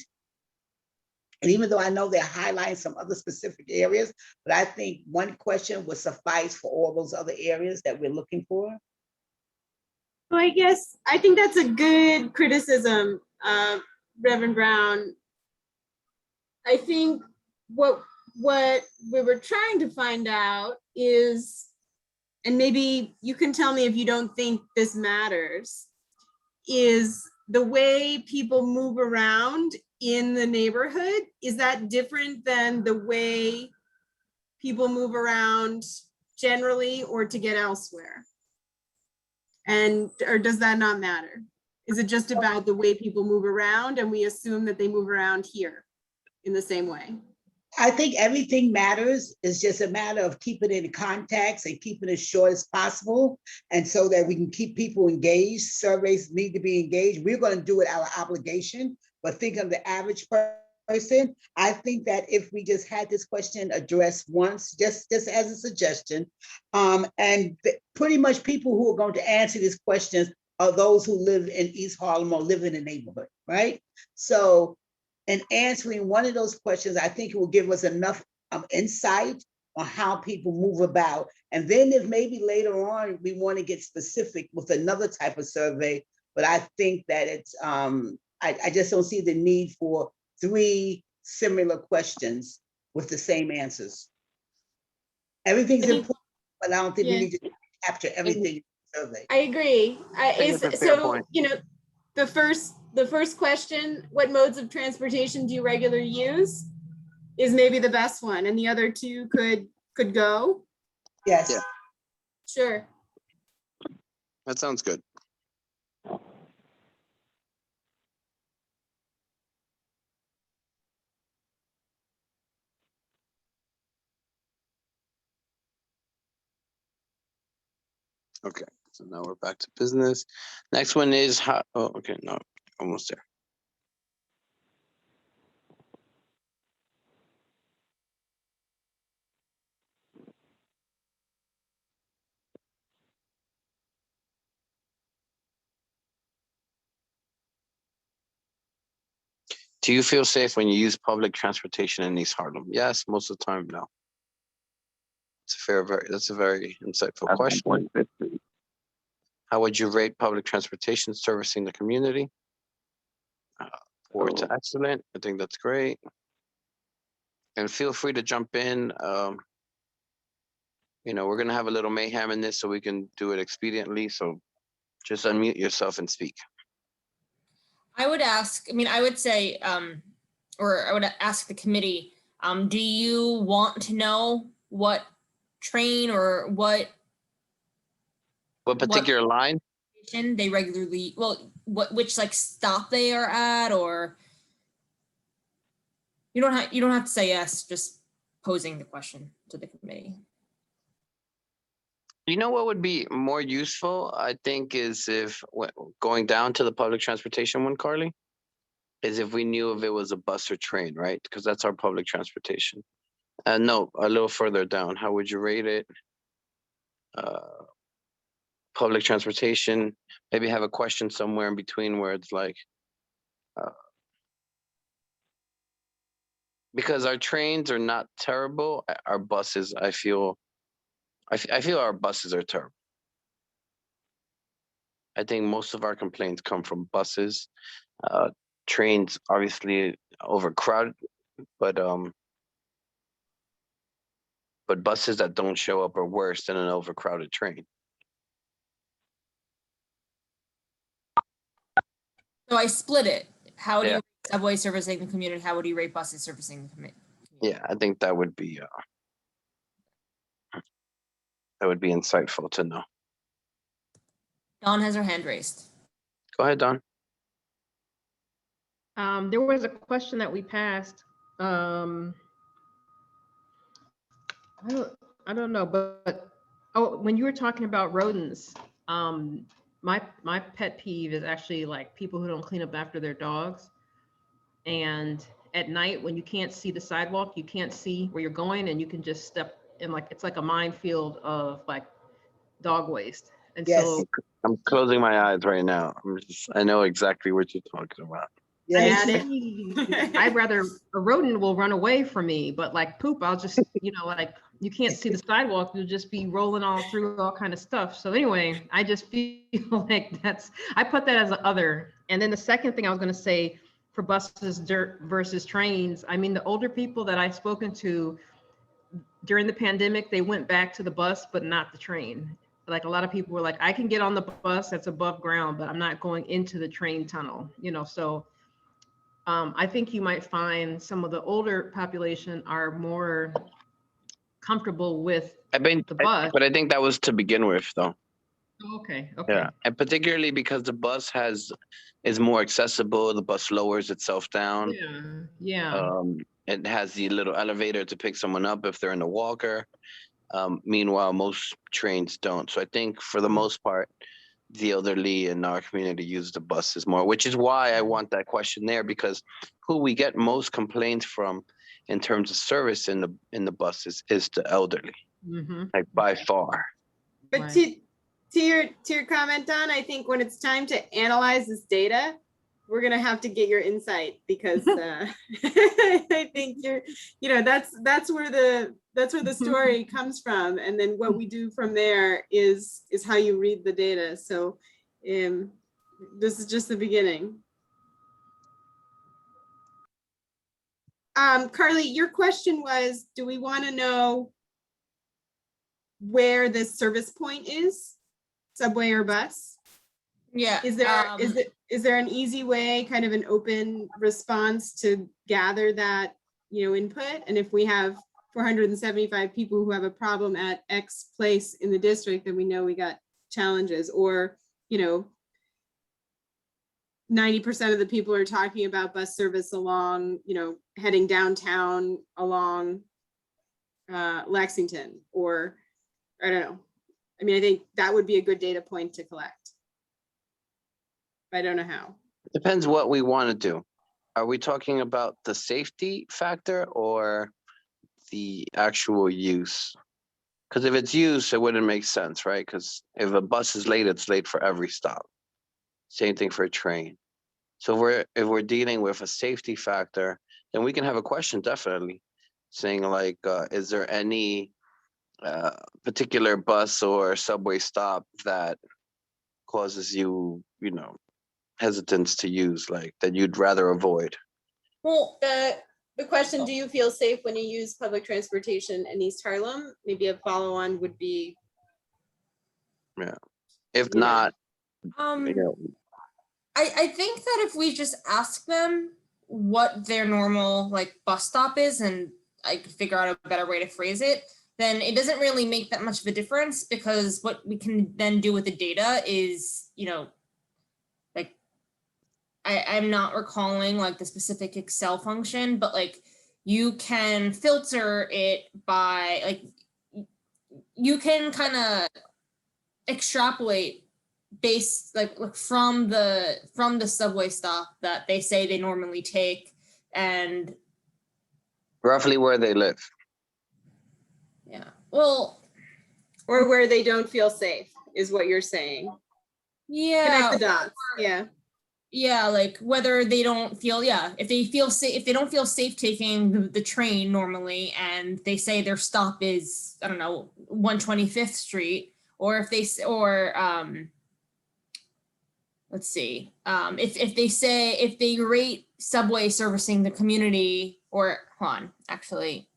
S14: And even though I know they're highlighting some other specific areas, but I think one question would suffice for all those other areas that we're looking for.
S4: Well, I guess I think that's a good criticism, Reverend Brown. I think what we were trying to find out is, and maybe you can tell me if you don't think this matters, is the way people move around in the neighborhood. Is that different than the way people move around generally or to get elsewhere? Or does that not matter? Is it just about the way people move around and we assume that they move around here in the same way?
S14: I think everything matters. It's just a matter of keeping it in context and keeping it as short as possible. And so that we can keep people engaged. Surveys need to be engaged. We're going to do it our obligation, but think of the average person. I think that if we just had this question addressed once, just as a suggestion, and pretty much people who are going to answer these questions are those who live in East Harlem or live in the neighborhood, right? So in answering one of those questions, I think it will give us enough insight on how people move about. And then if maybe later on we want to get specific with another type of survey, but I think that it's, I just don't see the need for 3 similar questions with the same answers. Everything's important, but I don't think we need to capture everything in the survey.
S4: I agree. The first question, what modes of transportation do you regularly use, is maybe the best one, and the other 2 could go.
S14: Yes.
S2: Yeah.
S4: Sure.
S2: That sounds good. Okay, so now we're back to business. Next one is how, oh, okay, no, almost there. Do you feel safe when you use public transportation in East Harlem? Yes, most of the time, no. That's a very insightful question. How would you rate public transportation servicing the community? 4 to excellent. I think that's great. And feel free to jump in. We're gonna have a little mayhem in this so we can do it expediently. So just unmute yourself and speak.
S1: I would ask, I would say, or I would ask the committee, do you want to know what train or what
S2: particular line?
S1: location they regularly, well, which like stop they are at, or you don't have to say yes, just posing the question to the committee.
S2: You know what would be more useful, I think, is if going down to the public transportation one, Carly, is if we knew if it was a bus or train, right? Because that's our public transportation. No, a little further down. How would you rate it? Public transportation. Maybe have a question somewhere in between where it's like, because our trains are not terrible. Our buses, I feel our buses are terrible. I think most of our complaints come from buses. Trains obviously overcrowded, but buses that don't show up are worse than an overcrowded train.
S1: So I split it. How do you
S2: Yeah.
S1: rate subway servicing the community? How would you rate buses servicing the community?
S2: Yeah, I think that would be insightful to know.
S1: Dawn has her hand raised.
S2: Go ahead, Don.
S13: There was a question that we passed. I don't know, but oh, when you were talking about rodents, my pet peeve is actually like people who don't clean up after their dogs. And at night, when you can't see the sidewalk, you can't see where you're going, and you can just step in, like it's like a minefield of like dog waste. And
S14: Yes.
S13: so
S2: I'm closing my eyes right now. I know exactly what you're talking about.
S14: Yes.
S13: I'd rather a rodent will run away from me, but like poop, I'll just, like you can't see the sidewalk, you'll just be rolling all through all kind of stuff. So anyway, I just feel like I put that as an other. And then the second thing I was going to say for buses versus trains, I mean, the older people that I've spoken to during the pandemic, they went back to the bus, but not the train. Like a lot of people were like, I can get on the bus that's above ground, but I'm not going into the train tunnel, so I think you might find some of the older population are more comfortable with the bus.
S2: But I think that was to begin with, though.
S13: Okay.
S2: Yeah, and particularly because the bus is more accessible. The bus lowers itself down.
S13: Yeah.
S2: It has the little elevator to pick someone up if they're in a walker. Meanwhile, most trains don't. So I think for the most part, the elderly in our community use the buses more, which is why I want that question there, because who we get most complaints from in terms of service in the buses is the elderly, like by far.
S4: But to your comment, Don, I think when it's time to analyze this data, we're gonna have to get your insight, because I think that's where the story comes from, and then what we do from there is how you read the data. So this is just the beginning. Carly, your question was, do we want to know where this service point is, subway or bus?
S1: Yeah.
S4: Is there an easy way, kind of an open response to gather that, input? And if we have 475 people who have a problem at X place in the district, then we know we got challenges. Or, 90% of the people are talking about bus service along, heading downtown along Lexington, or I don't know. I mean, I think that would be a good data point to collect. I don't know how.
S2: Depends what we want to do. Are we talking about the safety factor or the actual use? Because if it's use, it wouldn't make sense, right? Because if a bus is late, it's late for every stop. Same thing for a train. So if we're dealing with a safety factor, then we can have a question, definitely, saying like, is there any particular bus or subway stop that causes you, hesitance to use, like that you'd rather avoid?
S4: Well, the question, do you feel safe when you use public transportation in East Harlem? Maybe a follow-on would be.
S2: Yeah. If not,
S1: I think that if we just ask them what their normal bus stop is, and I could figure out a better way to phrase it, then it doesn't really make that much of a difference, because what we can then do with the data is you know, like I'm not recalling like the specific Excel function, but like you can filter it by like you can kind of extrapolate based like from the subway stop that they say they normally take and
S2: Roughly where they live.
S1: yeah, well,
S4: Or where they don't feel safe is what you're saying.
S1: yeah,
S4: Connect the dots, yeah.
S1: yeah, like whether they don't feel, yeah, if they feel safe, if they don't feel safe taking the train normally and they say their stop is, I don't know, 125th Street, or if they, or let's see, if they say, if they rate subway servicing the community, or hold on, actually.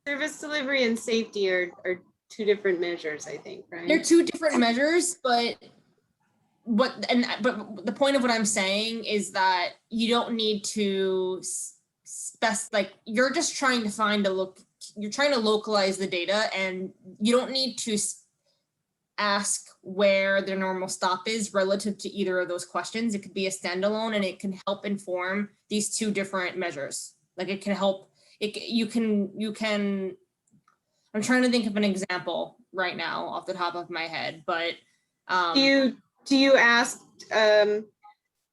S4: Service delivery and safety are two different measures, I think, right?
S1: They're two different measures, but but the point of what I'm saying is that you don't need to like you're just trying to find you're trying to localize the data, and you don't need to ask where their normal stop is relative to either of those questions. It could be a standalone, and it can help inform these two different measures. Like it can help. You can. I'm trying to think of an example right now off the top of my head, but
S4: do you ask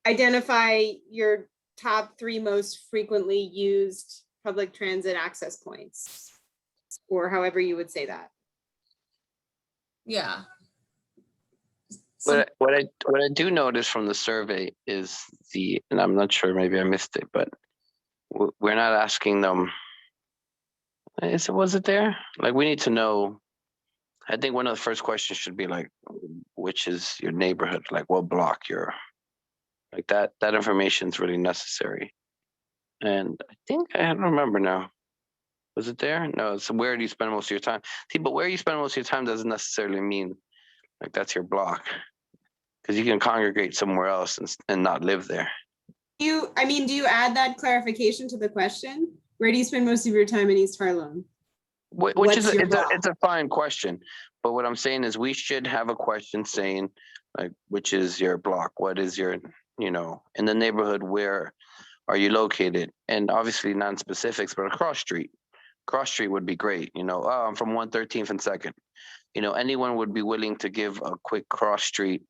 S4: identify your top 3 most frequently used public transit access points, or however you would say that?
S1: Yeah.
S2: What I do notice from the survey is and I'm not sure, maybe I missed it, but we're not asking them. Was it there? Like we need to know. I think one of the first questions should be like, which is your neighborhood? Like what block you're. Like that information is really necessary. And I think I don't remember now. Was it there? No. So where do you spend most of your time? See, but where you spend most of your time doesn't necessarily mean like that's your block, because you can congregate somewhere else and not live there.
S4: Do you add that clarification to the question? Where do you spend most of your time in East Harlem?
S2: Which is it's a fine question, but what I'm saying is we should have a question saying like, which is your block? What is your, in the neighborhood, where are you located? And obviously non-specifics, but a cross street would be great. Oh, I'm from 113th and 2nd. Anyone would be willing to give a quick cross street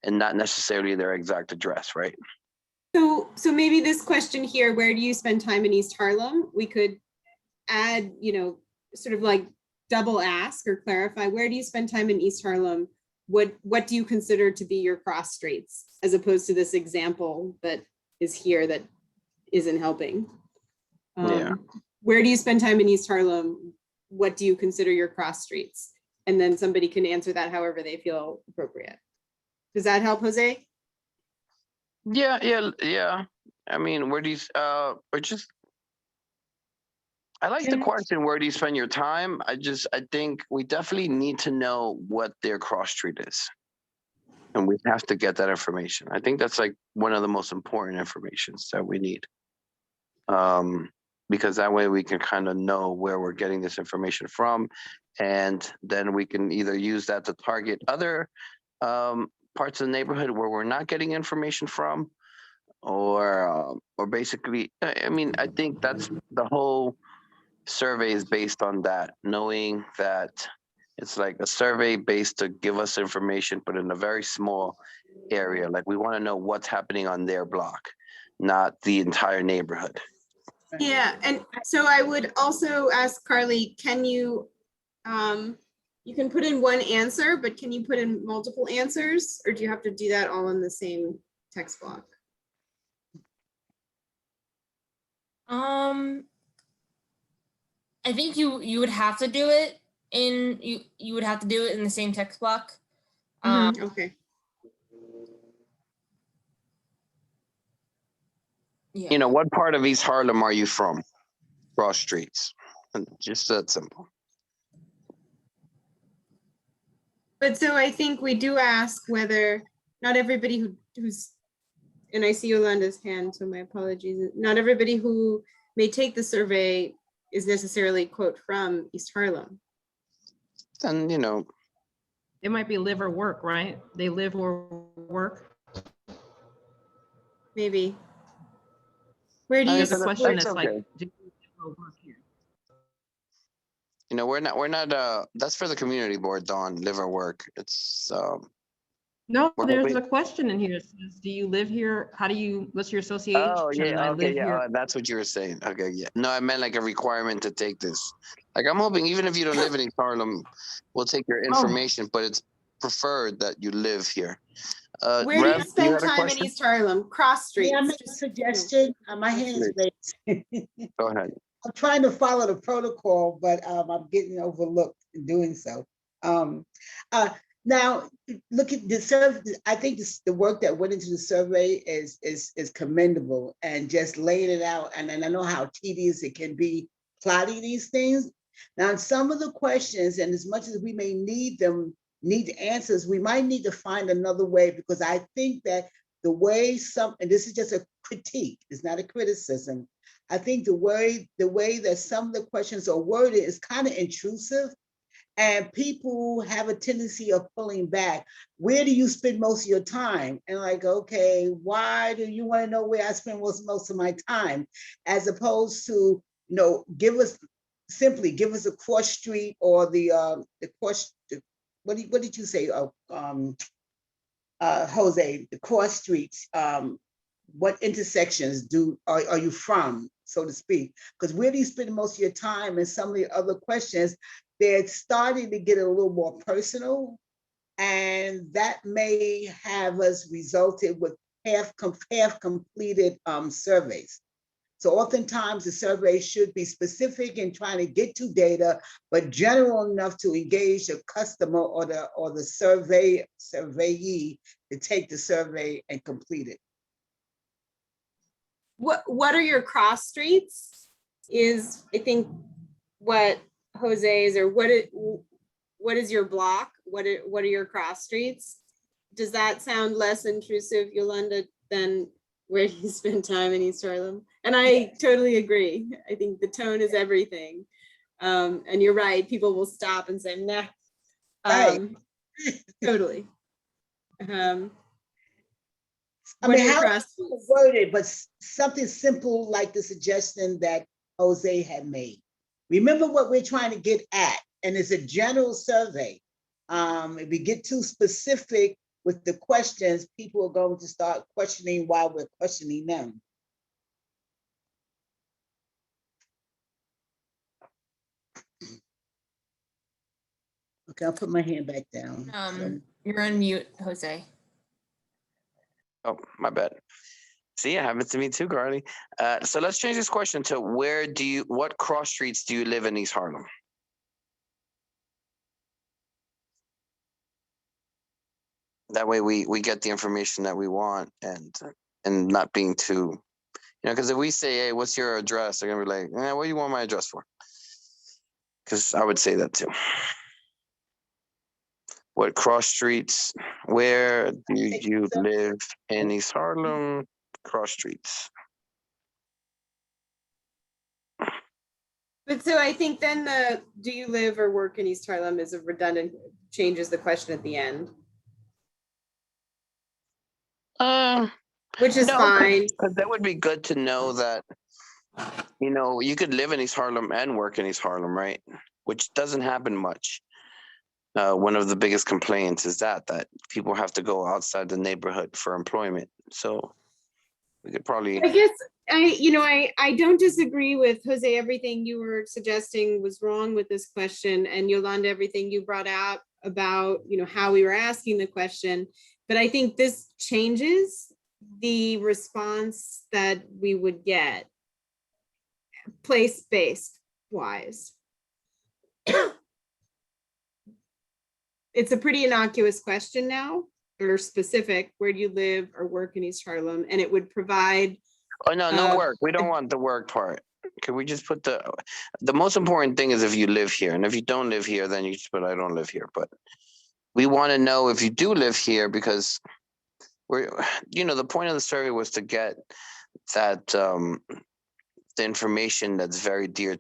S2: and not necessarily their exact address, right?
S4: So maybe this question here, where do you spend time in East Harlem? We could add, sort of like double ask or clarify, where do you spend time in East Harlem? What do you consider to be your cross streets, as opposed to this example that is here that isn't helping?
S2: Yeah.
S4: Where do you spend time in East Harlem? What do you consider your cross streets? And then somebody can answer that however they feel appropriate. Does that help, Jose?
S2: Yeah. I mean, where do you, or just, I like the question, where do you spend your time? I think we definitely need to know what their cross street is. And we have to get that information. I think that's like one of the most important informations that we need. Because that way we can kind of know where we're getting this information from. And then we can either use that to target other parts of the neighborhood where we're not getting information from, or basically, I mean, I think that's the whole survey is based on that, knowing that it's like a survey based to give us information, but in a very small area. Like we want to know what's happening on their block, not the entire neighborhood.
S4: Yeah, and so I would also ask Carly, can you, you can put in one answer, but can you put in multiple answers, or do you have to do that all in the same text block?
S1: I think you would have to do it in you would have to do it in the same text block.
S4: Okay.
S1: Yeah.
S2: What part of East Harlem are you from? Cross streets. And just that simple.
S4: But so I think we do ask whether not everybody who's, and I see Yolanda's hand, so my apologies. Not everybody who may take the survey is necessarily quote from East Harlem.
S2: And, you know,
S13: It might be live or work, right? They live or work.
S4: Maybe. Where do you?
S13: There's a question
S2: that's
S13: that's like,
S2: okay.
S13: do you live or work here?
S2: You know, we're not, that's for the community board, Dawn, live or work. It's,
S13: No,
S2: we're
S13: there's
S2: hoping-
S13: a question in here. It says, do you live here? How do you, what's your association?
S2: Oh,
S13: And
S2: yeah,
S13: I
S2: okay,
S13: live
S2: yeah,
S13: here.
S2: that's what you were saying. Okay, yeah. No, I meant like a requirement to take this. Like, I'm hoping even if you don't live in East Harlem, we'll take your information, but it's preferred that you live here.
S4: Where do
S2: Rev,
S4: you spend
S2: had a
S4: time in
S2: question?
S4: East Harlem? Cross
S14: May
S4: streets.
S14: I make a suggestion? My hand is raised.
S2: Go ahead.
S14: I'm trying to follow the protocol, but I'm getting overlooked in doing so. Now, look at the survey. I think the work that went into the survey is commendable, and just laying it out. And I know how tedious it can be plotting these things. Now, some of the questions, and as much as we may need answers, we might need to find another way, because I think that the way and this is just a critique, it's not a criticism. I think the way that some of the questions are worded is kind of intrusive, and people have a tendency of pulling back. Where do you spend most of your time? And like, okay, why do you want to know where I spend most of my time? As opposed to, you know, give us a cross street, or what did you say? Jose, the cross streets. What intersections are you from, so to speak? Because where do you spend most of your time? And some of the other questions, they're starting to get a little more personal, and that may have us resulted with half completed surveys. So oftentimes the survey should be specific in trying to get to data, but general enough to engage the customer or the surveyee to take the survey and complete it.
S4: What are your cross streets is, I think, what Jose's, or what is your block? What are your cross streets? Does that sound less intrusive, Yolanda, than where you spend time in East Harlem? And I totally agree. I think the tone is everything. And you're right, people will stop and say, nah. Totally.
S14: I mean, how it's worded, but something simple like the suggestion that Jose had made. Remember what we're trying to get at, and it's a general survey. If we get too specific with the questions, people are going to start questioning why we're questioning them. Okay, I'll put my hand back down.
S1: You're on mute, Jose.
S2: Oh, my bad. See, it happens to me too, Carly. So let's change this question to what cross streets do you live in East Harlem? That way we get the information that we want, and not being too, you know, because if we say, hey, what's your address? They're gonna be like, what do you want my address for? Because I would say that too. What cross streets? Where do you live in East Harlem? Cross streets.
S4: But so I think then do you live or work in East Harlem is a redundant, changes the question at the end. Which is fine.
S2: Because that would be good to know that, you know, you could live in East Harlem and work in East Harlem, right? Which doesn't happen much. One of the biggest complaints is that people have to go outside the neighborhood for employment. So we could probably.
S4: I guess I don't disagree with Jose. Everything you were suggesting was wrong with this question, and Yolanda, everything you brought out about, you know, how we were asking the question. But I think this changes the response that we would get place-based wise. It's a pretty innocuous question now, or specific, where do you live or work in East Harlem? And it would provide.
S2: Oh, no work. We don't want the work part. Can we just put the most important thing is if you live here. And if you don't live here, then you just put, I don't live here. But we want to know if you do live here, because the point of the survey was to get that, the information that's very dear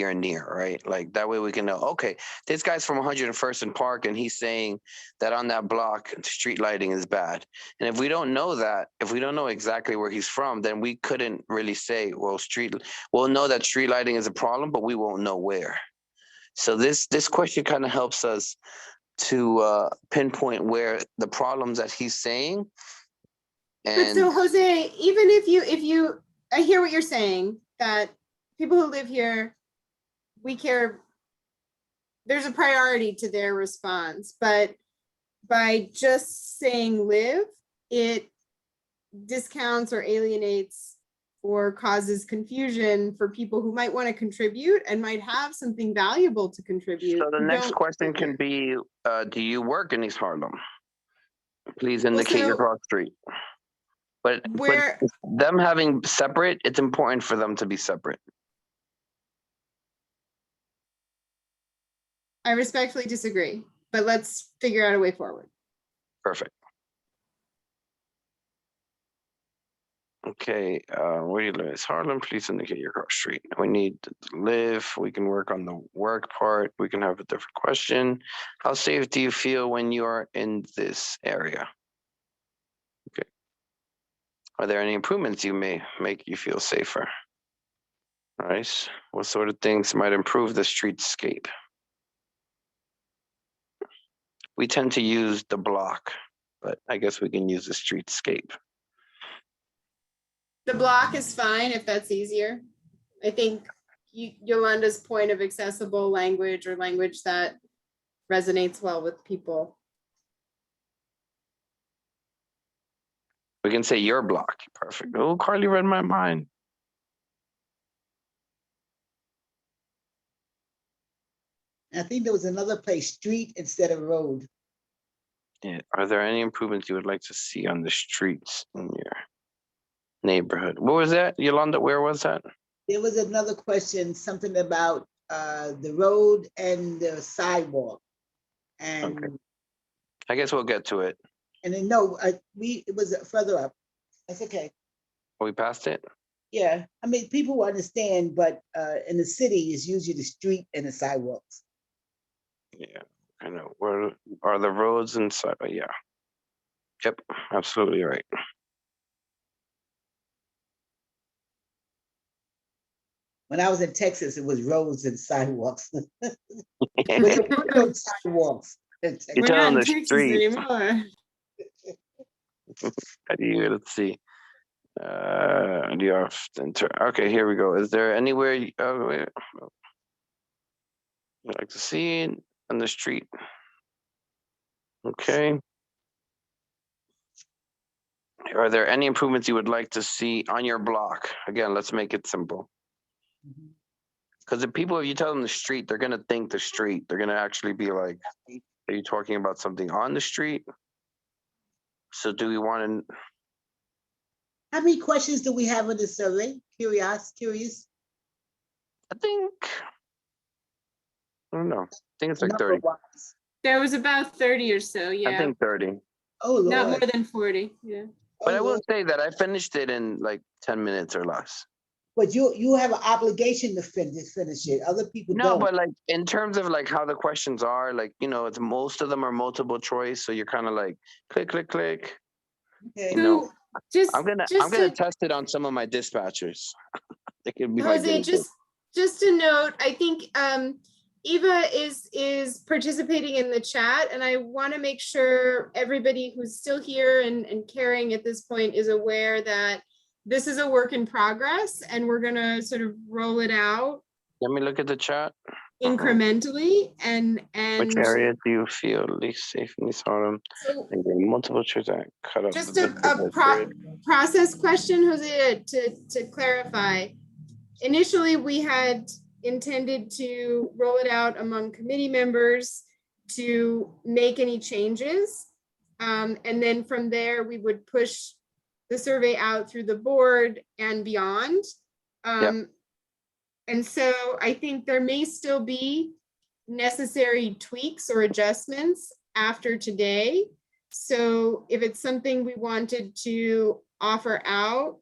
S2: and near, right? Like that way we can know, okay, this guy's from 101st and Park and he's saying that on that block, street lighting is bad. And if we don't know that, if we don't know exactly where he's from, then we couldn't really say, well, we'll know that street lighting is a problem, but we won't know where. So this question kind of helps us to pinpoint where the problems that he's saying.
S4: But so Jose, even if you, I hear what you're saying, that people who live here, we care, there's a priority to their response, but by just saying live, it discounts or alienates or causes confusion for people who might want to contribute and might have something valuable to contribute.
S2: So the next question can be, do you work in East Harlem? Please indicate your cross street. But them having separate, it's important for them to be separate.
S4: I respectfully disagree, but let's figure out a way forward.
S2: Perfect. Okay, where do you live? It's Harlem. Please indicate your cross street. We need to live. We can work on the work part. We can have a different question. How safe do you feel when you are in this area? Okay. Are there any improvements you may make you feel safer? Nice. What sort of things might improve the streetscape? We tend to use the block, but I guess we can use the streetscape.
S4: The block is fine if that's easier. I think Yolanda's point of accessible language or language that resonates well with people.
S2: We can say your block. Perfect. Oh, Carly read my mind.
S14: I think there was another place, street instead of road.
S2: Yeah. Are there any improvements you would like to see on the streets in your neighborhood? What was that, Yolanda? Where was that?
S14: There was another question, something about the road and the sidewalk. And
S2: okay. I guess we'll get to it.
S14: And then no, it was further up. That's okay.
S2: We passed it?
S14: Yeah, I mean, people understand, but in the city, it's usually the street and the sidewalks.
S2: Yeah, I know. Where are the roads inside? Yeah. Yep, absolutely right.
S14: When I was in Texas, it was roads and sidewalks. There were no sidewalks.
S2: You're telling the street. Let's see. Okay, here we go. Is there anywhere you'd like to see on the street? Okay. Are there any improvements you would like to see on your block? Again, let's make it simple. Because the people, if you tell them the street, they're going to think the street. They're going to actually be like, are you talking about something on the street? So do we want to...
S14: How many questions do we have in the survey? Curious.
S2: I don't know. I think it's like 30.
S4: There was about 30 or so, yeah.
S2: I think 30.
S14: Oh, Lord.
S4: Not more than 40, yeah.
S2: But I will say that I finished it in like 10 minutes or less.
S14: But you have an obligation to finish it. Other people don't.
S2: No, but like in terms of like how the questions are, like, you know, it's most of them are multiple choice. So you're kind of like click, click, click.
S14: Okay.
S2: You know, I'm gonna
S4: to
S2: test it on some of my dispatchers. It could be
S4: Jose, just a note, I think Eva is participating in the chat, and I want to make sure everybody who's still here and caring at this point is aware that this is a work in progress, and we're going to sort of roll it out.
S2: Let me look at the chat.
S4: Incrementally, and
S2: which area do you feel least safe in East Harlem?
S4: So,
S2: multiple choice cut up.
S4: Just a process question, Jose, to clarify. Initially, we had intended to roll it out among committee members to make any changes. And then from there, we would push the survey out through the board and beyond. And so I think there may still be necessary tweaks or adjustments after today. So if it's something we wanted to offer out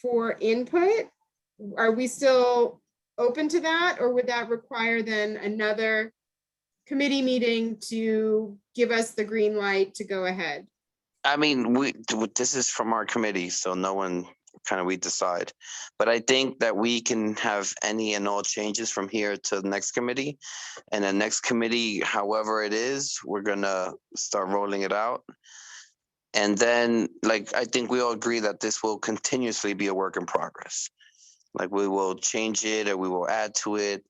S4: for input, are we still open to that, or would that require then another committee meeting to give us the green light to go ahead?
S2: I mean, this is from our committee, so no one we decide. But I think that we can have any and all changes from here to the next committee. And the next committee, however it is, we're gonna start rolling it out. And then, like, I think we all agree that this will continuously be a work in progress. Like, we will change it or we will add to it.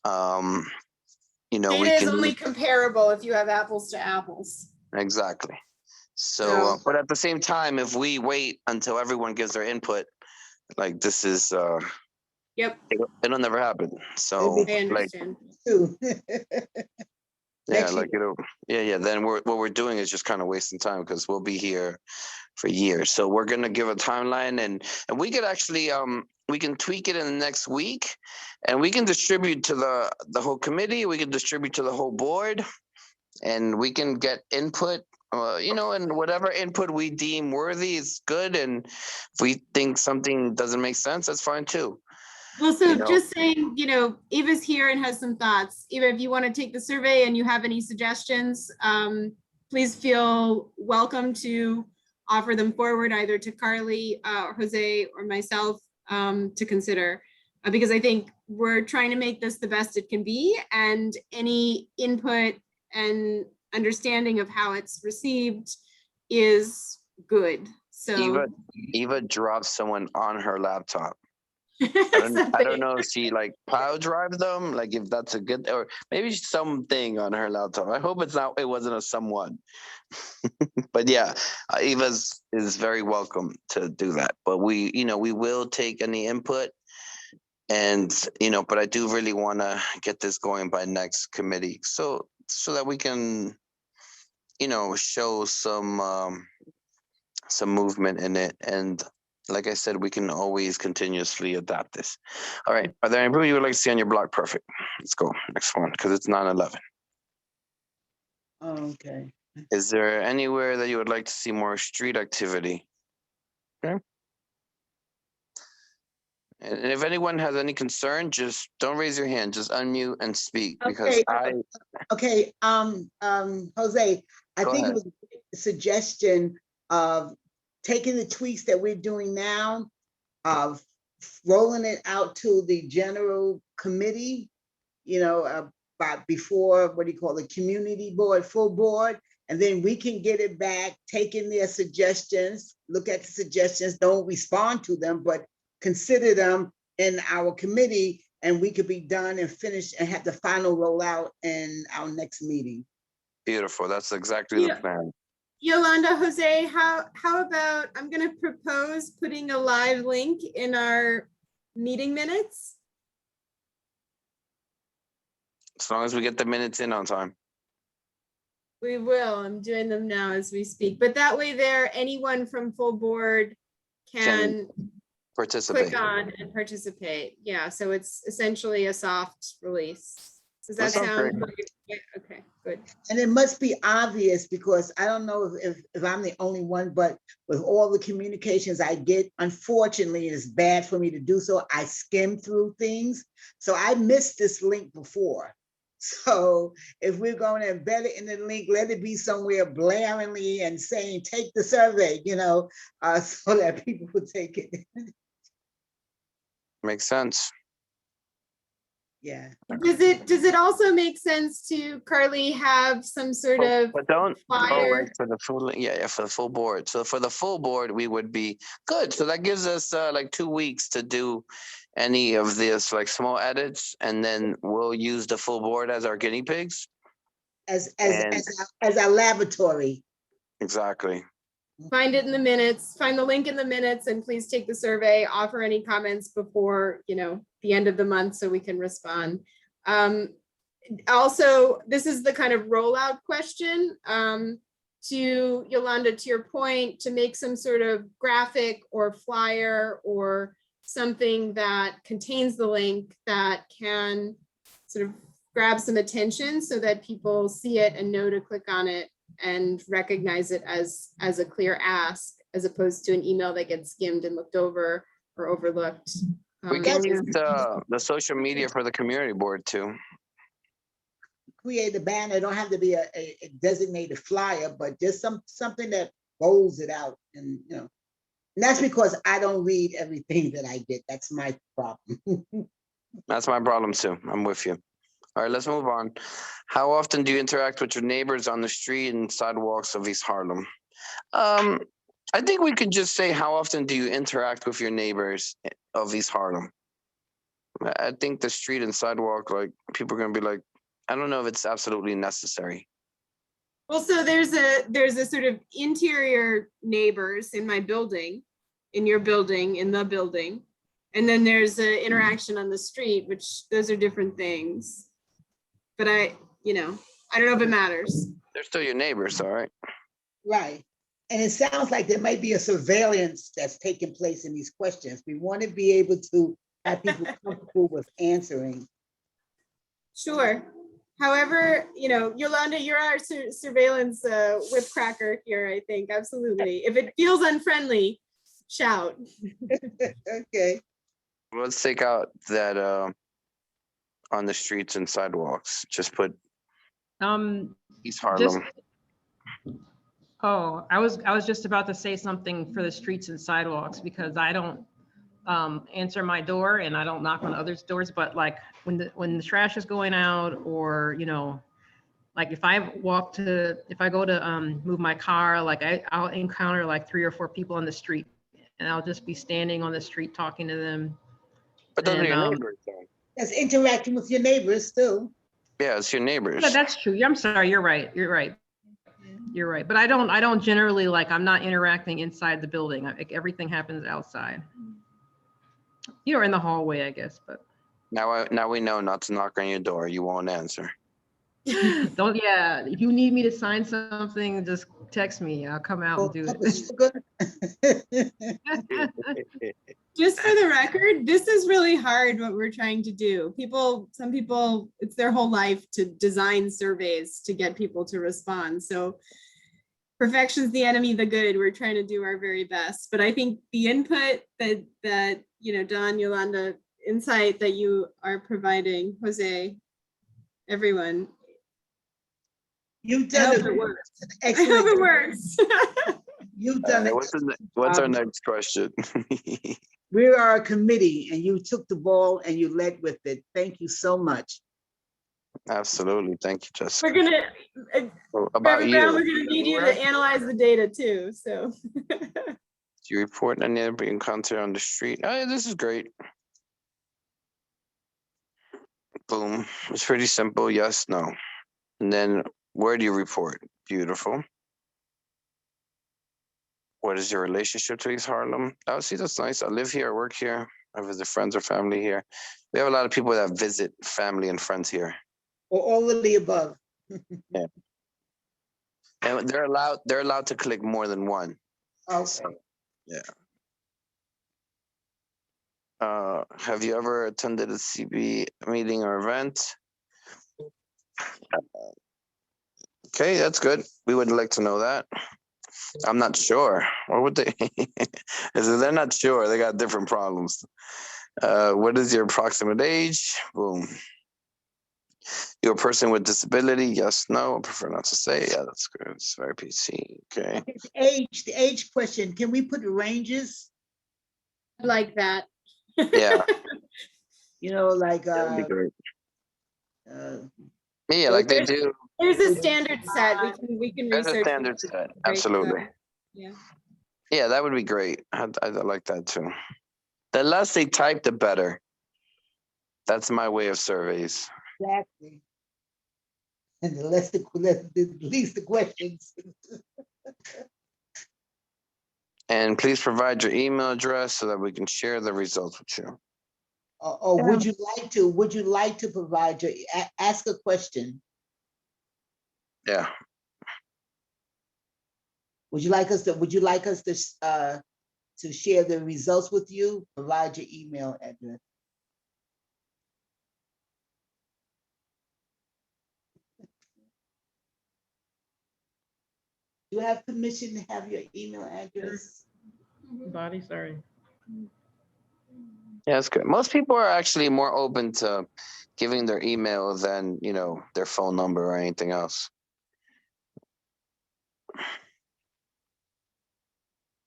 S2: You know, we
S4: Data is
S2: can
S4: only comparable if you have apples to apples.
S2: exactly. So,
S4: No.
S2: but at the same time, if we wait until everyone gives their input, like this is,
S4: Yep,
S2: it'll never happen. So,
S4: I
S2: like,
S4: understand.
S14: Too.
S2: yeah,
S14: Next
S2: like
S14: year.
S2: yeah. Then what we're doing is just kind of wasting time because we'll be here for years. So we're gonna give a timeline, and we could actually we can tweak it in the next week, and we can distribute to the whole committee. We can distribute to the whole board, and we can get input. You know, and whatever input we deem worthy is good, and if we think something doesn't make sense, that's fine too.
S4: Well, so
S2: You know.
S4: just saying, you know, Eva's here and has some thoughts. Eva, if you want to take the survey and you have any suggestions, please feel welcome to offer them forward either to Carly, Jose, or myself to consider. Because I think we're trying to make this the best it can be, and any input and understanding of how it's received is good. So
S2: Eva dropped someone on her laptop. I don't know if she like pile drives them, like if that's a good, or maybe something on her laptop. I hope it wasn't a someone. But yeah, Eva's is very welcome to do that. But we will take any input, and but I do really want to get this going by next committee, so that we can, show some movement in it. And like I said, we can always continuously adapt this. All right. Are there any people you would like to see on your block? Perfect. Let's go. Next one, because it's 9/11.
S14: Okay.
S2: Is there anywhere that you would like to see more street activity? Okay. And if anyone has any concern, just don't raise your hand. Just unmute and speak, because
S14: Okay, Jose, I
S2: Go
S14: think
S2: ahead.
S14: it was a suggestion of taking the tweaks that we're doing now, of rolling it out to the general committee, before, what do you call it, community board, full board, and then we can get it back, take in their suggestions, look at the suggestions, don't respond to them, but consider them in our committee, and we could be done and finished and have the final rollout in our next meeting.
S2: Beautiful. That's exactly the plan.
S4: Yolanda, Jose, how about, I'm going to propose putting a live link in our meeting minutes.
S2: As long as we get the minutes in on time.
S4: We will. I'm doing them now as we speak. But that way there, anyone from full board can
S2: participate.
S4: click on and participate. Yeah, so it's essentially a soft release. Does that sound good? Yeah, okay, good.
S14: And it must be obvious, because I don't know if I'm the only one, but with all the communications I get, unfortunately, it's bad for me to do so. I skim through things. So I missed this link before. So if we're going to embed it in the link, let it be somewhere blaringly and saying, take the survey, so that people would take it.
S2: Makes sense.
S14: Yeah.
S4: Does it also make sense to, Carly, have some sort of
S2: but don't
S4: flyer?
S2: like for the full, for the full board. So for the full board, we would be good. So that gives us like 2 weeks to do any of this like small edits, and then we'll use the full board as our guinea pigs.
S14: As our laboratory.
S2: Exactly.
S4: Find it in the minutes, find the link in the minutes, and please take the survey, offer any comments before, the end of the month so we can respond. Also, this is the kind of rollout question to Yolanda, to your point, to make some sort of graphic or flyer or something that contains the link that can sort of grab some attention so that people see it and know to click on it and recognize it as a clear ask, as opposed to an email that gets skimmed and looked over or overlooked.
S2: We can
S4: That's
S2: use the social media for the community board too.
S14: Create a banner, don't have to be a designated flyer, but just something that rolls it out and, you know. And that's because I don't read everything that I get. That's my problem.
S2: That's my problem too. I'm with you. All right, let's move on. How often do you interact with your neighbors on the street and sidewalks of East Harlem? I think we could just say, how often do you interact with your neighbors of East Harlem? I think the street and sidewalk, like, people are gonna be like, I don't know if it's absolutely necessary.
S4: Well, so there's a sort of interior neighbors in my building, in your building, in the building. And then there's an interaction on the street, which those are different things. But I don't know if it matters.
S2: They're still your neighbors, all right?
S14: Right. And it sounds like there might be a surveillance that's taking place in these questions. We want to be able to have people comfortable with answering.
S4: Sure. However, Yolanda, you're our surveillance whip cracker here, I think. Absolutely. If it feels unfriendly, shout.
S14: Okay.
S2: Let's take out that on the streets and sidewalks. Just put East Harlem.
S13: Oh, I was just about to say something for the streets and sidewalks, because I don't answer my door and I don't knock on others' doors, but like when the trash is going out, or like if I go to move my car, like I'll encounter like 3 or 4 people on the street, and I'll just be standing on the street talking to them.
S2: But those are
S13: And,
S2: your neighbors, though.
S14: That's interacting with your neighbors too.
S2: Yeah, it's your neighbors.
S13: Yeah, that's true. I'm sorry. You're right. But I don't generally, like, I'm not interacting inside the building. Everything happens outside. Or in the hallway, I guess, but.
S2: Now we know not to knock on your door. You won't answer.
S13: If you need me to sign something, just text me. I'll come out and do it.
S4: Just for the record, this is really hard what we're trying to do. Some people, it's their whole life to design surveys to get people to respond. So perfection's the enemy of the good. We're trying to do our very best. But I think the input that Don, Yolanda, insight that you are providing, Jose, everyone.
S14: You've done
S4: I hope it works. I hope it works.
S14: You've done it.
S2: What's our next question?
S14: We are a committee and you took the ball and you led with it. Thank you so much.
S2: Absolutely. Thank you, Jessica.
S4: We're gonna
S2: about you.
S4: We're gonna need you to analyze the data too. So
S2: Do you report any encounter on the street? Oh, yeah, this is great. Boom. It's pretty simple. Yes, no. And then where do you report? Beautiful. What is your relationship to East Harlem? Oh, see, that's nice. I live here, I work here. I visit friends or family here. We have a lot of people that visit family and friends here.
S14: Or all of the above.
S2: Yeah. And they're allowed to click more than one.
S14: Okay.
S2: So, yeah. Have you ever attended a CB meeting or event? Okay, that's good. We would like to know that. I'm not sure. What would they? They're not sure. They got different problems. What is your approximate age? Boom. You're a person with disability? Yes, no. I prefer not to say. Yeah, that's good. It's very PC. Okay.
S14: The age question. Can we put ranges?
S4: like that.
S2: Yeah.
S14: Like
S2: That'd be great. Yeah,
S4: So
S2: like they do.
S4: There's a standard set. We can
S2: There's
S4: research.
S2: a standard set. Absolutely.
S4: Yeah.
S2: Yeah, that would be great. I like that too. The less they type, the better. That's my way of surveys.
S14: Exactly. And the least the questions.
S2: And please provide your email address so that we can share the results with you.
S14: Would you like to provide ask a question?
S2: Yeah.
S14: Would you like us to share the results with you? Provide your email address. Do you have permission to have your email address?
S13: Body, sorry.
S2: Yeah, that's good. Most people are actually more open to giving their email than, you know, their phone number or anything else.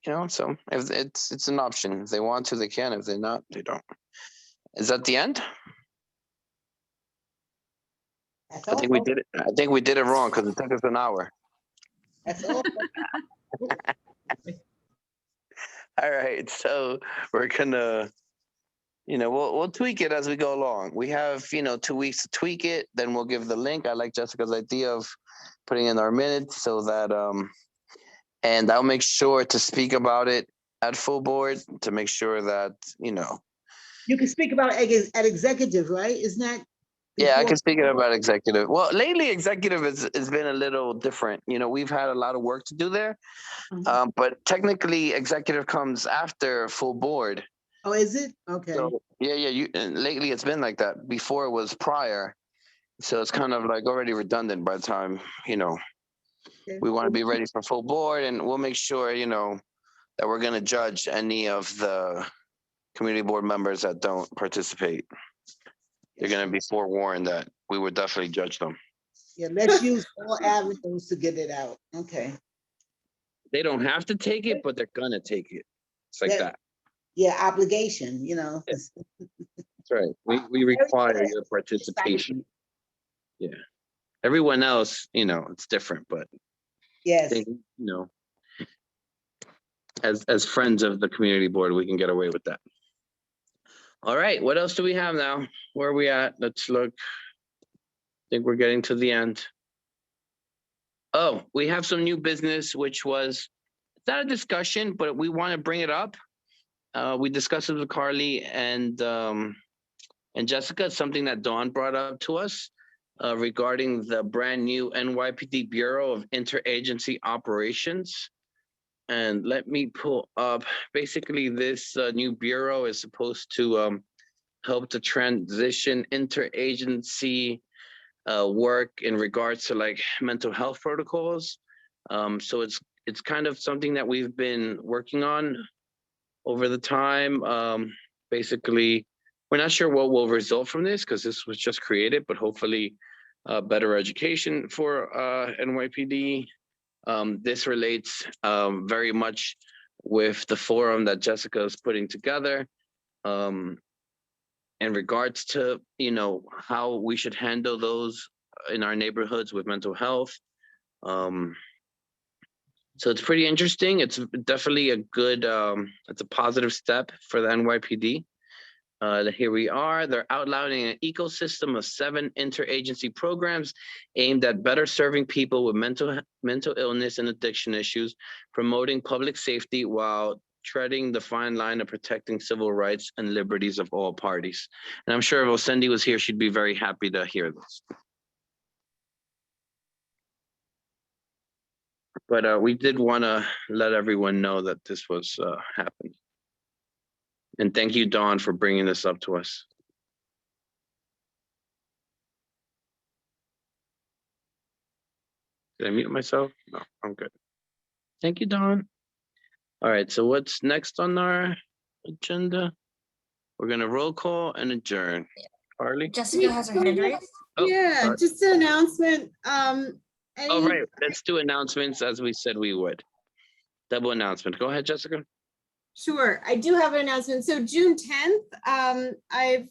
S2: You know, so if it's an option. If they want to, they can. If they're not, they don't. Is that the end?
S14: That's
S2: I think we
S14: all.
S2: did it. I think we did it wrong because it took us an hour.
S14: That's all.
S2: All right, so we're gonna, you know, we'll tweak it as we go along. We have, you know, 2 weeks to tweak it. Then we'll give the link. I like Jessica's idea of putting in our minutes so that and I'll make sure to speak about it at full board to make sure that, you know.
S14: You can speak about at executive, right? Isn't that?
S2: Yeah, I
S14: before-
S2: can speak about executive. Well, lately executive has been a little different. You know, we've had a lot of work to do there, but technically executive comes after full board.
S14: Oh, is it? Okay.
S2: So yeah. And lately it's been like that. Before it was prior, so it's kind of like already redundant by the time, you know,
S14: Okay.
S2: we want to be ready for full board, and we'll make sure, you know, that we're going to judge any of the community board members that don't participate. They're going to be forewarned that we would definitely judge them.
S14: Yeah, let's use all avenues to get it out. Okay.
S2: They don't have to take it, but they're going to take it. It's like
S14: Yeah.
S2: that.
S14: Yeah, obligation, you know.
S2: That's right. We require your participation. Yeah. Everyone else, you know, it's different, but
S14: Yes.
S2: they, you know, as friends of the community board, we can get away with that. All right, what else do we have now? Where are we at? Let's look. I think we're getting to the end. Oh, we have some new business, which was, it's not a discussion, but we want to bring it up. We discussed it with Carly and Jessica. It's something that Dawn brought up to us regarding the brand new NYPD Bureau of Interagency Operations. And let me pull up, basically this new bureau is supposed to help to transition interagency work in regards to like mental health protocols. So it's kind of something that we've been working on over the time. Basically, we're not sure what will result from this because this was just created, but hopefully better education for NYPD. This relates very much with the forum that Jessica is putting together in regards to, you know, how we should handle those in our neighborhoods with mental health. So it's pretty interesting. It's definitely a good, it's a positive step for the NYPD. Here we are. They're outlining an ecosystem of 7 interagency programs aimed at better serving people with mental illness and addiction issues, promoting public safety while treading the fine line of protecting civil rights and liberties of all parties. And I'm sure if Cindy was here, she'd be very happy to hear this. But we did want to let everyone know that this was happening. And thank you, Dawn, for bringing this up to us. Did I mute myself? No, I'm good. Thank you, Dawn. All right, so what's next on our agenda? We're going to roll call and adjourn. Carly?
S1: Jessica has her hand raised.
S2: Oh,
S4: Yeah,
S2: sorry.
S4: just an announcement.
S2: Oh, right. Let's do announcements as we said we would. Double announcement. Go ahead, Jessica.
S4: Sure, I do have an announcement. So June 10th, I've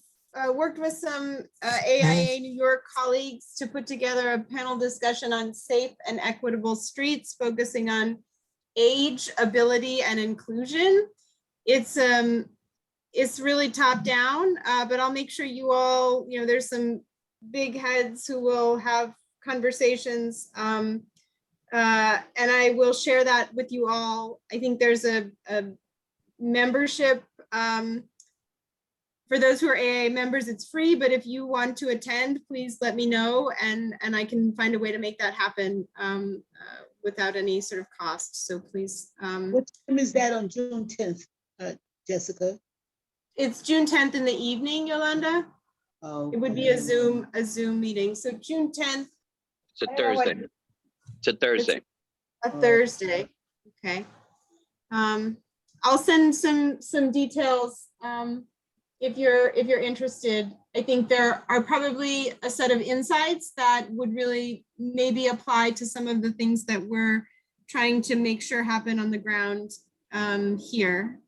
S4: worked with some AIA New York colleagues to put together a panel discussion on safe and equitable streets, focusing on age, ability, and inclusion. It's really top down, but I'll make sure you all, you know, there's some big heads who will have conversations, and I will share that with you all. I think there's a membership. For those who are AIA members, it's free, but if you want to attend, please let me know, and I can find a way to make that happen without any sort of cost. So please.
S14: What time is that on June 10th, Jessica?
S4: It's June 10th in the evening, Yolanda.
S14: Oh,
S4: it would be a Zoom meeting. So June 10th.
S2: It's a Thursday. It's a Thursday.
S4: A Thursday. Okay. I'll send some details if you're interested, I think there are probably a set of insights that would really maybe apply to some of the things that we're trying to make sure happen on the ground here.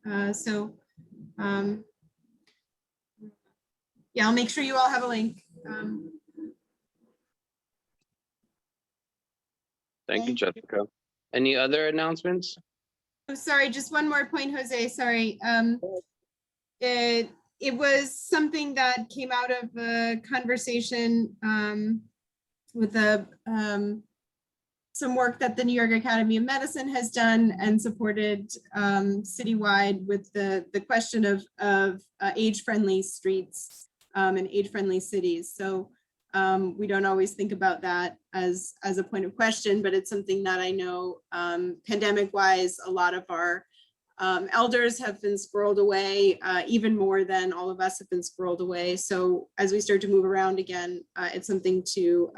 S4: Yeah, I'll make sure you all have a link.
S2: Thank you, Jessica. Any other announcements?
S4: Oh, sorry, just one more point, Jose, sorry. It was something that came out of a conversation with some work that the New York Academy of Medicine has done and supported citywide with the question of age-friendly streets and age-friendly cities. So we don't always think about that as a point of question, but it's something that I know pandemic-wise, a lot of our elders have been squirreled away even more than all of us have been squirreled away. So as we start to move around again, it's something to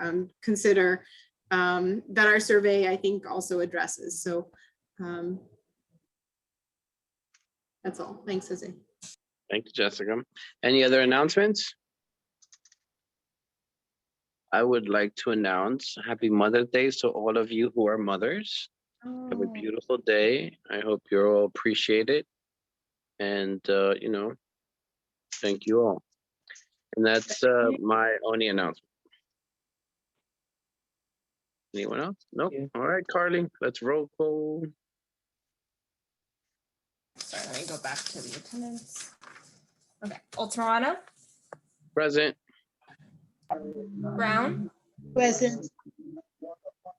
S4: consider that our survey, I think, also addresses. So that's all. Thanks, Jose.
S2: Thank you, Jessica. Any other announcements? I would like to announce Happy Mother's Day to all of you who are mothers. Have a beautiful day. I hope you all appreciate it. And, you know, thank you all. And that's my only announcement. Anyone else? Nope. All right, Carly, let's roll call.
S1: Sorry, let me go back to the attendance. Okay, Altarano,
S2: Present.
S1: Brown,
S14: Present.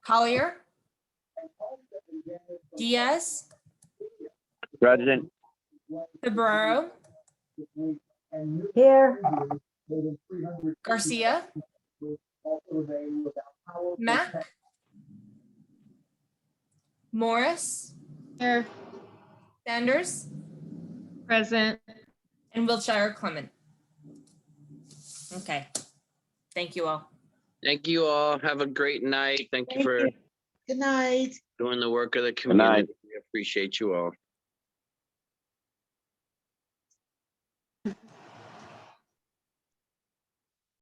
S1: Collier, Diaz,
S3: President.
S1: Februaro,
S5: Here,
S1: Garcia, Mack, Morris,
S4: Here.
S1: Sanders,
S13: Present.
S1: and Wiltshire Clement. Okay, thank you all.
S2: Thank you all. Have a great night. Thank you for
S14: Good night.
S2: doing the work of the
S3: Good night.
S2: community. We appreciate you all.